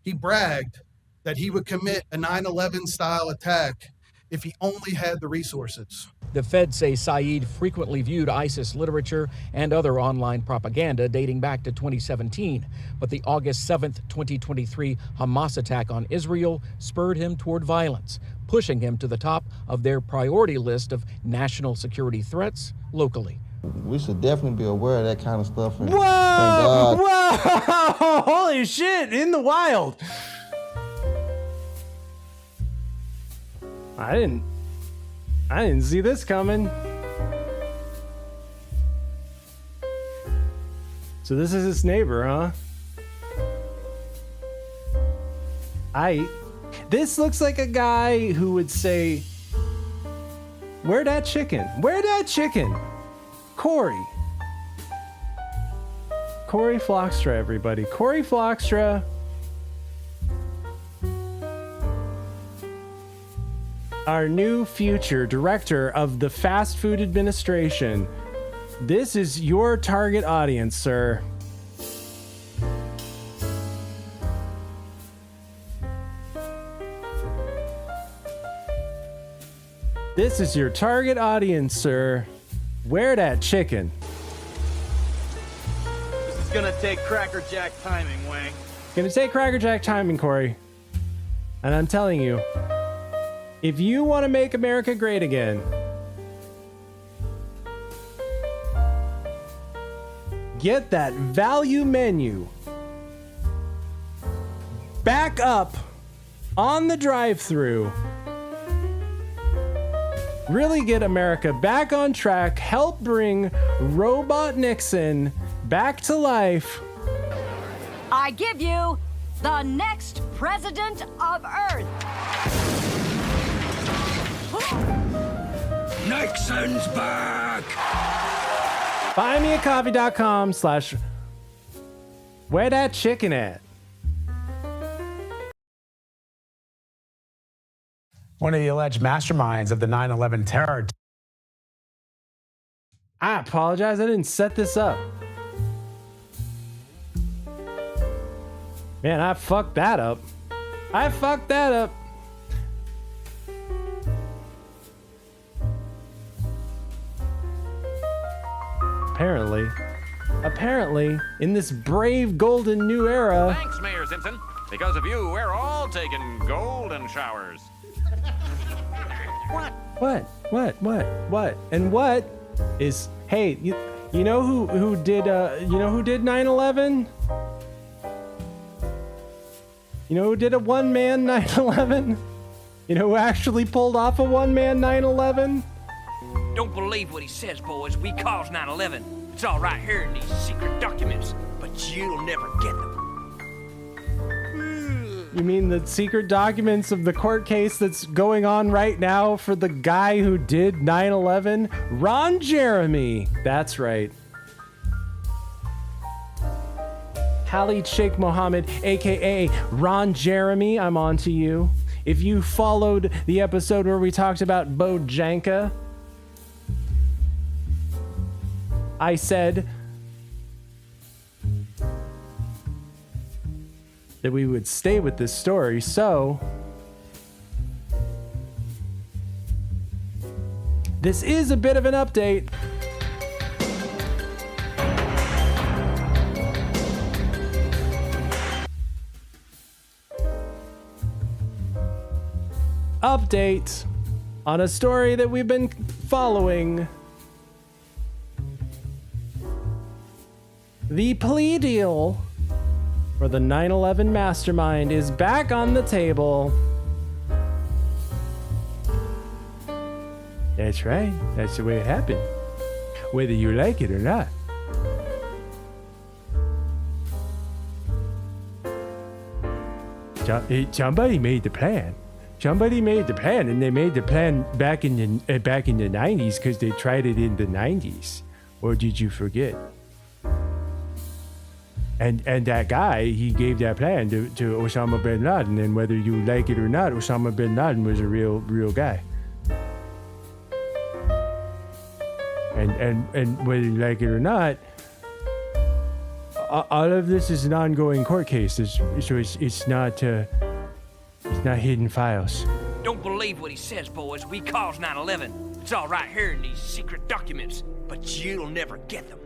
S4: He bragged that he would commit a 9/11 style attack if he only had the resources.
S1: The feds say Saeed frequently viewed ISIS literature and other online propaganda dating back to 2017, but the August 7th, 2023 Hamas attack on Israel spurred him toward violence, pushing him to the top of their priority list of national security threats locally.
S14: We should definitely be aware of that kind of stuff. And
S6: Whoa!
S14: thank God.
S6: Whoa! Holy shit! In the wild. I didn't see this coming. So this is his neighbor, huh? This looks like a guy who would say, "Where that chicken? Where that chicken?" Corey Flockstra, everybody. Corey Flockstra. Our new future director of the Fast Food Administration. This is your target audience, sir. This is your target audience, sir. Where that chicken?
S2: This is gonna take Cracker Jack timing, Wang.
S6: Gonna take Cracker Jack timing, Corey. And I'm telling you, if you want to make America great again, get that value menu back up on the drive-thru. Really get America back on track. Help bring Robot Nixon back to life.
S5: I give you the next president of Earth.
S29: Nixon's back!
S6: buymeacoffee.com/where that chicken at.
S10: One of the alleged masterminds of the 9/11 terror.
S6: I apologize, I didn't set this up. Man, I fucked that up. Apparently, in this brave golden new era.
S7: Thanks, Mayor Simpson. Because of you, we're all taking golden showers.
S6: What? And what is, hey, you know who did 9/11? You know who did a one-man 9/11? You know who actually pulled off a one-man 9/11?
S17: Don't believe what he says, boys. We caused 9/11. It's all right here in these secret documents, but you'll never get them.
S6: You mean the secret documents of the court case that's going on right now for the guy who did 9/11? Ron Jeremy. That's right. Khalid Sheikh Mohammed, aka Ron Jeremy, I'm on to you. If you followed the episode where we talked about Bojanka, I said that we would stay with this story, so this is a bit of an update. Update on a story that we've been following. The plea deal for the 9/11 mastermind is back on the table. That's right. That's the way it happened. Whether you like it or not. Somebody made the plan. Somebody made the plan, and they made the plan back in the 90s because they tried it in the 90s. Or did you forget? And that guy, he gave that plan to Osama bin Laden, and whether you like it or not, Osama bin Laden was a real guy. And whether you like it or not, all of this is an ongoing court case, so it's not hidden files.
S17: Don't believe what he says, boys. We caused 9/11. It's all right here in these secret documents, but you'll never get them.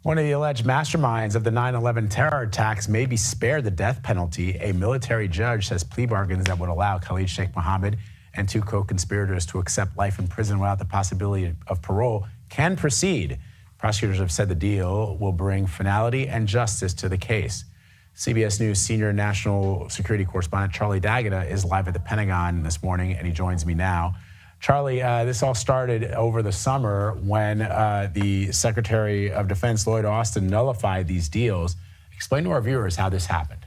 S10: One of the alleged masterminds of the 9/11 terror attacks may be spared the death penalty. A military judge says plea bargains that would allow Khalid Sheikh Mohammed and two co-conspirators to accept life in prison without the possibility of parole can proceed. Prosecutors have said the deal will bring finality and justice to the case. CBS News senior national security correspondent Charlie D'Agata is live at the Pentagon this morning, and he joins me now. Charlie, this all started over the summer when the Secretary of Defense, Lloyd Austin, nullified these deals. Explain to our viewers how this happened.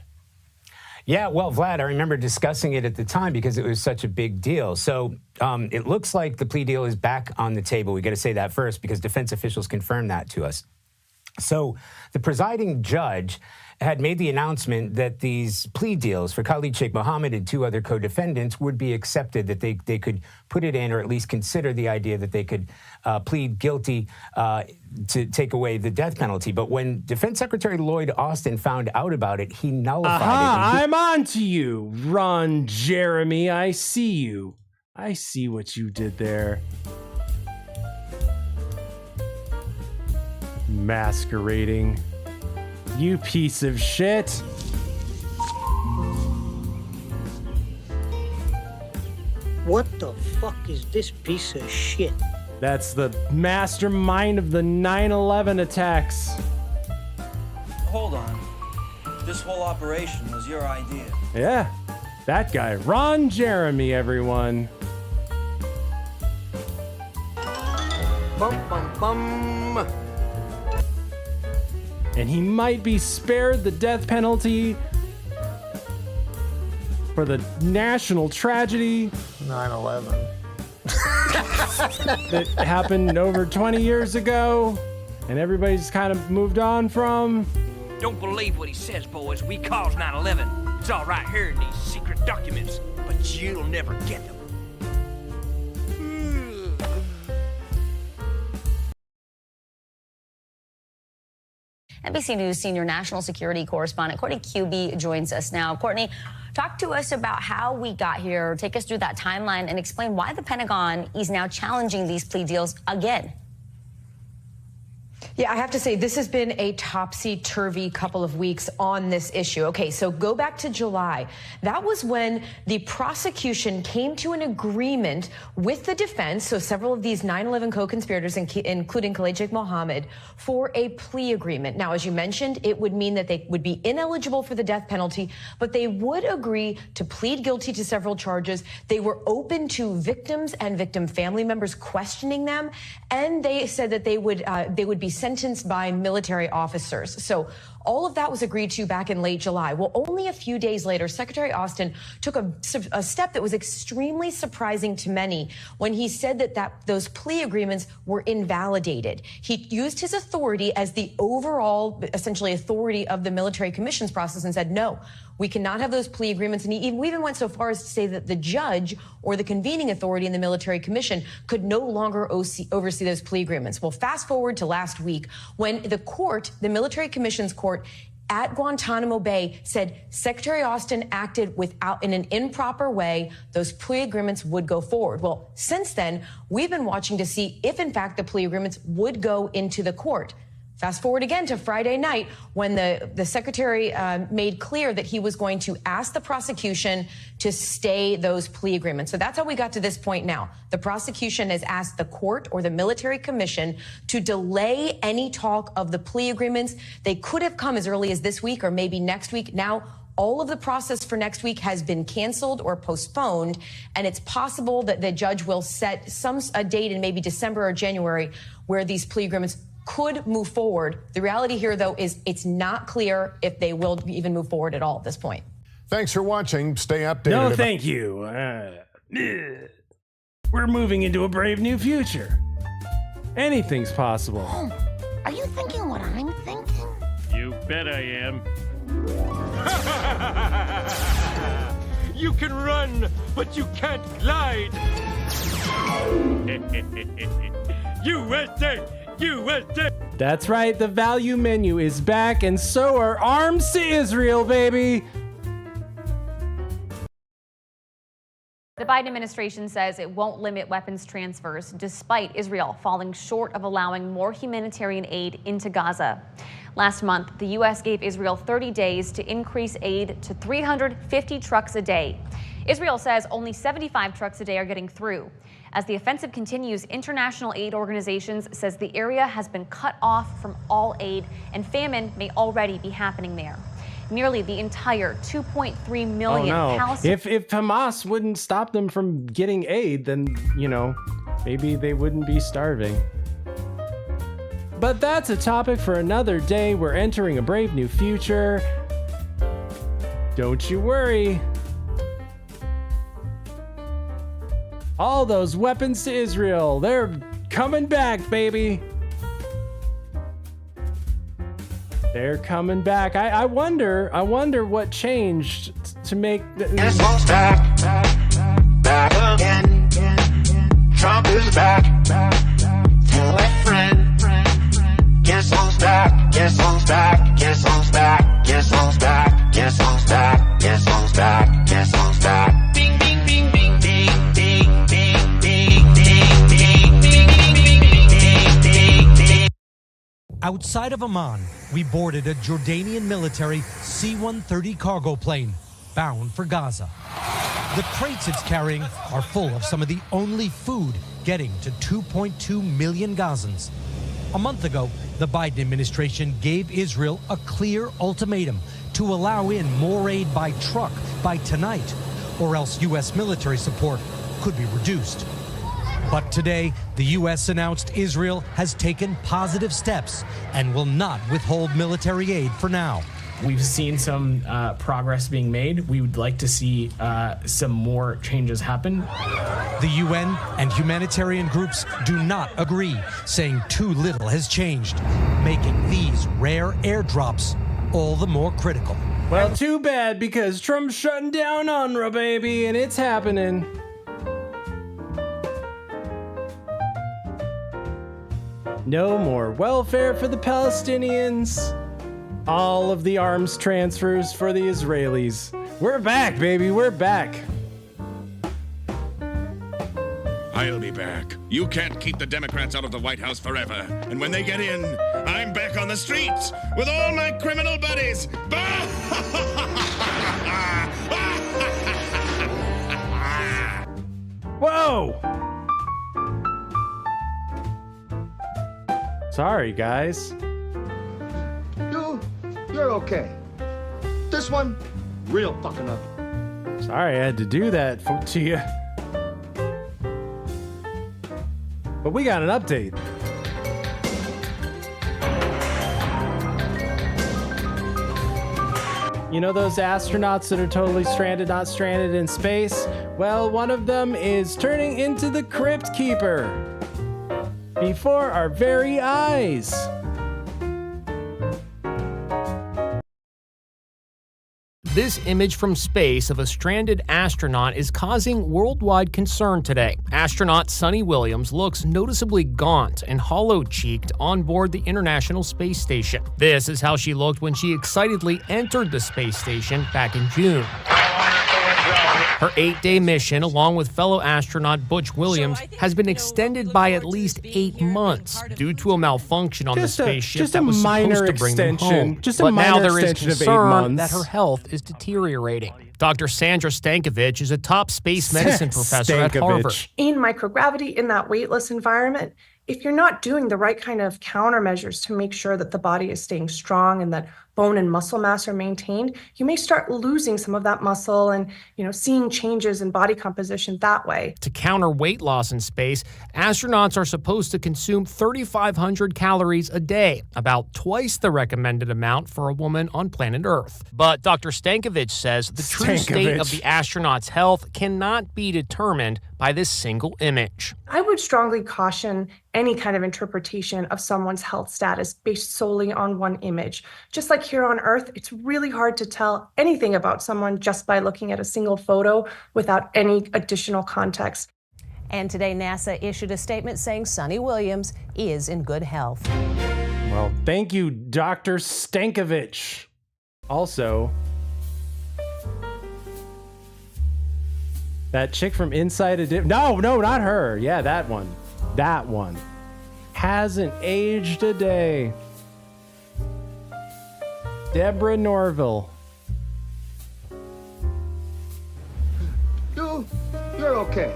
S15: Yeah, well, Vlad, I remember discussing it at the time because it was such a big deal. So it looks like the plea deal is back on the table. We got to say that first because defense officials confirmed that to us. So the presiding judge had made the announcement that these plea deals for Khalid Sheikh Mohammed and 2 other co-defendants would be accepted, that they could put it in, or at least consider the idea that they could plead guilty to take away the death penalty. But when Defense Secretary Lloyd Austin found out about it, he nullified it.
S6: I'm on to you, Ron Jeremy. I see you. I see what you did there. Masquerading. You piece of shit.
S11: What the fuck is this piece of shit?
S6: That's the mastermind of the 9/11 attacks.
S28: Hold on. This whole operation was your idea.
S6: Yeah, that guy, Ron Jeremy, everyone.
S17: Bum, bum, bum.
S6: And he might be spared the death penalty for the national tragedy
S13: 9/11
S6: that happened over 20 years ago and everybody's kind of moved on from.
S17: Don't believe what he says, boys. We caused 9/11. It's all right here in these secret documents, but you'll never get them.
S16: NBC News senior national security correspondent Courtney Cuby joins us now. Courtney, talk to us about how we got here. Take us through that timeline and explain why the Pentagon is now challenging these plea deals again.
S18: Yeah, I have to say, this has been a topsy-turvy couple of weeks on this issue. Okay, so go back to July. That was when the prosecution came to an agreement with the defense, so several of these 9/11 co-conspirators, including Khalid Sheikh Mohammed, for a plea agreement. Now, as you mentioned, it would mean that they would be ineligible for the death penalty, but they would agree to plead guilty to several charges. They were open to victims and victim family members questioning them, and they said that they would be sentenced by military officers. So all of that was agreed to back in late July. Well, only a few days later, Secretary Austin took a step that was extremely surprising to many when he said that those plea agreements were invalidated. He used his authority as the overall, essentially, authority of the military commissions process and said, no, we cannot have those plea agreements. And he even went so far as to say that the judge or the convening authority in the military commission could no longer oversee those plea agreements. Well, fast forward to last week when the court, the military commissions court at Guantanamo Bay, said Secretary Austin acted in an improper way. Those plea agreements would go forward. Well, since then, we've been watching to see if, in fact, the plea agreements would go into the court. Fast forward again to Friday night when the secretary made clear that he was going to ask the prosecution to stay those plea agreements. So that's how we got to this point now. The prosecution has asked the court or the military commission to delay any talk of the plea agreements. They could have come as early as this week or maybe next week. Now, all of the process for next week has been canceled or postponed, and it's possible that the judge will set a date in maybe December or January where these plea agreements could move forward. The reality here, though, is it's not clear if they will even move forward at all at this point.
S13: Thanks for watching. Stay updated.
S6: No, thank you. We're moving into a brave new future. Anything's possible.
S19: Are you thinking what I'm thinking?
S12: You bet I am. You can run, but you can't glide. USA! USA!
S6: That's right, the value menu is back, and so are arms to Israel, baby!
S20: The Biden administration says it won't limit weapons transfers, despite Israel falling short of allowing more humanitarian aid into Gaza. Last month, the U.S. gave Israel 30 days to increase aid to 350 trucks a day. Israel says only 75 trucks a day are getting through. As the offensive continues, international aid organizations says the area has been cut off from all aid and famine may already be happening there. Nearly the entire 2.3 million Palestinians.
S6: If Hamas wouldn't stop them from getting aid, then, maybe they wouldn't be starving. But that's a topic for another day. We're entering a brave new future. Don't you worry. All those weapons to Israel, they're coming back, baby. They're coming back. I wonder what changed to make
S3: Guess who's back? Back again. Trump is back. Tell a friend. Guess who's back? Guess who's back? Guess who's back? Guess who's back? Guess who's back? Guess who's back? Guess who's back? Bing bing bing bing ding ding ding ding ding ding ding ding ding.
S8: Outside of Amman, we boarded a Jordanian military C-130 cargo plane bound for Gaza. The crates it's carrying are full of some of the only food getting to 2.2 million Gazans. A month ago, the Biden administration gave Israel a clear ultimatum to allow in more aid by truck by tonight, or else U.S. military support could be reduced. But today, the U.S. announced Israel has taken positive steps and will not withhold military aid for now.
S21: We've seen some progress being made. We would like to see some more changes happen.
S8: The UN and humanitarian groups do not agree, saying too little has changed, making these rare airdrops all the more critical.
S6: Well, too bad, because Trump's shutting down UNRWA, baby, and it's happening. No more welfare for the Palestinians. All of the arms transfers for the Israelis. We're back, baby, we're back.
S22: I'll be back. You can't keep the Democrats out of the White House forever. And when they get in, I'm back on the streets with all my criminal buddies.
S6: Whoa! Sorry, guys.
S23: You're okay. This one, real fucking ugly.
S6: Sorry I had to do that to you. But we got an update. You know those astronauts that are totally stranded, not stranded in space? Well, one of them is turning into the Crypt Keeper before our very eyes.
S1: This image from space of a stranded astronaut is causing worldwide concern today. Astronaut Sunny Williams looks noticeably gaunt and hollow-cheeked on board the International Space Station. This is how she looked when she excitedly entered the space station back in June. Her 8-day mission, along with fellow astronaut Butch Williams, has been extended by at least 8 months due to a malfunction on the spaceship that was supposed to bring them home. But now there is concern that her health is deteriorating. Dr. Sandra Stankovic is a top space medicine professor at Harvard.
S24: In microgravity, in that weightless environment, if you're not doing the right kind of countermeasures to make sure that the body is staying strong and that bone and muscle mass are maintained, you may start losing some of that muscle and, seeing changes in body composition that way.
S1: To counter weight loss in space, astronauts are supposed to consume 3,500 calories a day, about twice the recommended amount for a woman on planet Earth. But Dr. Stankovic says the true state of the astronaut's health cannot be determined by this single image.
S24: I would strongly caution any kind of interpretation of someone's health status based solely on one image. Just like here on Earth, it's really hard to tell anything about someone just by looking at a single photo without any additional context.
S25: And today, NASA issued a statement saying Sunny Williams is in good health.
S6: Well, thank you, Dr. Stankovic. Also, that chick from Inside No, not her. Yeah, that one. That one. Hasn't aged a day. Deborah Norville.
S23: You're okay.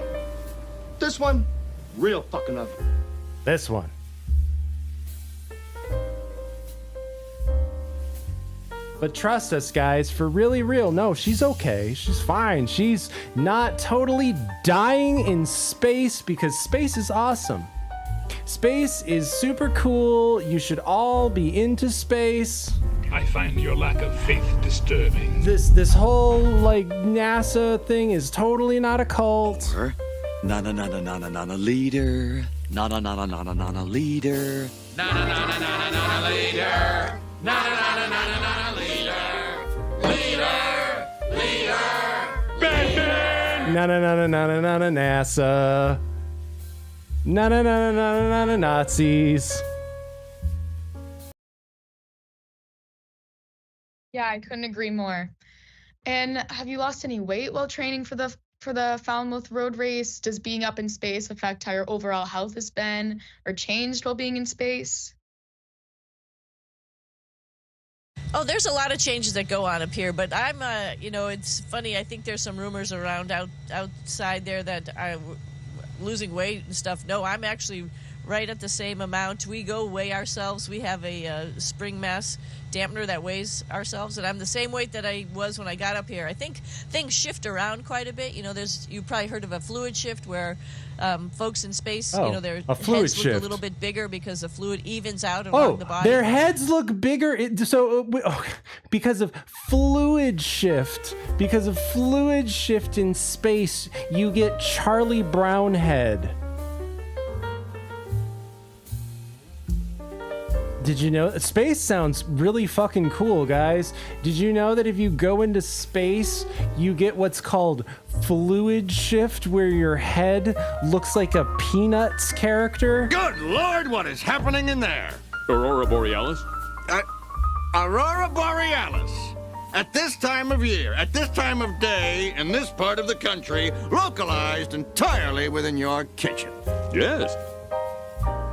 S23: This one, real fucking ugly.
S6: This one. But trust us, guys, for really real. No, she's okay. She's fine. She's not totally dying in space because space is awesome. Space is super cool. You should all be into space.
S26: I find your lack of faith disturbing.
S6: This whole NASA thing is totally not a cult.
S27: Na na na na na na na leader. Na na na na na na na leader.
S3: Na na na na na na na leader.
S6: NASA. Nazis.
S2: Yeah, I couldn't agree more. And have you lost any weight while training for the Falmouth Road Race? Does being up in space affect how your overall health has been or changed while being in space?
S4: Oh, there's a lot of changes that go on up here, but I'm, it's funny. I think there's some rumors around outside there that I'm losing weight and stuff. No, I'm actually right at the same amount. We go weigh ourselves. We have a spring mass dampener that weighs ourselves, and I'm the same weight that I was when I got up here. I think things shift around quite a bit. You've probably heard of a fluid shift where folks in space, their heads look a little bit bigger because the fluid evens out along the body.
S6: Their heads look bigger. Because of fluid shift. Because of fluid shift in space, you get Charlie Brown head. Did you know? Space sounds really fucking cool, guys. Did you know that if you go into space, you get what's called fluid shift, where your head looks like a Peanuts character?
S12: Good Lord, what is happening in there? Aurora Borealis? Aurora Borealis. At this time of year, at this time of day, in this part of the country, localized entirely within your kitchen. Yes.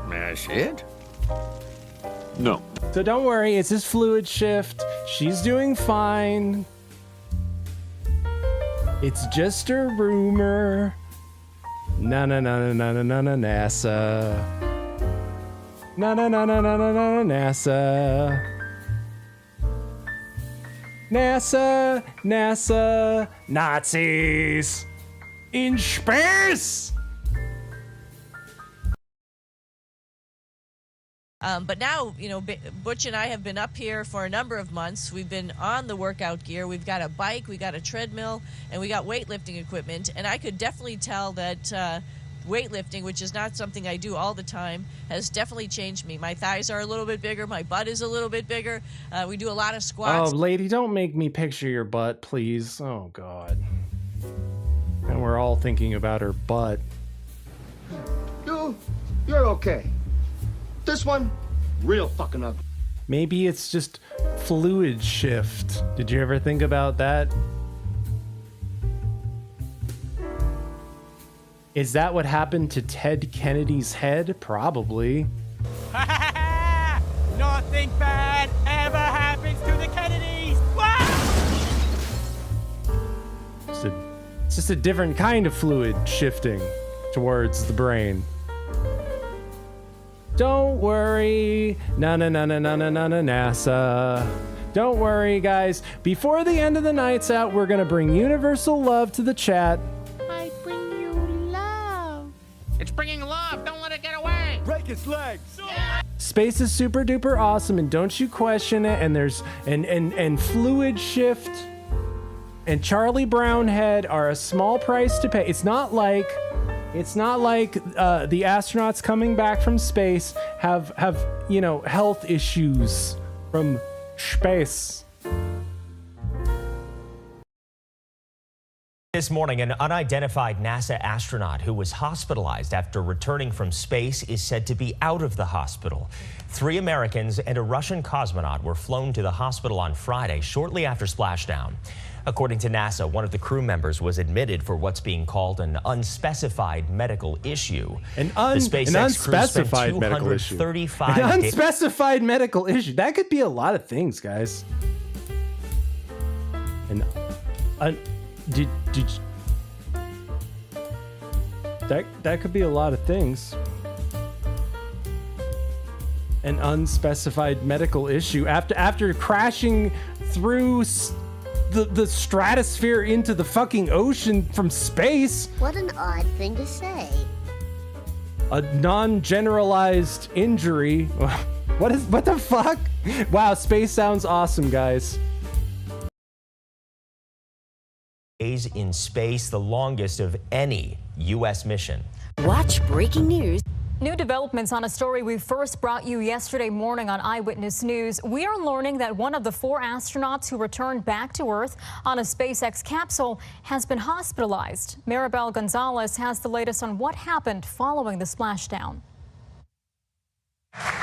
S12: May I see it?
S6: No. So don't worry, it's this fluid shift. She's doing fine. It's just a rumor. NASA. NASA. Nazis in space.
S4: But now, Butch and I have been up here for a number of months. We've been on the workout gear. We've got a bike, we got a treadmill, and we got weightlifting equipment. And I could definitely tell that weightlifting, which is not something I do all the time, has definitely changed me. My thighs are a little bit bigger. My butt is a little bit bigger. We do a lot of squats.
S6: Oh, lady, don't make me picture your butt, please. Oh, God. And we're all thinking about her butt.
S23: You're okay. This one, real fucking ugly.
S6: Maybe it's just fluid shift. Did you ever think about that? Is that what happened to Ted Kennedy's head? Probably.
S5: Nothing bad ever happens to the Kennedys.
S6: It's just a different kind of fluid shifting towards the brain. Don't worry, NASA. Don't worry, guys. Before the end of the night's out, we're gonna bring universal love to the chat.
S5: I bring you love.
S17: It's bringing love. Don't let it get away.
S5: Break its legs.
S6: Space is super duper awesome, and don't you question it. And there's and fluid shift and Charlie Brown head are a small price to pay. It's not like the astronauts coming back from space have health issues from space.
S7: This morning, an unidentified NASA astronaut who was hospitalized after returning from space is said to be out of the hospital. 3 Americans and a Russian cosmonaut were flown to the hospital on Friday, shortly after splashdown. According to NASA, one of the crew members was admitted for what's being called an unspecified medical issue.
S6: An unspecified medical issue. An unspecified medical issue. That could be a lot of things, guys. That could be a lot of things. An unspecified medical issue after crashing through the stratosphere into the fucking ocean from space.
S19: What an odd thing to say.
S6: A non-generalized injury. What the fuck? Wow, space sounds awesome, guys.
S7: Days in space, the longest of any U.S. mission.
S9: Watch breaking news New developments on a story we first brought you yesterday morning on Eyewitness News. We are learning that one of the 4 astronauts who returned back to Earth on a SpaceX capsule has been hospitalized. Maribel Gonzalez has the latest on what happened following the splashdown.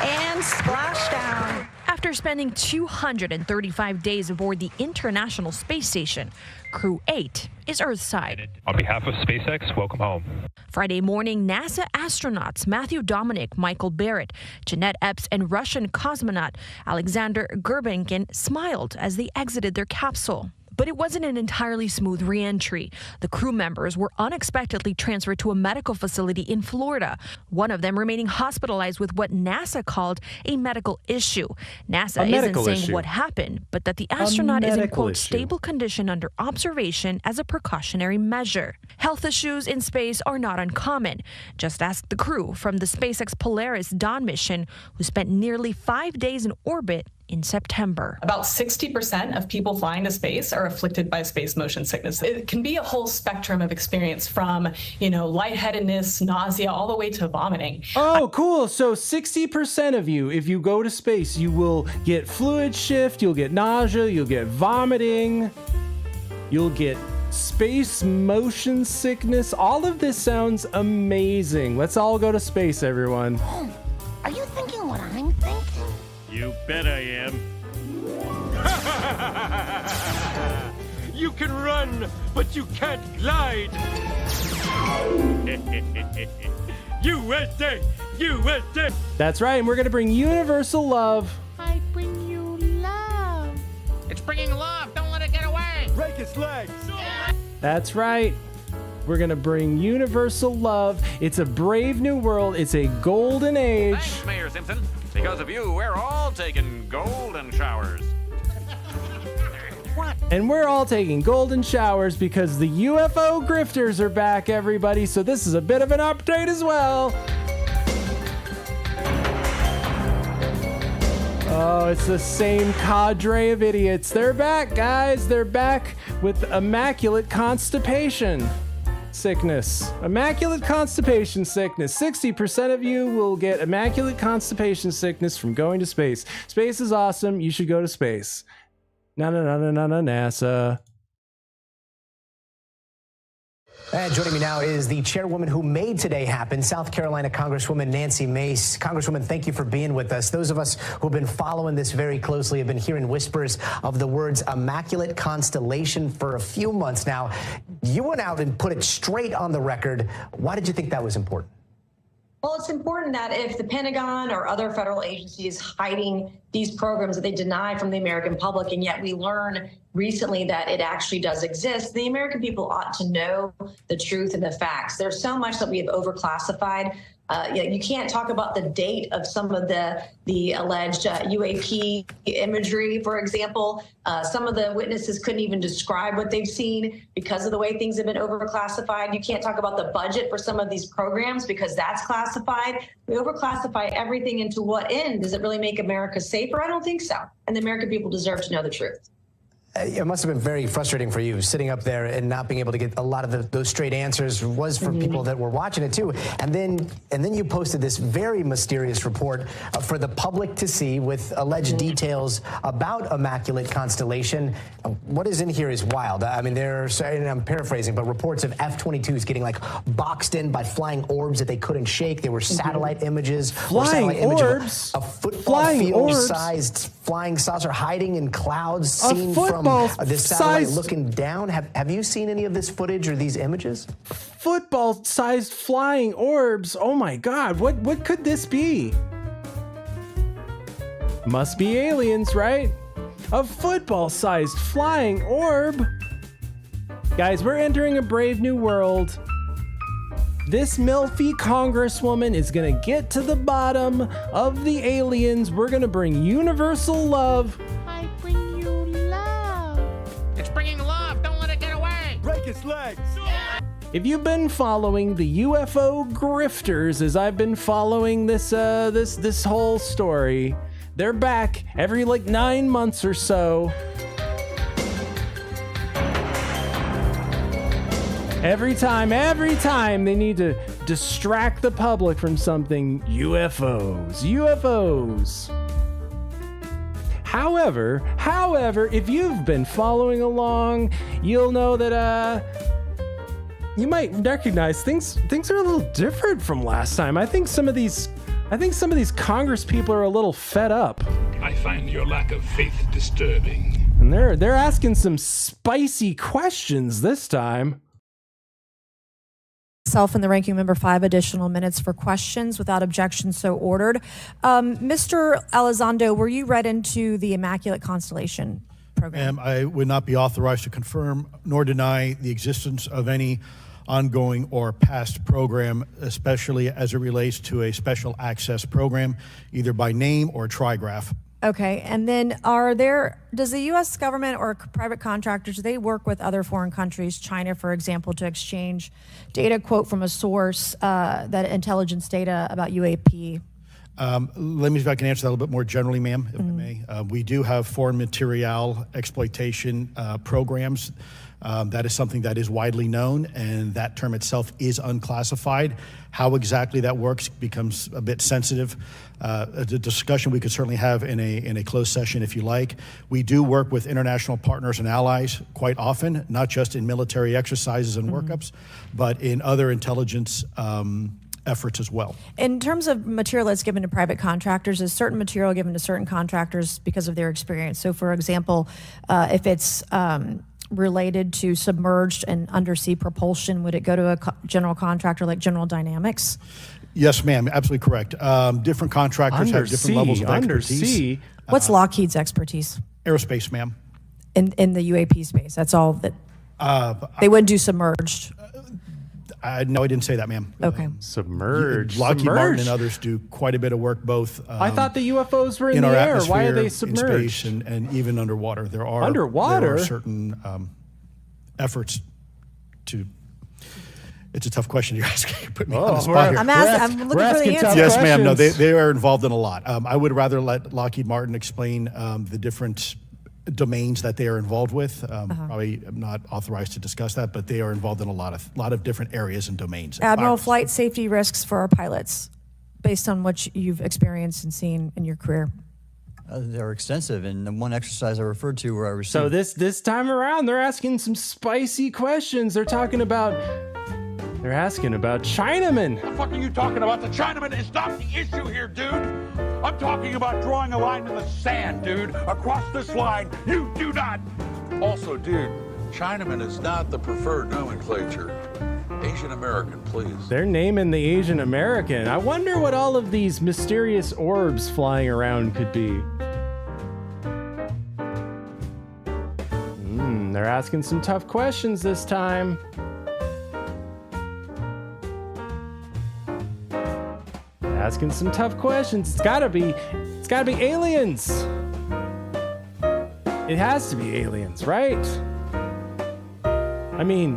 S10: And splashdown.
S11: After spending 235 days aboard the International Space Station, Crew 8 is Earthside.
S14: On behalf of SpaceX, welcome home.
S11: Friday morning, NASA astronauts Matthew Dominic, Michael Barrett, Jeanette Epps, and Russian cosmonaut Alexander Gurbankin smiled as they exited their capsule. But it wasn't an entirely smooth re-entry. The crew members were unexpectedly transferred to a medical facility in Florida, one of them remaining hospitalized with what NASA called a medical issue. NASA isn't saying what happened, but that the astronaut is in, quote, stable condition under observation as a precautionary measure. Health issues in space are not uncommon. Just ask the crew from the SpaceX Polaris Dawn mission, who spent nearly 5 days in orbit in September.
S15: About 60% of people flying to space are afflicted by space motion sickness. It can be a whole spectrum of experience from, lightheadedness, nausea, all the way to vomiting.
S6: Oh, cool. So 60% of you, if you go to space, you will get fluid shift, you'll get nausea, you'll get vomiting, you'll get space motion sickness. All of this sounds amazing. Let's all go to space, everyone.
S19: Are you thinking what I'm thinking?
S16: You bet I am. You can run, but you can't glide. USA! USA!
S6: That's right, and we're gonna bring universal love.
S5: I bring you love.
S18: It's bringing love. Don't let it get away.
S16: Break its legs.
S6: That's right. We're gonna bring universal love. It's a brave new world. It's a golden age.
S28: Thanks, Mayor Simpson. Because of you, we're all taking golden showers.
S6: What? And we're all taking golden showers because the UFO grifters are back, everybody. So this is a bit of an update as well. Oh, it's the same cadre of idiots. They're back, guys. They're back with Immaculate Constipation sickness. Immaculate Constipation sickness. 60% of you will get Immaculate Constipation sickness from going to space. Space is awesome. You should go to space. NASA.
S29: And joining me now is the chairwoman who made today happen, South Carolina Congresswoman Nancy Mace. Congresswoman, thank you for being with us. Those of us who've been following this very closely have been hearing whispers of the words Immaculate Constellation for a few months now. You went out and put it straight on the record. Why did you think that was important?
S30: Well, it's important that if the Pentagon or other federal agencies hiding these programs that they deny from the American public, and yet we learn recently that it actually does exist, the American people ought to know the truth and the facts. There's so much that we have overclassified. You can't talk about the date of some of the alleged UAP imagery, for example. Some of the witnesses couldn't even describe what they've seen because of the way things have been overclassified. You can't talk about the budget for some of these programs because that's classified. We overclassify everything into what end? Does it really make America safer? I don't think so. And the American people deserve to know the truth.
S29: It must have been very frustrating for you sitting up there and not being able to get a lot of those straight answers. Was for people that were watching it too. And then you posted this very mysterious report for the public to see with alleged details about Immaculate Constellation. What is in here is wild. I mean, and I'm paraphrasing, but reports of F-22s getting boxed in by flying orbs that they couldn't shake. There were satellite images.
S6: Flying orbs?
S29: A football field-sized flying saucer hiding in clouds seen from this satellite looking down. Have you seen any of this footage or these images?
S6: Football-sized flying orbs. Oh my God, what could this be? Must be aliens, right? A football-sized flying orb. Guys, we're entering a brave new world. This milfy congresswoman is gonna get to the bottom of the aliens. We're gonna bring universal love.
S5: I bring you love.
S18: It's bringing love. Don't let it get away.
S16: Break its legs.
S6: If you've been following the UFO grifters as I've been following this whole story, they're back every 9 months or Every time they need to distract the public from something, UFOs. However, if you've been following along, you'll know that you might recognize things are a little different from last time. I think some of these Congress people are a little fed up.
S14: I find your lack of faith disturbing.
S6: And they're asking some spicy questions this time.
S1: Myself and the ranking member 5 additional minutes for questions without objection, so ordered. Mr. Elizondo, were you read into the Immaculate Constellation program?
S8: I would not be authorized to confirm nor deny the existence of any ongoing or past program, especially as it relates to a special access program, either by name or trigraph.
S1: Okay, and then does the U.S. government or private contractors, do they work with other foreign countries, China, for example, to exchange data, quote from a source, that intelligence data about UAP?
S8: Let me see if I can answer that a little bit more generally, ma'am, if I may. We do have foreign material exploitation programs. That is something that is widely known, and that term itself is unclassified. How exactly that works becomes a bit sensitive. A discussion we could certainly have in a closed session if you like. We do work with international partners and allies quite often, not just in military exercises and workups, but in other intelligence efforts as well.
S1: In terms of material that's given to private contractors, is certain material given to certain contractors because of their experience? So for example, if it's related to submerged and undersea propulsion, would it go to a general contractor like General Dynamics?
S8: Yes, ma'am, absolutely correct. Different contractors have different levels of expertise.
S1: What's Lockheed's expertise?
S8: Aerospace, ma'am.
S1: In the UAP space, that's all that they wouldn't do submerged.
S8: No, I didn't say that, ma'am.
S1: Okay.
S6: Submerged.
S8: Lockheed Martin and others do quite a bit of work both.
S6: I thought the UFOs were
S8: in
S6: the
S8: our
S6: air.
S8: atmosphere,
S6: Why are they
S8: in
S6: submerged?
S8: space, and even underwater. There are certain efforts to. It's a tough question you're asking. You put me on the spot here.
S1: I'm looking for the answer.
S8: Yes, ma'am. No, they are involved in a lot. I would rather let Lockheed Martin explain the different domains that they are involved with. Probably am not authorized to discuss that, but they are involved in a lot of different areas and domains.
S1: Admiral, flight safety risks for our pilots, based on what you've experienced and seen in your career.
S13: They're extensive, and the one exercise I referred to where I received.
S6: So this time around, they're asking some spicy questions. They're asking about Chinamen.
S12: What the fuck are you talking about? The Chinaman is not the issue here, dude. I'm talking about drawing a line in the sand, dude. Across this line, you do not.
S20: Also, dude, Chinaman is not the preferred nomenclature. Asian American, please.
S6: They're naming the Asian American. I wonder what all of these mysterious orbs flying around could be. They're asking some tough questions this time. Asking some tough questions. It's gotta be aliens. It has to be aliens, right? I mean,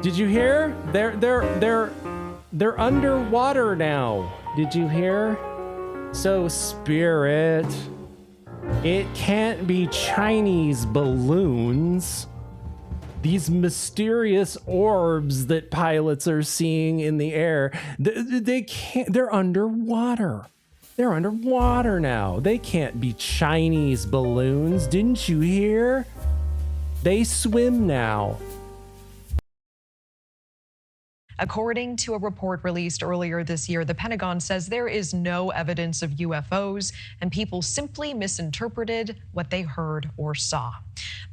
S6: did you hear? They're underwater now. Did you hear? So Spirit, it can't be Chinese balloons. These mysterious orbs that pilots are seeing in the air, they can't, they're underwater. They're underwater now. They can't be Chinese balloons. Didn't you hear? They swim now.
S21: According to a report released earlier this year, the Pentagon says there is no evidence of UFOs and people simply misinterpreted what they heard or saw.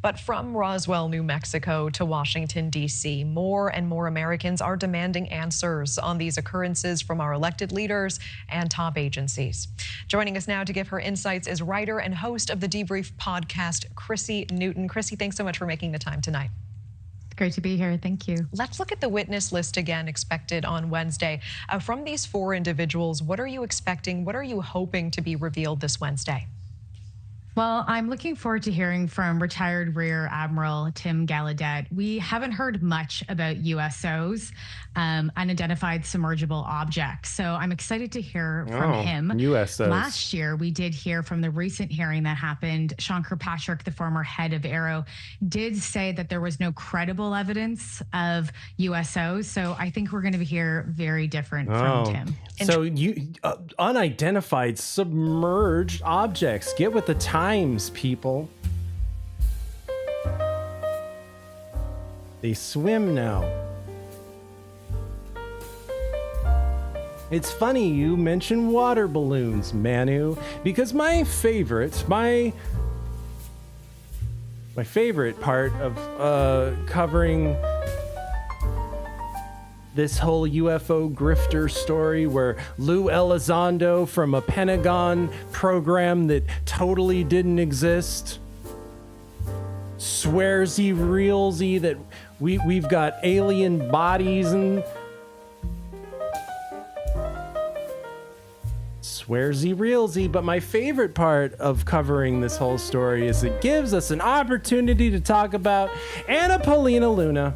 S21: But from Roswell, New Mexico to Washington, D.C., more and more Americans are demanding answers on these occurrences from our elected leaders and top agencies. Joining us now to give her insights is writer and host of the Debrief podcast, Chrissy Newton. Chrissy, thanks so much for making the time tonight.
S22: Great to be here. Thank you.
S21: Let's look at the witness list again, expected on Wednesday. From these 4 individuals, what are you expecting? What are you hoping to be revealed this Wednesday?
S22: Well, I'm looking forward to hearing from retired Rear Admiral Tim Gallaudet. We haven't heard much about USOs, unidentified submergible objects. So I'm excited to hear from him.
S6: USOs.
S22: Last year, we did hear from the recent hearing that happened. Sean Kirkpatrick, the former head of Aero, did say that there was no credible evidence of USOs. So I think we're going to hear very different from Tim.
S6: So unidentified submerged objects. Get with the times, people. They swim now. It's funny you mention water balloons, Manu, because my favorite part of covering this whole UFO grifter story where Lou Elizondo from a Pentagon program that totally didn't exist swearsy realsy that we've got alien bodies and swearsy realsy. But my favorite part of covering this whole story is it gives us an opportunity to talk about Paulina Luna.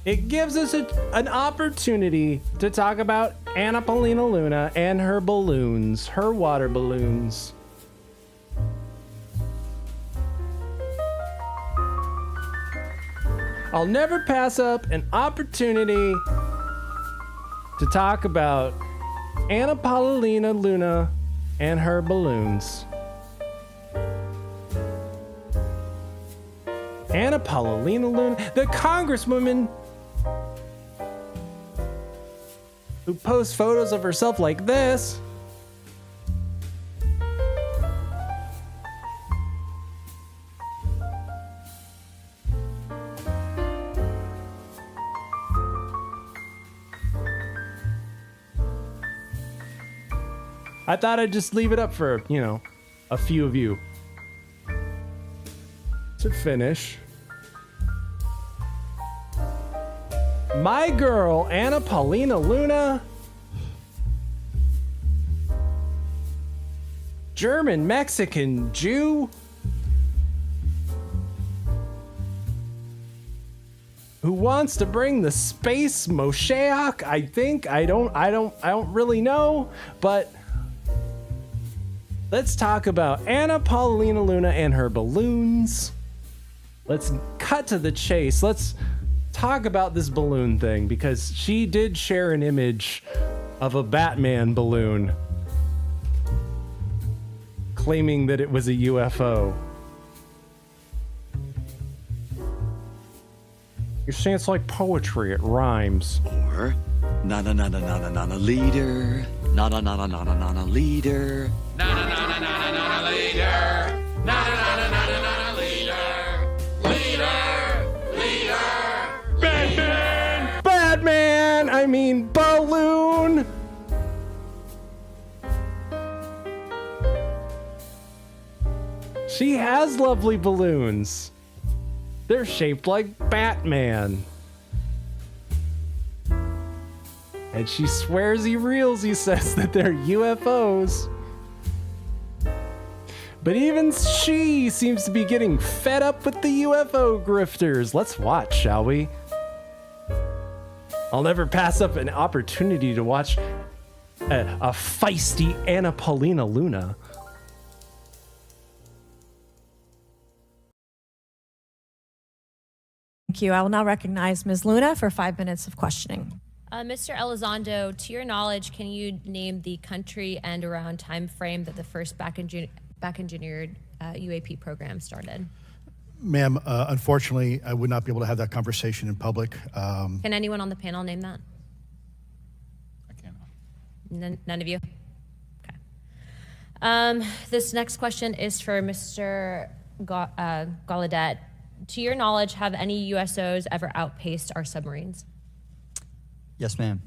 S6: It gives us an opportunity to talk about Paulina Luna and her balloons, her water balloons. I'll never pass up an opportunity to talk about Paulina Luna and her balloons. Paulina Luna, the congresswoman who posts photos of herself like this. I thought I'd just leave it up for, a few of you to finish. My girl, Paulina Luna, German, Mexican, Jew, who wants to bring the space Moshiach, I think. I don't really know, but let's talk about Paulina Luna and her balloons. Let's cut to the chase. Let's talk about this balloon thing, because she did share an image of a Batman balloon claiming that it was a UFO. You're saying it's like poetry, it rhymes.
S2: Or na leader, na leader,
S18: Na leader. Na leader.
S6: Batman! I mean balloon! She has lovely balloons. They're shaped like Batman. And she swears he says that they're UFOs. But even she seems to be getting fed up with the UFO grifters. Let's watch, shall we? I'll never pass up an opportunity to watch a feisty Paulina Luna.
S1: Thank you. I will now recognize Ms. Luna for 5 minutes of questioning.
S3: Mr. Elizondo, to your knowledge, can you name the country and around time frame that the first back engineered UAP program started?
S8: Ma'am, unfortunately, I would not be able to have that conversation in public.
S3: Can anyone on the panel name that?
S20: I cannot.
S3: None of you? Okay. This next question is for Mr. Gallaudet. To your knowledge, have any USOs ever outpaced our submarines?
S13: Yes, ma'am.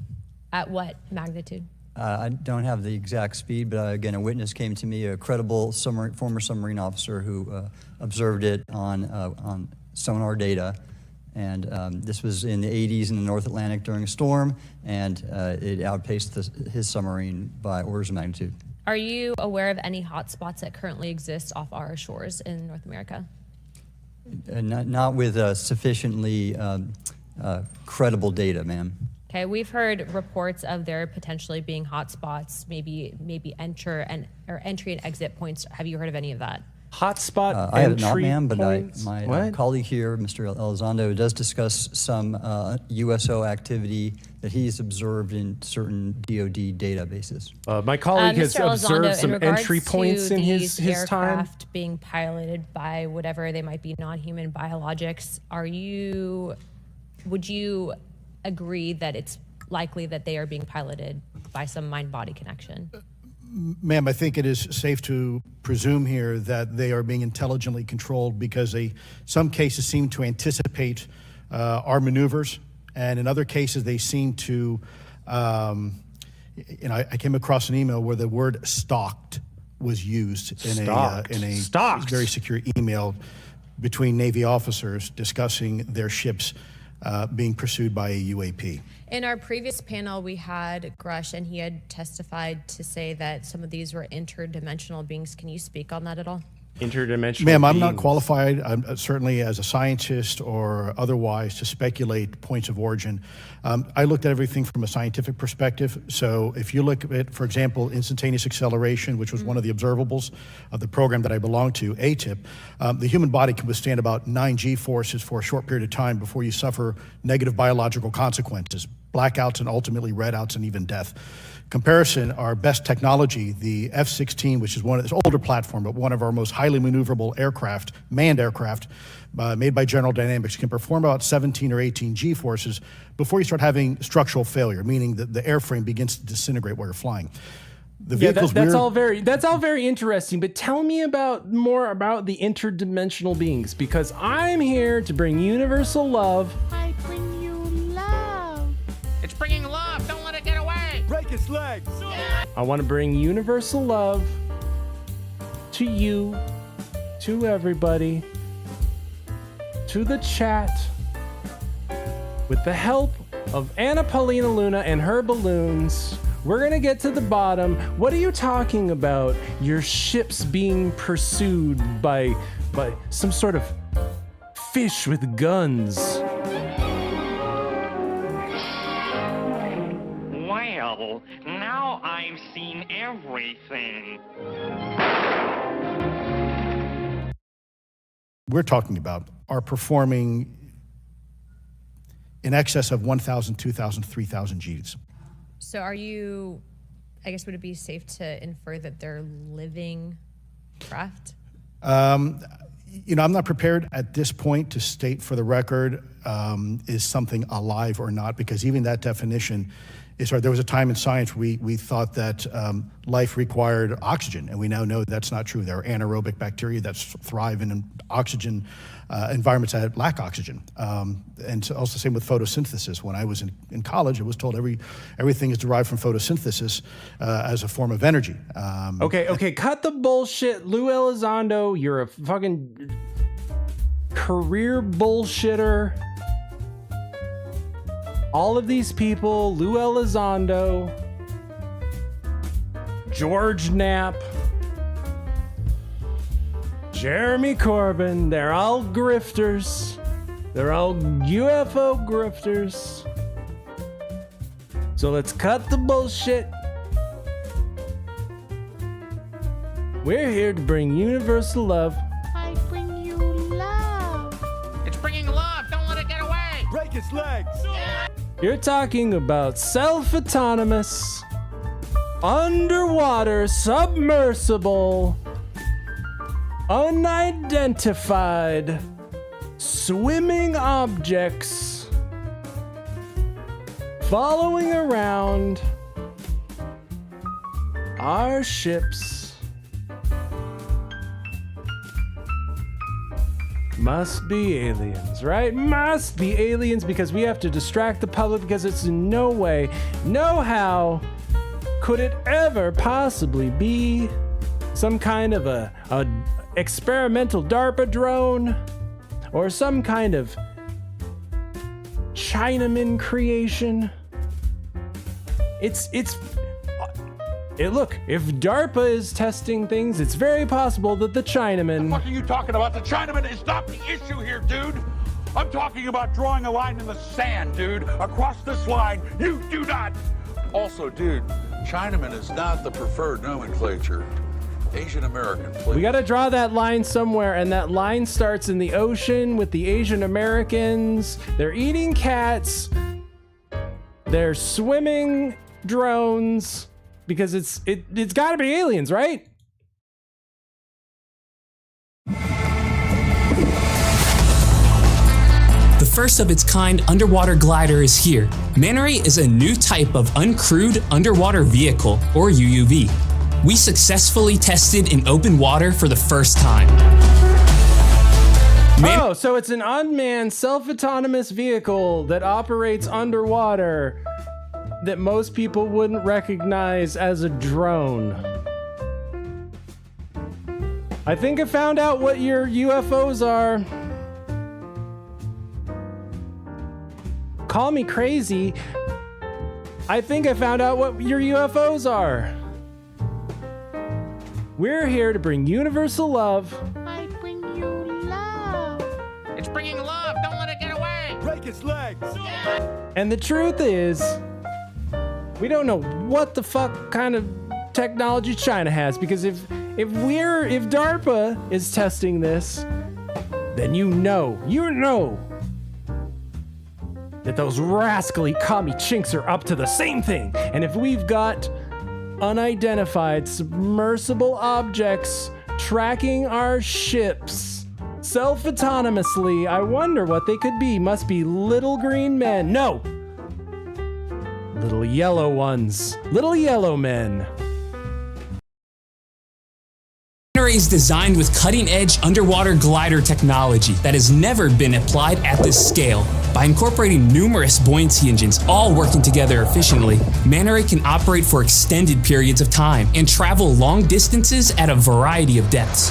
S3: At what magnitude?
S13: I don't have the exact speed, but again, a witness came to me, a credible former submarine officer who observed it on sonar data, And this was in the 80s in the North Atlantic during a storm, and it outpaced his submarine by orders of magnitude.
S3: Are you aware of any hotspots that currently exist off our shores in North America?
S13: Not with sufficiently credible data, ma'am.
S3: Okay, we've heard reports of there potentially being hotspots, maybe entry and exit points. Have you heard of any of that?
S6: Hotspot
S13: I have not,
S6: entry
S13: ma'am, but
S6: points?
S13: my colleague here, Mr. Elizondo, does discuss some USO activity that he's observed in certain DoD databases.
S6: My colleague has
S3: Mr.
S6: observed
S3: Elizondo,
S6: some
S3: in
S6: entry
S3: regards
S6: points
S3: to
S6: in
S3: these
S6: his time.
S3: aircraft being piloted by whatever they might be, non-human biologics. Would you agree that it's likely that they are being piloted by some mind-body connection?
S8: Ma'am, I think it is safe to presume here that they are being intelligently controlled because some cases seem to anticipate our maneuvers, and in other cases they seem to, I came across an email where the word stalked was used in a very secure email between Navy officers discussing their ships being pursued by a UAP.
S3: In our previous panel, we had Grush, and he had testified to say that some of these were interdimensional beings. Can you speak on that at all?
S6: Interdimensional
S8: Ma'am, I'm not
S6: beings.
S8: qualified, certainly as a scientist or otherwise, to speculate points of origin. I looked at everything from a scientific perspective. So if you look at, for example, instantaneous acceleration, which was one of the observables of the program that I belong to, ATIP, the human body can withstand about 9 G-forces for a short period of time before you suffer negative biological consequences, blackouts and ultimately redouts and even death. Comparison, our best technology, the F-16, which is this older platform, but one of our most highly maneuverable aircraft, manned aircraft, made by General Dynamics, can perform about 17 or 18 G-forces before you start having structural failure, meaning that the airframe begins to disintegrate while you're flying. The vehicles
S6: that's all very interesting, but tell me more about the interdimensional beings, because I'm here to bring universal love.
S18: I bring you love. It's bringing love. Don't let it get away.
S16: Break its legs.
S6: I want to bring universal love to you, to everybody, to the chat, with the help of Paulina Luna and her balloons. We're gonna get to the bottom. What are you talking about? Your ships being pursued by some sort of fish with guns.
S4: Well, now I've seen everything.
S8: We're talking about are performing in excess of 1,000, 2,000, 3,000 Gs.
S3: So would it be safe to infer that they're living craft?
S8: I'm not prepared at this point to state for the record is something alive or not, because even that definition is hard. There was a time in science we thought that life required oxygen, and we now know that's not true. There are anaerobic bacteria that thrive in oxygen environments that lack oxygen. And so also same with photosynthesis. When I was in college, I was told everything is derived from photosynthesis as a form of energy.
S6: Okay, cut the bullshit. Lou Elizondo, you're a fucking career bullshitter. All of these people, Lou Elizondo, George Knapp, Jeremy Corbyn, they're all grifters. They're all UFO grifters. So let's cut the bullshit. We're here to bring universal love.
S18: I bring you love. It's bringing love. Don't let it get away.
S16: Break its legs.
S6: You're talking about self-autonomous, underwater, submersible, unidentified, swimming objects following around our ships. Must be aliens, right? Must be aliens, because we have to distract the public, because it's in no way, no how could it ever possibly be some kind of a experimental DARPA drone or some kind of Chinaman creation. Look, if DARPA is testing things, it's very possible that the Chinaman...
S20: What are you talking about? The Chinaman is not the issue here, dude. I'm talking about drawing a line in the sand, dude. Across this line, you do not. Also, dude, Chinaman is not the preferred nomenclature. Asian American, please.
S6: We got to draw that line somewhere, and that line starts in the ocean with the Asian Americans. They're eating cats. They're swimming drones, because it's got to be aliens, right?
S7: The first of its kind underwater glider is here. Manta Ray is a new type of uncrewed underwater vehicle, or UUV. We successfully tested in open water for the first time.
S6: So it's an unmanned, self-autonomous vehicle that operates underwater that most people wouldn't recognize as a drone. I think I found out what your UFOs are. Call me crazy. I think I found out what your UFOs are. We're here to bring universal love.
S18: I bring you love. It's bringing love. Don't let it get away.
S16: Break its legs.
S6: And the truth is, we don't know what the fuck kind of technology China has, because if DARPA is testing this, then you know that those rascally commie chinks are up to the same thing. And if we've got unidentified submersible objects tracking our ships self-autonomously, I wonder what they could be. Must be little green men. No! Little yellow ones. Little yellow men.
S7: Manta Ray is designed with cutting-edge underwater glider technology that has never been applied at this scale. By incorporating numerous buoyancy engines all working together efficiently, Manta Ray can operate for extended periods of time and travel long distances at a variety of depths.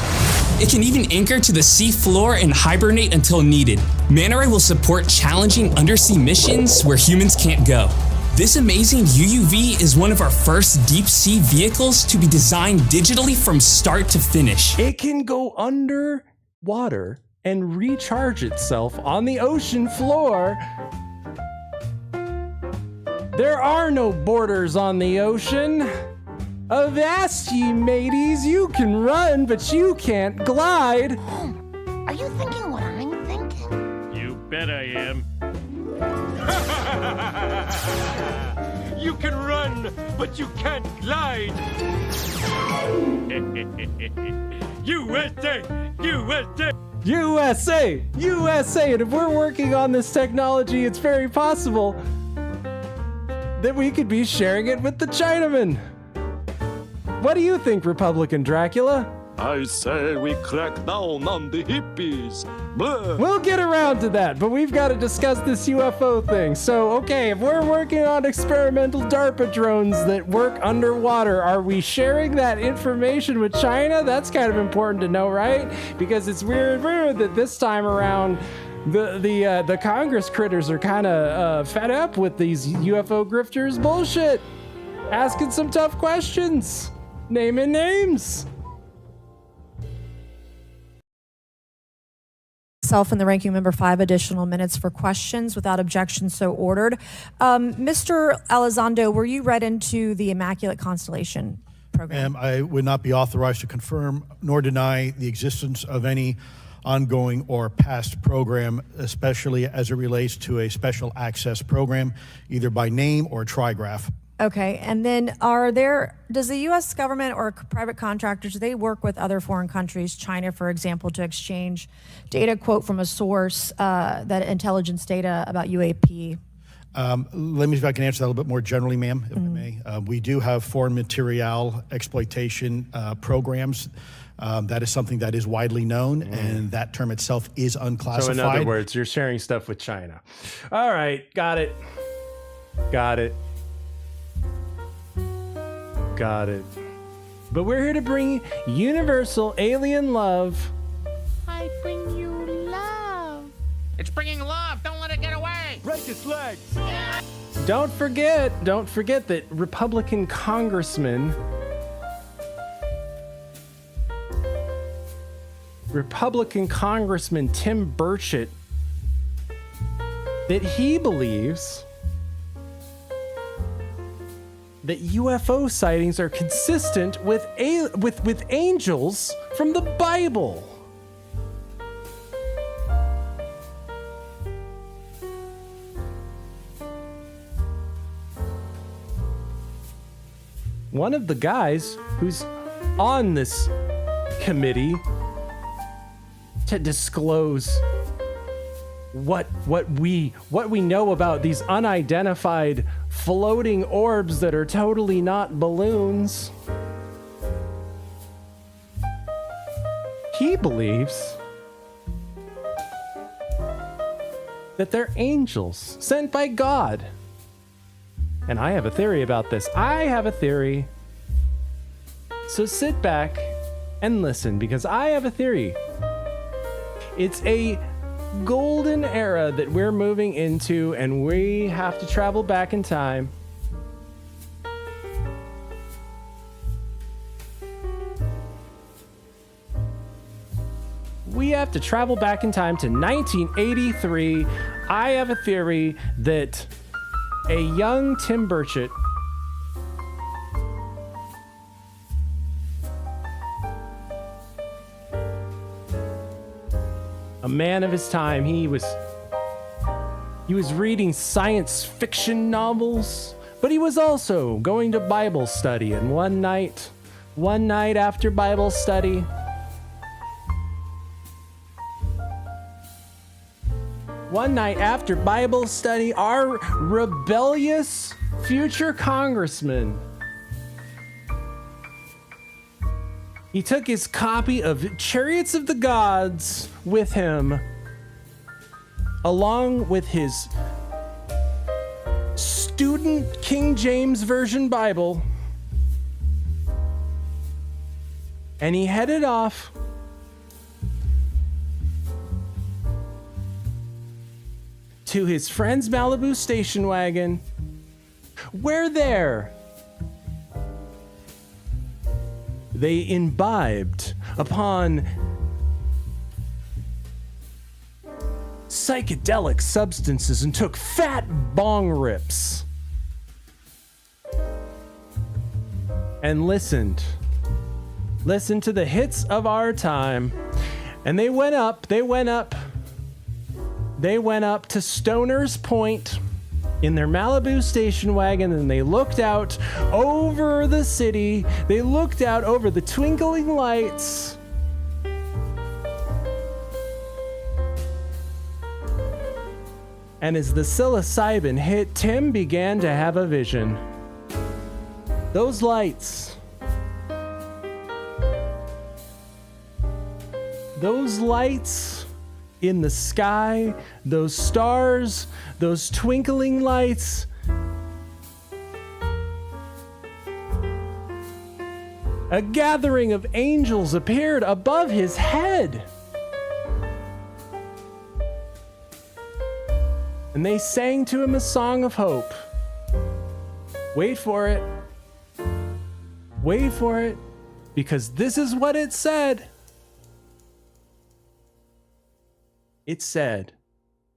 S7: It can even anchor to the sea floor and hibernate until needed. Manta Ray will support challenging undersea missions where humans can't go. This amazing UUV is one of our first deep-sea vehicles to be designed digitally from start to finish.
S6: It can go underwater and recharge itself on the ocean floor. There are no borders on the ocean. Avast ye mateys, you can run, but you can't glide.
S19: Are you thinking what I'm thinking?
S16: You bet I am. You can run, but you can't glide. USA! USA!
S6: USA! USA! And if we're working on this technology, it's very possible that we could be sharing it with the Chinaman. What do you think, Republican Dracula?
S16: I say we crack down on the hippies. Blah.
S6: We'll get around to that, but we've got to discuss this UFO thing. So, okay, if we're working on experimental DARPA drones that work underwater, are we sharing that information with China? That's kind of important to know, right? Because it's weird that this time around, the Congress critters are kind of fed up with these UFO grifters bullshit. Asking some tough questions. Naming names.
S1: Myself and the ranking member 5 additional minutes for questions without objection, so ordered. Mr. Elizondo, were you read into the Immaculate Constellation program?
S8: I would not be authorized to confirm nor deny the existence of any ongoing or past program, especially as it relates to a special access program, either by name or trigraph.
S1: Okay, and then does the U.S. government or private contractors, they work with other foreign countries, China, for example, to exchange data, quote from a source, that intelligence data about UAP?
S8: Let me see if I can answer that a little bit more generally, ma'am, if I may. We do have foreign material exploitation programs. That is something that is widely known, and that term itself is unclassified.
S6: So in other words, you're sharing stuff with China. All right, got it. Got it. Got it. But we're here to bring universal alien love.
S18: I bring you love. It's bringing love. Don't let it get away.
S5: Break its legs.
S6: Don't forget that Republican Congressman Tim Burchett, that he believes that UFO sightings are consistent with angels from the Bible. One of the guys who's on this committee to disclose what we know about these unidentified floating orbs that are totally not balloons. He believes that they're angels sent by God. And I have a theory about this. So sit back and listen, because I have a theory. It's a golden era that we're moving into, and we have to travel back in time. We have to travel back in time to 1983. I have a theory that a young Tim Burchett a man of his time, he was reading science fiction novels, but he was also going to Bible study. And one night after Bible study, our rebellious future congressman, he took his copy of Chariots of the Gods with him, along with his student King James Version Bible, and he headed off to his friend's Malibu station wagon, where they imbibed upon psychedelic substances and took fat bong rips and listened to the hits of our time. And they went up to Stoner's Point in their Malibu station wagon, and they looked out over the city. They looked out over the twinkling lights. And as the psilocybin hit, Tim began to have a vision. Those lights in the sky, those stars, those twinkling lights, a gathering of angels appeared above his head. And they sang to him a song of hope. Wait for it, because this is what it said. It said,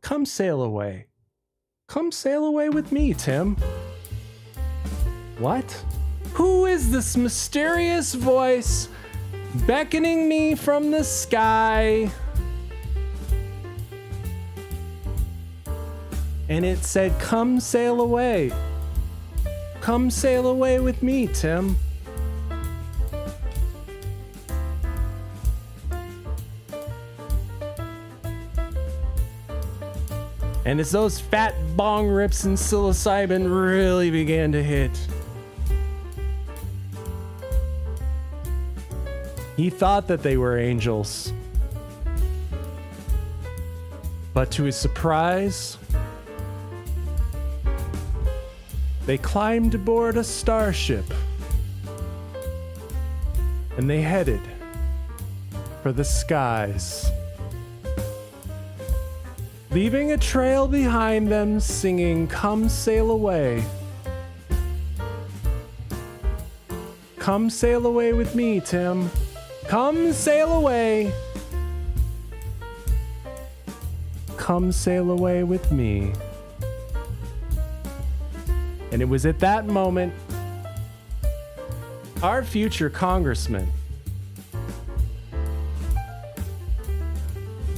S6: "Come sail away. Come sail away with me, Tim." What? Who is this mysterious voice beckoning me from the sky? And it said, "Come sail away. Come sail away with me, Tim." And as those fat bong rips and psilocybin really began to hit, he thought that they were angels. But to his surprise, they climbed aboard a starship and they headed for the skies. leaving a trail behind them, singing, "Come sail away. Come sail away with me, Tim. Come sail away. Come sail away with me." And it was at that moment our future congressman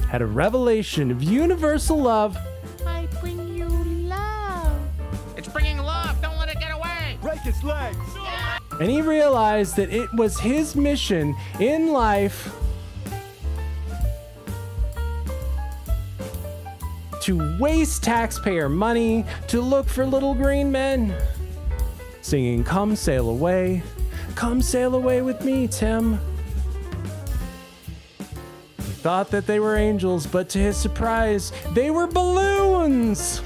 S6: had a revelation of universal love.
S18: I bring you love.
S5: It's bringing love. Don't let it get away.
S16: Break its legs.
S6: And he realized that it was his mission in life to waste taxpayer money to look for little green men, singing, "Come sail away. Come sail away with me, Tim." He thought that they were angels, but to his surprise, they were balloons.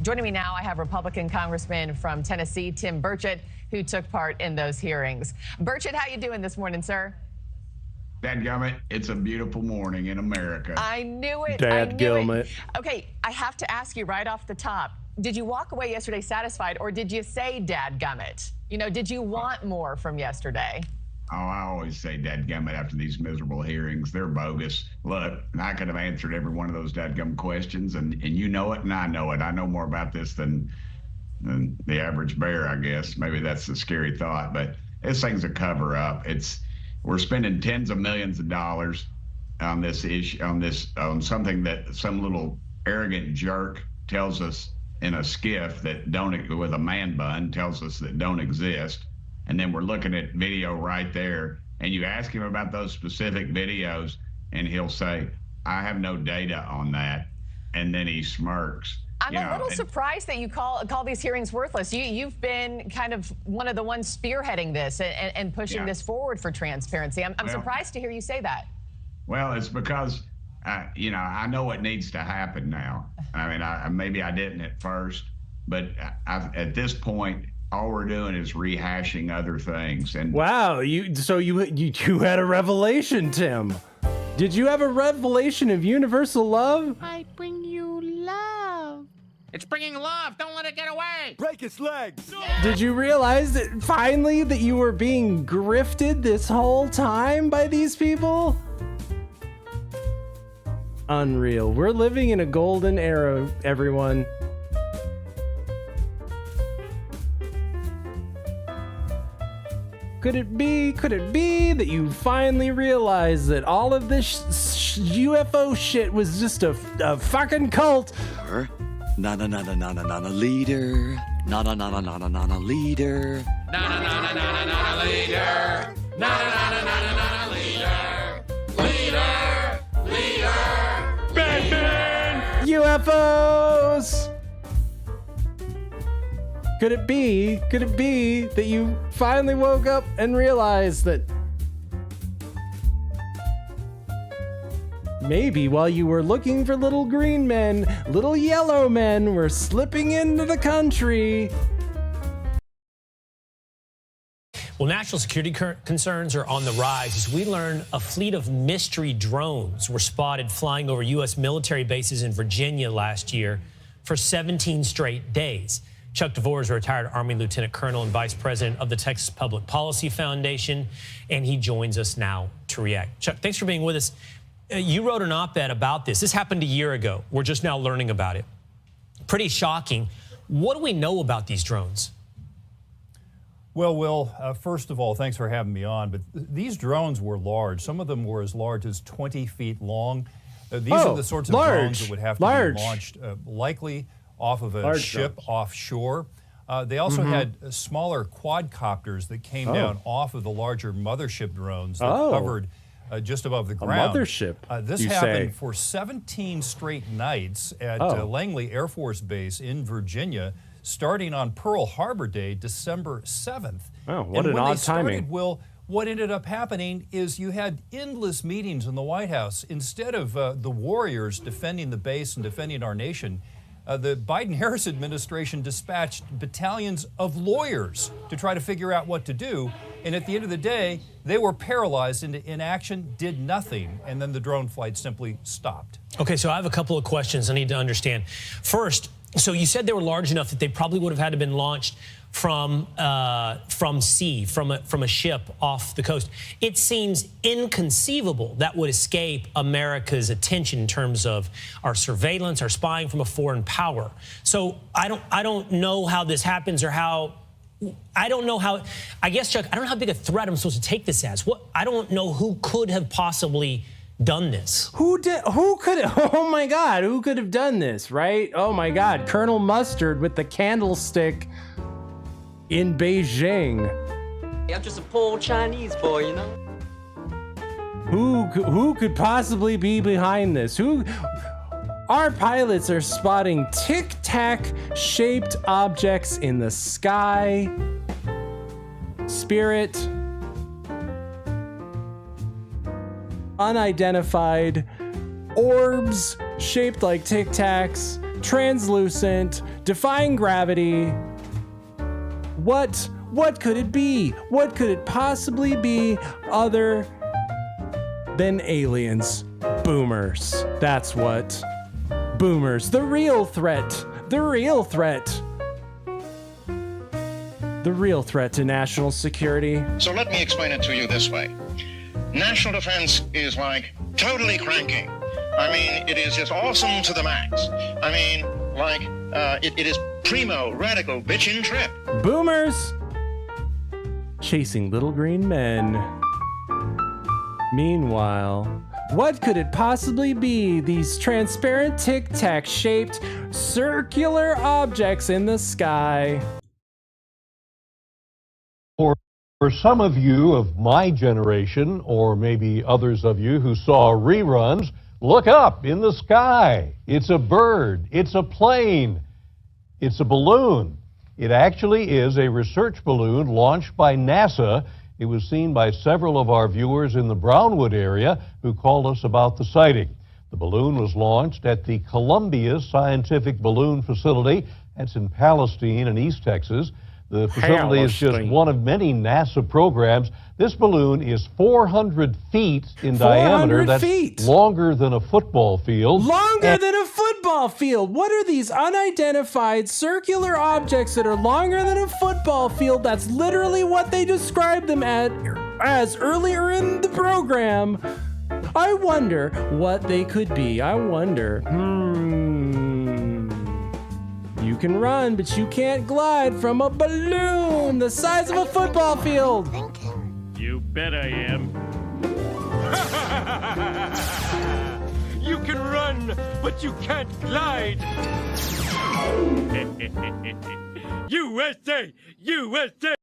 S9: Joining me now, I have Republican Congressman from Tennessee, Tim Burchett, who took part in those hearings. Burchett, how you doing this morning, sir?
S10: Dadgummit, it's a beautiful morning in America.
S9: I knew it.
S6: Dadgummit.
S9: Okay, I have to ask you right off the top. Did you walk away yesterday satisfied, or did you say dadgummit? You know, did you want more from yesterday?
S10: Oh, I always say dadgummit after these miserable hearings. They're bogus. Look, I could have answered every one of those dadgum questions, and you know it, and I know it. I know more about this than the average bear, I guess. Maybe that's the scary thought, but this thing's a cover-up. We're spending tens of millions of dollars on this issue, on something that some little arrogant jerk tells us in a skiff with a man bun tells us that don't exist. And then we're looking at video right there, and you ask him about those specific videos, and he'll say, "I have no data on that," and then he smirks.
S9: I'm a little surprised that you call these hearings worthless. You've been kind of one of the ones spearheading this and pushing this forward for transparency. I'm surprised to hear you say that.
S10: Well, it's because I know what needs to happen now. I mean, maybe I didn't at first, but at this point, all we're doing is rehashing other things. And
S6: wow, you had a revelation, Tim. Did you have a revelation of universal love?
S18: I bring you love.
S5: It's bringing love. Don't let it get away.
S16: Break its legs.
S6: Did you realize that finally that you were being grifted this whole time by these people? Unreal. We're living in a golden era, everyone. Could it be that you finally realized that all of this UFO shit was just a fucking cult?
S2: Na na na na na na na na leader. Na na na na na na na na leader.
S5: Na na na na na na na leader. Na na na na na na na leader. Leader. Leader. Batman.
S6: UFOs. Could it be that you finally woke up and realized that maybe while you were looking for little green men, little yellow men were slipping into the country?
S11: Well, national security concerns are on the rise as we learn a fleet of mystery drones were spotted flying over U.S. military bases in Virginia last year for 17 straight days. Chuck DeVore is a retired Army Lieutenant Colonel and Vice President of the Texas Public Policy Foundation, and he joins us now to react. Chuck, thanks for being with us. You wrote an op-ed about this. This happened a year ago. We're just now learning about it. Pretty shocking. What do we know about these drones?
S15: Well, Will, first of all, thanks for having me on. But these drones were large. Some of them were as large as 20 feet long. These are the sorts of drones that would have to be launched, likely off of a ship offshore. They also had smaller quadcopters that came down off of the larger mothership drones that hovered just above the ground.
S6: A mothership,
S15: this happened for 17 straight nights at Langley Air Force Base in Virginia, starting on Pearl Harbor Day, December 7th.
S6: Oh, what an odd timing.
S15: Will, what ended up happening is you had endless meetings in the White House. Instead of the warriors defending the base and defending our nation, the Biden-Harris administration dispatched battalions of lawyers to try to figure out what to do. And at the end of the day, they were paralyzed into inaction, did nothing, and then the drone flight simply stopped.
S11: Okay, so I have a couple of questions I need to understand. First, so you said they were large enough that they probably would have had to been launched from sea, from a ship off the coast. It seems inconceivable that would escape America's attention in terms of our surveillance, our spying from a foreign power. So I don't know how this happens or how. I don't know how. I guess, Chuck, I don't know how big a threat I'm supposed to take this as. I don't know who could have possibly done this.
S6: Who could? Oh my God! Who could have done this? Right? Oh my God! Colonel Mustard with the candlestick in Beijing.
S14: I'm just a poor Chinese boy, you know.
S6: Who could possibly be behind this? Our pilots are spotting tic-tac shaped objects in the sky. Spirit. Unidentified. Orbs shaped like tic-tacs. Translucent. Defying gravity. What could it be? What could it possibly be other than aliens? Boomers. That's what. Boomers. The real threat. The real threat. The real threat to national security.
S17: So let me explain it to you this way. National defense is like totally cranking. I mean, it is just awesome to the max. I mean, like, it is primo, radical, bitchin' trip.
S6: Boomers chasing little green men. Meanwhile, what could it possibly be? These transparent tic-tac shaped circular objects in the sky.
S23: For some of you of my generation, or maybe others of you who saw reruns, look up in the sky. It's a bird. It's a plane. It's a balloon. It actually is a research balloon launched by NASA. It was seen by several of our viewers in the Brownwood area who called us about the sighting. The balloon was launched at the Columbia Scientific Balloon Facility. That's in Palestine in East Texas. The facility is just one of many NASA programs. This balloon is 400 feet in diameter. That's longer than a football field.
S6: Longer than a football field. What are these unidentified circular objects that are longer than a football field? That's literally what they described them as earlier in the program. I wonder what they could be. I wonder. You can run, but you can't glide from a balloon the size of a football field.
S16: You bet I am. You can run, but you can't glide. USA! USA!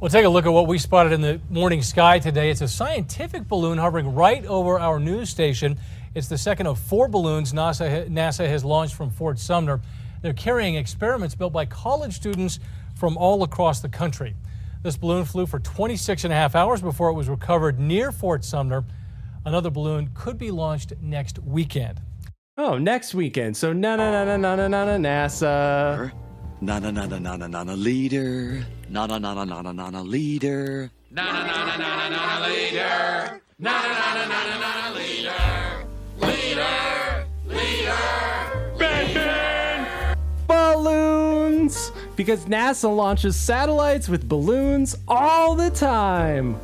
S24: We'll take a look at what we spotted in the morning sky today. It's a scientific balloon hovering right over our news station. It's the second of 4 balloons NASA has launched from Fort Sumner. They're carrying experiments built by college students from all across the country. This balloon flew for 26 and a half hours before it was recovered near Fort Sumner. Another balloon could be launched next weekend.
S6: Oh, next weekend. So NASA.
S2: Na leader. Na leader.
S5: Na leader. Na leader. Leader. Batman!
S6: Balloons! Because NASA launches satellites with balloons all the time.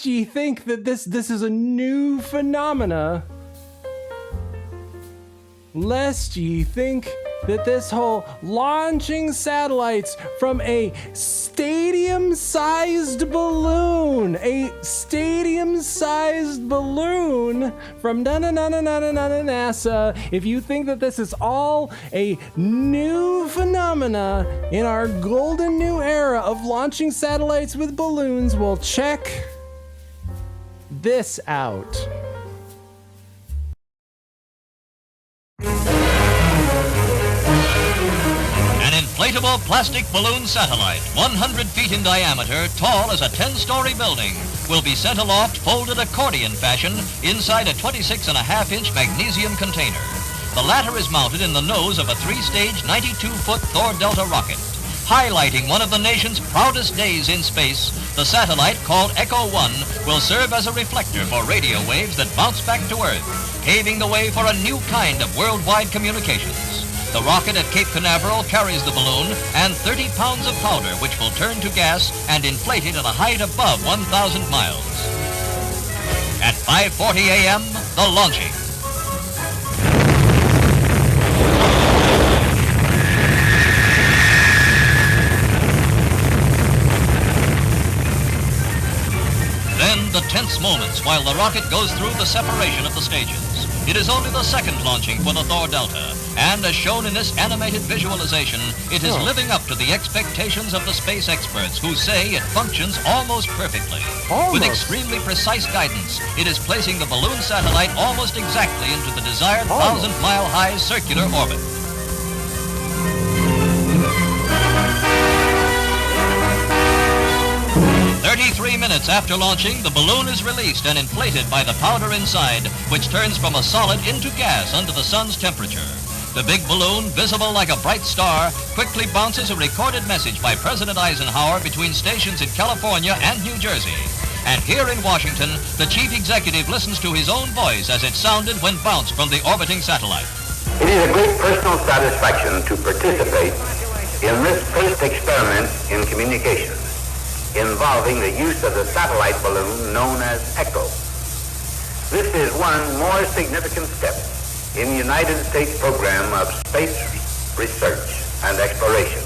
S6: lest ye think that this is a new phenomena, lest ye think that this whole launching satellites from a stadium-sized balloon from NASA, if you think that this is all a new phenomena in our golden new era of launching satellites with balloons, well, check this out.
S12: Inflatable plastic balloon satellite, 100 feet in diameter, tall as a 10-story building, will be sent aloft folded accordion fashion inside a 26.5-inch magnesium container. The latter is mounted in the nose of a 3-stage 92-foot Thor Delta rocket. Highlighting one of the nation's proudest days in space, the satellite, called Echo 1, will serve as a reflector for radio waves that bounce back to Earth, paving the way for a new kind of worldwide communications. The rocket at Cape Canaveral carries the balloon and 30 pounds of powder, which will turn to gas and inflate it at a height above 1,000 miles. At 5:40 a.m., the launching. Then the tense moments while the rocket goes through the separation of the stages. It is only the second launching for the Thor Delta, and as shown in this animated visualization, it is living up to the expectations of the space experts, who say it functions almost perfectly. With extremely precise guidance, it is placing the balloon satellite almost exactly into the desired 1,000-mile-high circular orbit. 33 minutes after launching, the balloon is released and inflated by the powder inside, which turns from a solid into gas under the sun's temperature. The big balloon, visible like a bright star, quickly bounces a recorded message by President Eisenhower between stations in California and New Jersey. And here in Washington, the chief executive listens to his own voice as it sounded when bounced from the orbiting satellite.
S13: It is a great personal satisfaction to participate in this first experiment in communications, involving the use of the satellite balloon known as Echo. This is one more significant step in the United States program of space research and exploration.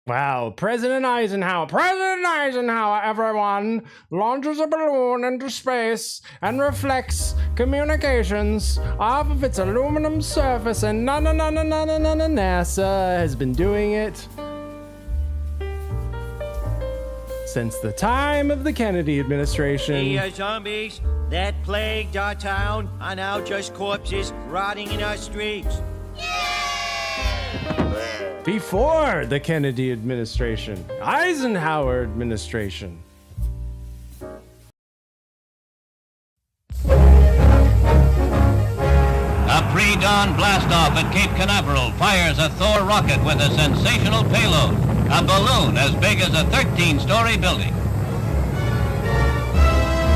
S6: Wow, President Eisenhower, everyone, launches a balloon into space and reflects communications off of its aluminum surface, and NASA has been doing it since the time of the Kennedy administration.
S21: The zombies that plagued our town are now just corpses rotting in our streets.
S6: Before the Kennedy administration, Eisenhower administration.
S12: A pre-dawn blastoff at Cape Canaveral fires a Thor rocket with a sensational payload, a balloon as big as a 13-story building.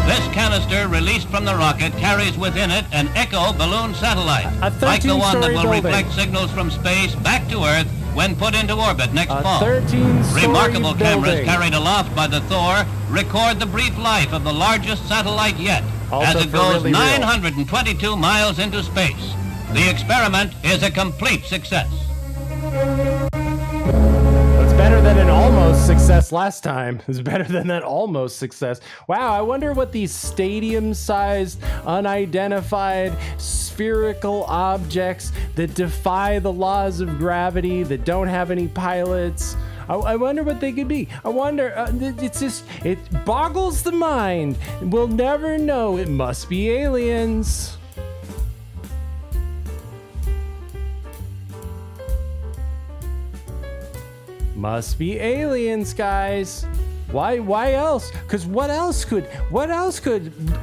S12: This canister released from the rocket carries within it an Echo balloon satellite, like the one that will reflect signals from space back to Earth when put into orbit next fall. Remarkable cameras carried aloft by the Thor record the brief life of the largest satellite yet, as it goes 922 miles into space. The experiment is a complete success.
S6: It's better than an almost success last time. It's better than that almost success. Wow, I wonder what these stadium-sized, unidentified, spherical objects that defy the laws of gravity, that don't have any pilots, I wonder what they could be. I wonder, it boggles the mind. We'll never know. It must be aliens. Must be aliens, guys. Why else? Because what else could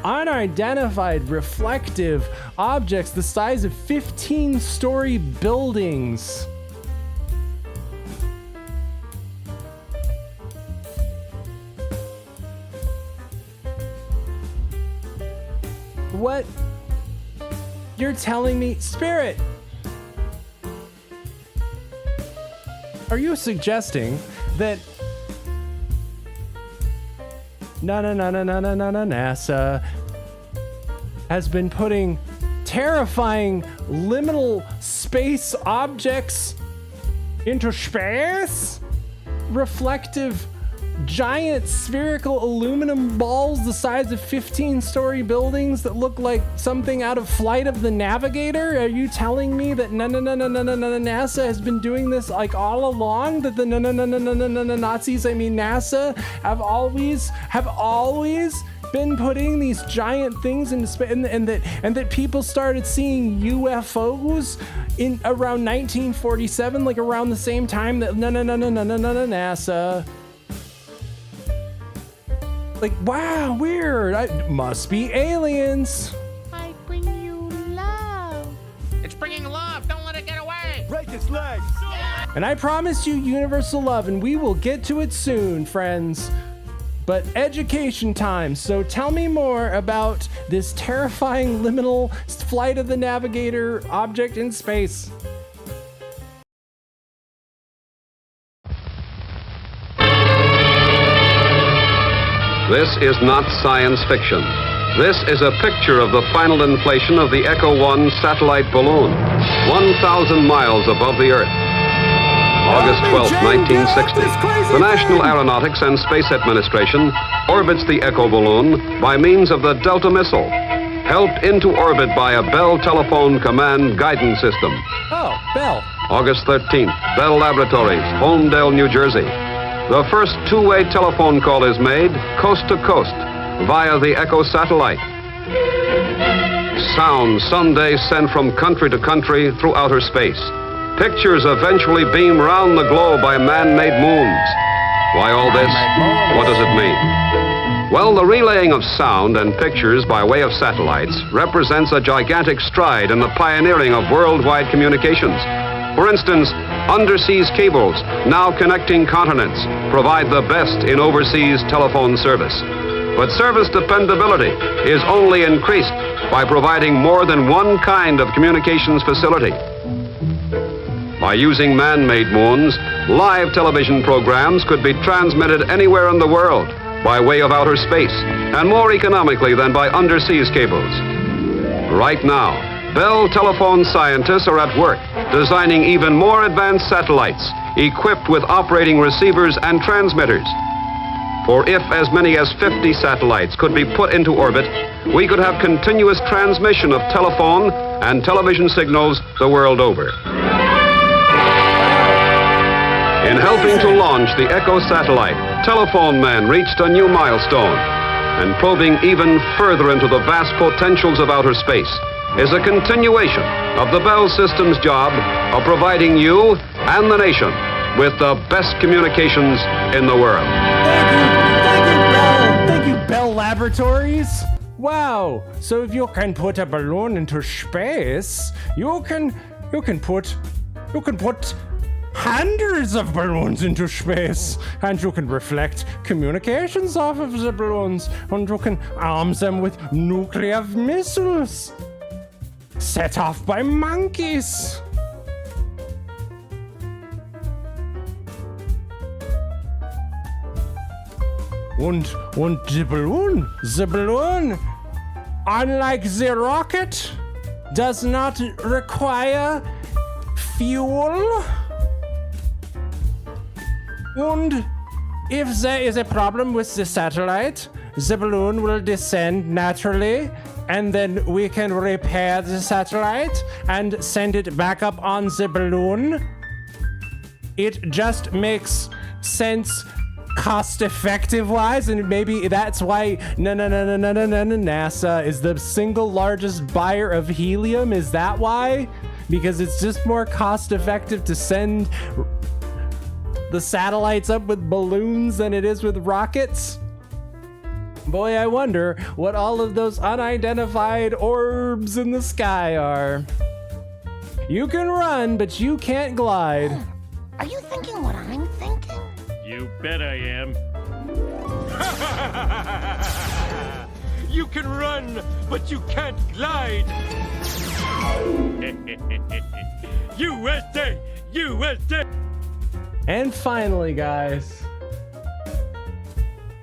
S6: unidentified reflective objects the size of 15-story buildings? What? You're telling me, Spirit? Are you suggesting that NASA has been putting terrifying liminal space objects into space. Reflective, giant spherical aluminum balls the size of 15-story buildings that look like something out of Flight of the Navigator. Are you telling me that NASA has been doing this like all along? That the Nazis, I mean NASA, have always been putting these giant things into space, and that people started seeing UFOs in around 1947, like around the same time that NASA. Like, wow, weird. Must be aliens.
S18: I bring you love.
S16: It's bringing love. Don't let it get away. Break its legs.
S6: And I promised you universal love, and we will get to it soon, friends. But education time. So tell me more about this terrifying liminal Flight of the Navigator object in space.
S3: This is not science fiction. This is a picture of the final inflation of the Echo 1 satellite balloon, 1,000 miles above the Earth. August 12, 1960, the National Aeronautics and Space Administration orbits the Echo balloon by means of the Delta missile, helped into orbit by a Bell telephone command guidance system.
S6: Oh, Bell.
S3: August 13th, Bell Laboratories, Holmdel, New Jersey. The first two-way telephone call is made coast to coast via the Echo satellite. Sound someday sent from country to country through outer space. Pictures eventually beam round the globe by man-made moons. Why all this? What does it mean? Well, the relaying of sound and pictures by way of satellites represents a gigantic stride in the pioneering of worldwide communications. For instance, underseas cables, now connecting continents, provide the best in overseas telephone service. But service dependability is only increased by providing more than one kind of communications facility. By using man-made moons, live television programs could be transmitted anywhere in the world by way of outer space, and more economically than by underseas cables. Right now, Bell telephone scientists are at work designing even more advanced satellites equipped with operating receivers and transmitters. For if as many as 50 satellites could be put into orbit, we could have continuous transmission of telephone and television signals the world over. In helping to launch the Echo satellite, telephone man reached a new milestone, and probing even further into the vast potentials of outer space is a continuation of the Bell System's job of providing you and the nation with the best communications in the world.
S6: Thank you, Bell Laboratories. Wow, so if you can put a balloon into space, you can put hundreds of balloons into space, and you can reflect communications off of the balloons, and you can arm them with nuclear missiles set off by monkeys. And the balloon, unlike the rocket, does not require fuel. And if there is a problem with the satellite, the balloon will descend naturally, and then we can repair the satellite and send it back up on the balloon. It just makes sense cost-effective wise, and maybe that's why NASA is the single largest buyer of helium. Is that why? Because it's just more cost-effective to send the satellites up with balloons than it is with rockets? Boy, I wonder what all of those unidentified orbs in the sky are. You can run, but you can't glide.
S19: Are you thinking what I'm thinking?
S16: You bet I am. You can run, but you can't glide. USA! USA!
S6: And finally, guys,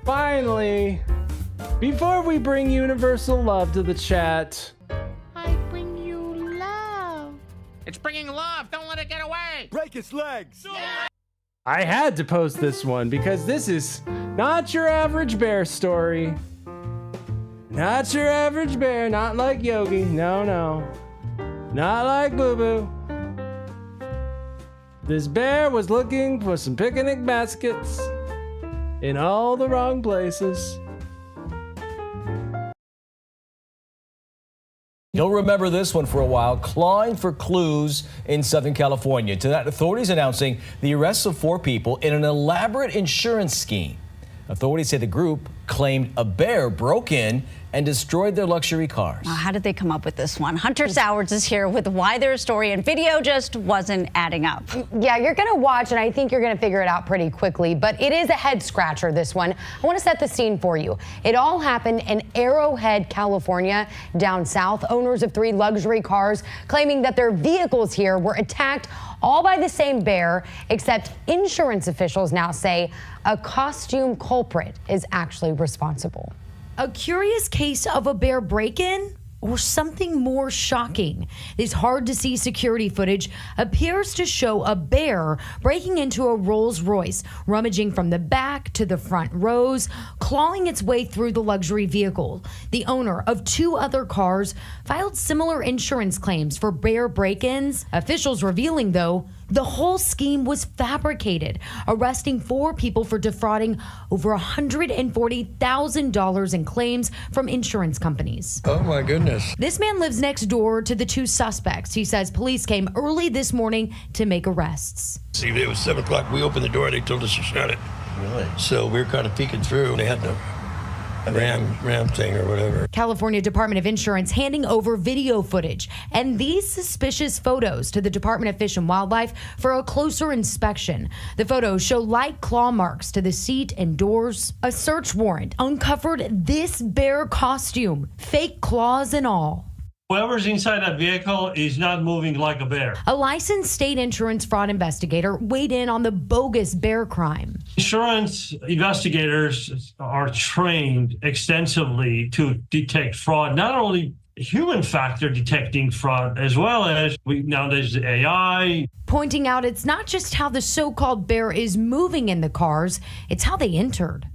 S6: finally, Before we bring universal love to the chat,
S18: I bring you love. It's bringing love. Don't let it get away.
S16: Break its legs.
S6: I had to post this one because this is not your average bear story. Not your average bear, not like Yogi. No, no. Not like Boo Boo. This bear was looking for some picnic baskets in all the wrong places.
S4: You'll remember this one for a while, clawing for clues in Southern California. Tonight, authorities announcing the arrests of 4 people in an elaborate insurance scheme. Authorities say the group claimed a bear broke in and destroyed their luxury cars.
S7: Now, how did they come up with this one? Hunter Sowards is here with why their story and video just wasn't adding up.
S20: Yeah, you're going to watch, and I think you're going to figure it out pretty quickly, but it is a head scratcher, this one. I want to set the scene for you. It all happened in Arrowhead, California, down south. Owners of 3 luxury cars claiming that their vehicles here were attacked all by the same bear, except insurance officials now say a costume culprit is actually responsible.
S22: A curious case of a bear break-in or something more shocking. This hard-to-see security footage appears to show a bear breaking into a Rolls-Royce, rummaging from the back to the front rows, clawing its way through the luxury vehicle. The owner of 2 other cars filed similar insurance claims for bear break-ins. Officials revealing, though, the whole scheme was fabricated, arresting 4 people for defrauding over $140,000 in claims from insurance companies.
S25: Oh my goodness.
S22: This man lives next door to the 2 suspects. He says police came early this morning to make arrests.
S25: See, it was 7 o'clock. We opened the door. They told us to shut it. Really? So we were kind of peeking through. They had the ram thing or whatever.
S22: California Department of Insurance handing over video footage and these suspicious photos to the Department of Fish and Wildlife for a closer inspection. The photos show light claw marks to the seat and doors. A search warrant uncovered this bear costume, fake claws and all.
S26: Whoever's inside that vehicle is not moving like a bear.
S22: A licensed state insurance fraud investigator weighed in on the bogus bear crime.
S26: Insurance investigators are trained extensively to detect fraud, not only human factor detecting fraud, as well as nowadays the AI.
S22: Pointing out it's not just how the so-called bear is moving in the cars, it's how they entered.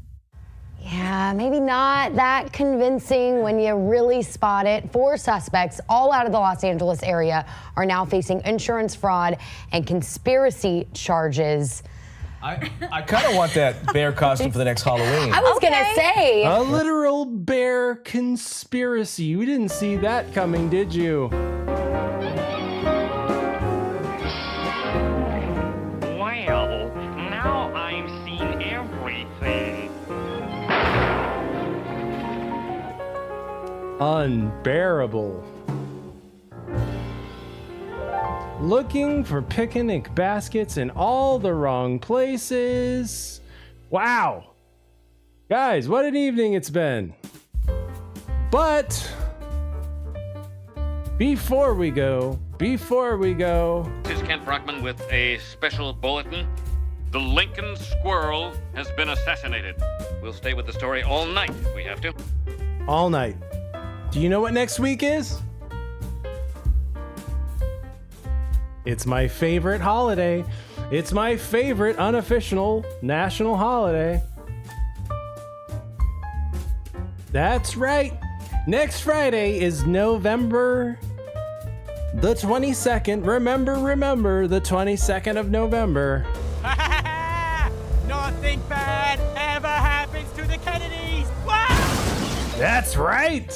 S20: Yeah, maybe not that convincing when you really spot it. 4 suspects, all out of the Los Angeles area, are now facing insurance fraud and conspiracy charges.
S4: I kind of want that bear costume for the next Halloween.
S20: I was gonna say.
S6: A literal bear conspiracy. You didn't see that coming, did you?
S18: Well, now I'm seeing everything.
S6: Unbearable. Looking for picnic baskets in all the wrong places. Wow. Guys, what an evening it's been. But before we go,
S5: This is Kent Brockman with a special bulletin. The Lincoln Squirrel has been assassinated. We'll stay with the story all night if we have to.
S6: all night. Do you know what next week is? It's my favorite holiday. It's my favorite unofficial national holiday. That's right. Next Friday is November the 22nd. Remember, the 22nd of November.
S18: Nothing bad ever happens to the Kennedys. Wow!
S6: That's right.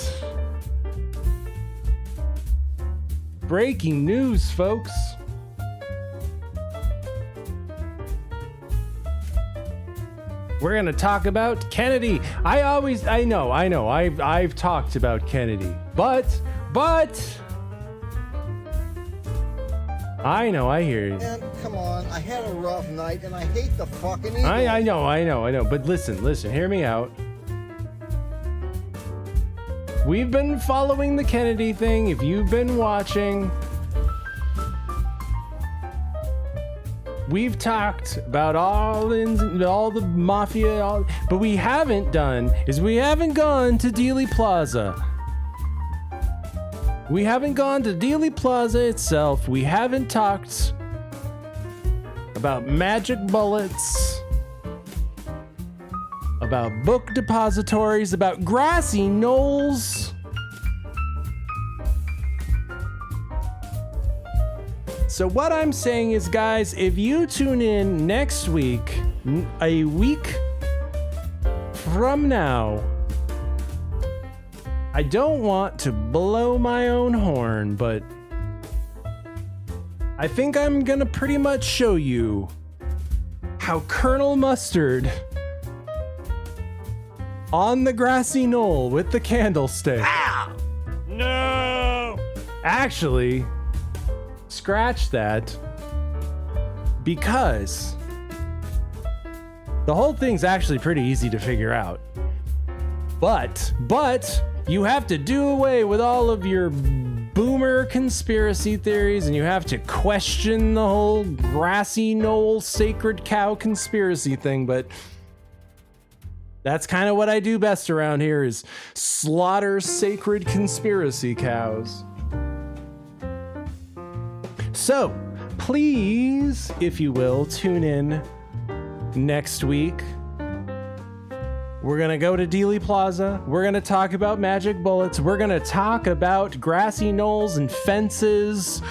S6: Breaking news, folks. We're gonna talk about Kennedy. I know. I've talked about Kennedy, but I know. I hear you.
S27: Man, come on. I had a rough night, and I hate the fucking Eagles.
S6: I know. But listen. Hear me out. We've been following the Kennedy thing. If you've been watching, We've talked about all the mafia, but we haven't gone to Dealey Plaza. We haven't gone to Dealey Plaza itself. We haven't talked about magic bullets, about book depositories, about grassy knolls. So what I'm saying is, guys, if you tune in next week, a week from now, I don't want to blow my own horn, but I think I'm gonna pretty much show you how Colonel Mustard on the grassy knoll with the candlestick.
S5: Ow! No!
S6: Actually, scratch that, because the whole thing's actually pretty easy to figure out. But you have to do away with all of your boomer conspiracy theories, and you have to question the whole grassy knoll sacred cow conspiracy thing. But that's kind of what I do best around here, is slaughter sacred conspiracy cows. So please, if you will, tune in next week. We're going to go to Dealey Plaza. We're going to talk about magic bullets. We're going to talk about grassy knolls and fences.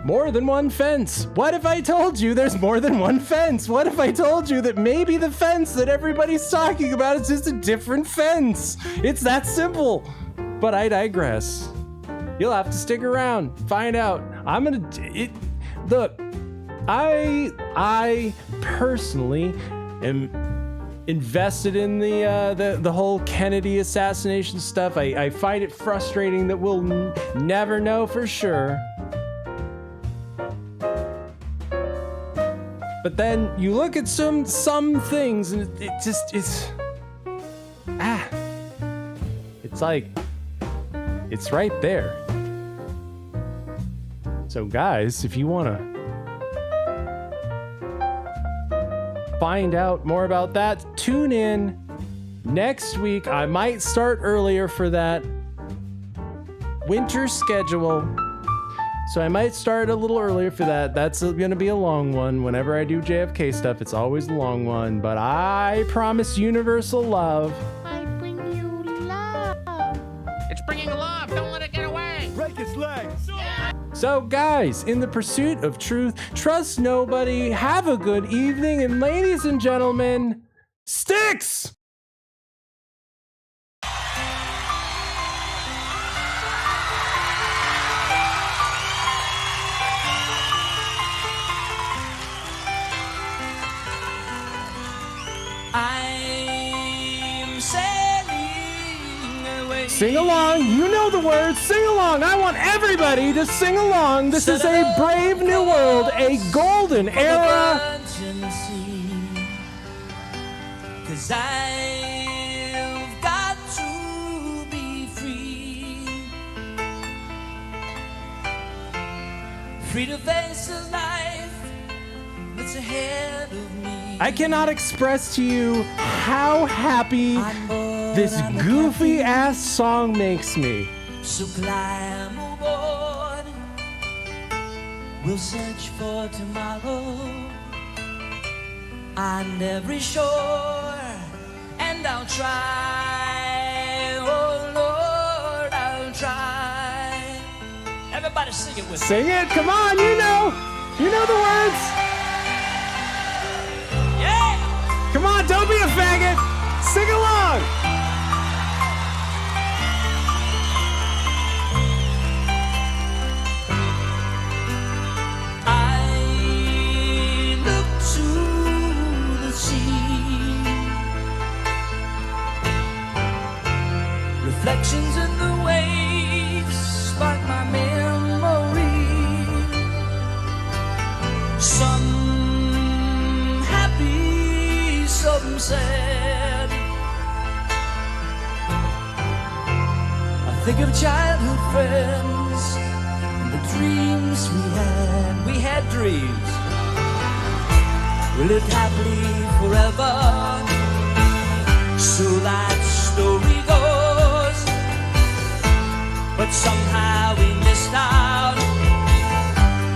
S6: More than one fence. What if I told you there's more than one fence? What if I told you that maybe the fence that everybody's talking about is just a different fence? It's that simple. But I digress. You'll have to stick around, find out. Look, I personally am invested in the whole Kennedy assassination stuff. I find it frustrating that we'll never know for sure. But then you look at some things and it's like it's right there. So guys, if you want to find out more about that, tune in next week. I might start earlier for that winter schedule, so I might start a little earlier for that. That's going to be a long one. Whenever I do JFK stuff, it's always a long one, but I promise universal love.
S18: I bring you love. It's bringing love. Don't let it get away.
S5: Break its legs.
S6: So guys, in the pursuit of truth, trust nobody, have a good evening, and ladies and gentlemen, Sticks!
S5: I'm sailing away.
S6: Sing along, you know the words, sing along. I want everybody to sing along. This is a brave new world, a golden era.
S5: 'Cause I've got to be free. Free to face the life that's ahead of me.
S6: I cannot express to you how happy this goofy ass song makes me.
S5: So climb aboard. We'll search for tomorrow on every shore, and I'll try. Oh Lord, I'll try. Everybody sing it with me.
S6: Sing it, come on, you know the words.
S5: Yeah!
S6: Come on, don't be a faggot. Sing along.
S5: Reflections in the waves spark my memory. Some happy, some sad. I think of childhood friends and the dreams we had. We had dreams. we lived happily forever. So that story goes, but somehow we missed out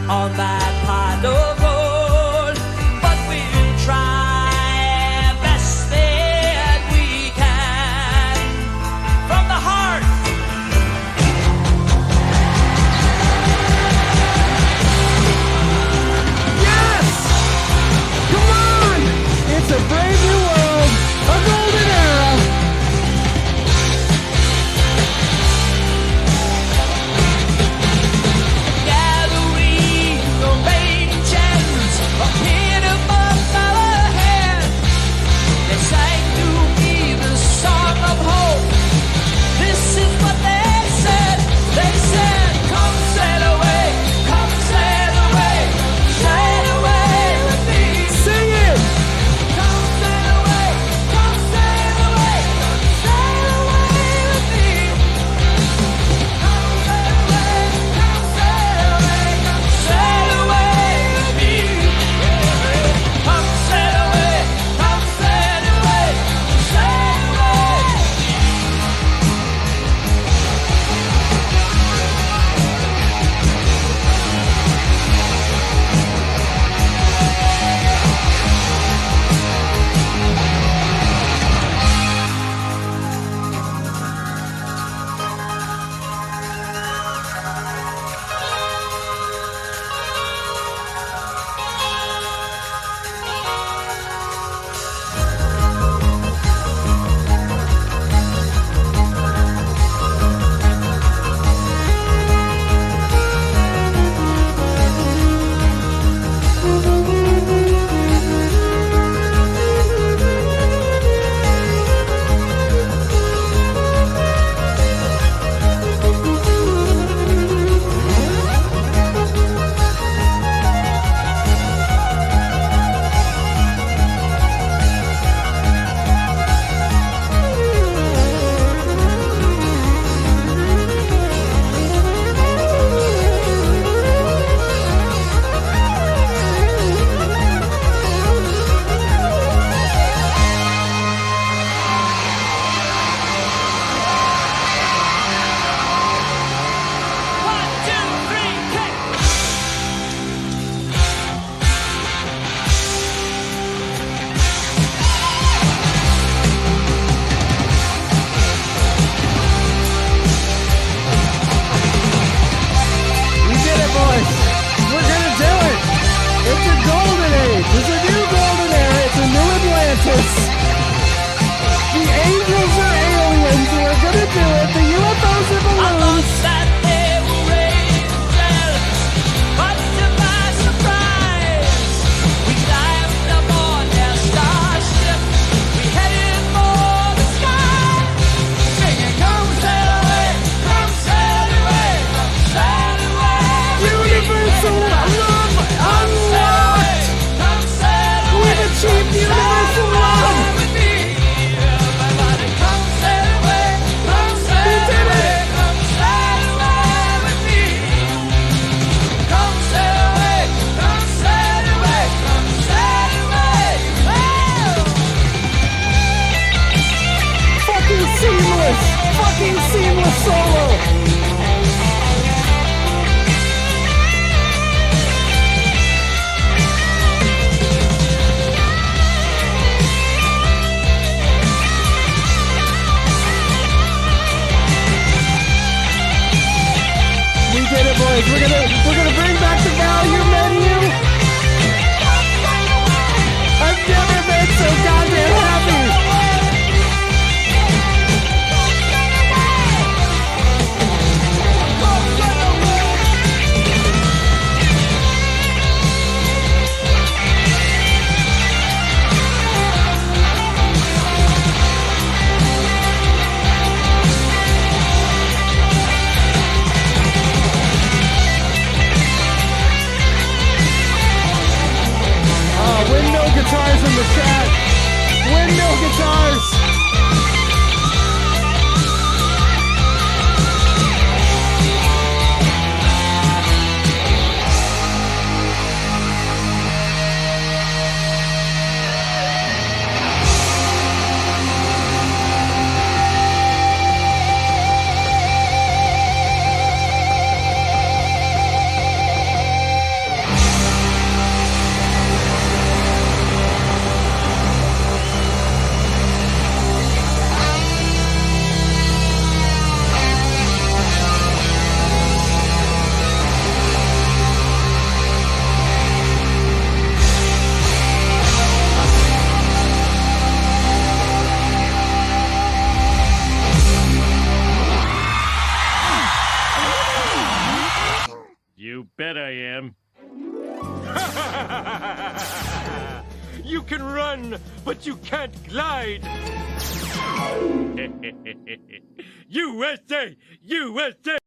S5: on that pot of gold. But we'll try best that we can from the heart.
S6: Yes! Come on! It's a brave new world, a golden era.
S5: Gathering arrangements appeared above our head. They sang to me the song of hope. This is what they said. They said, come sail away, come sail away, sail away with me.
S6: Sing it!
S5: Come sail away, come sail away, sail away with me. Come sail away, come sail away, come sail away with me. Come sail away, come sail away, sail away.
S6: We did it, boys. We're gonna do it. It's a golden age. It's a new golden era. It's a new Atlantis. The angels are aliens. We're gonna do it. The UFOs are balloons.
S5: That they were angels, but to my surprise, we climbed aboard their starship. We headed for the sky, singing, come sail away, come sail away, come sail away.
S6: Universal love unlocked.
S5: Come sail away,
S6: We've achieved universal love.
S5: with me. Everybody, come sail away, come sail
S6: We did
S5: away,
S6: it.
S5: come sail away with me. Come sail away, come sail away, come sail away.
S6: Fucking seamless solo. We did it, boys. We're gonna bring back the value menu. I've never been so goddamn happy.
S16: am. You can run, but you can't glide. USA! USA!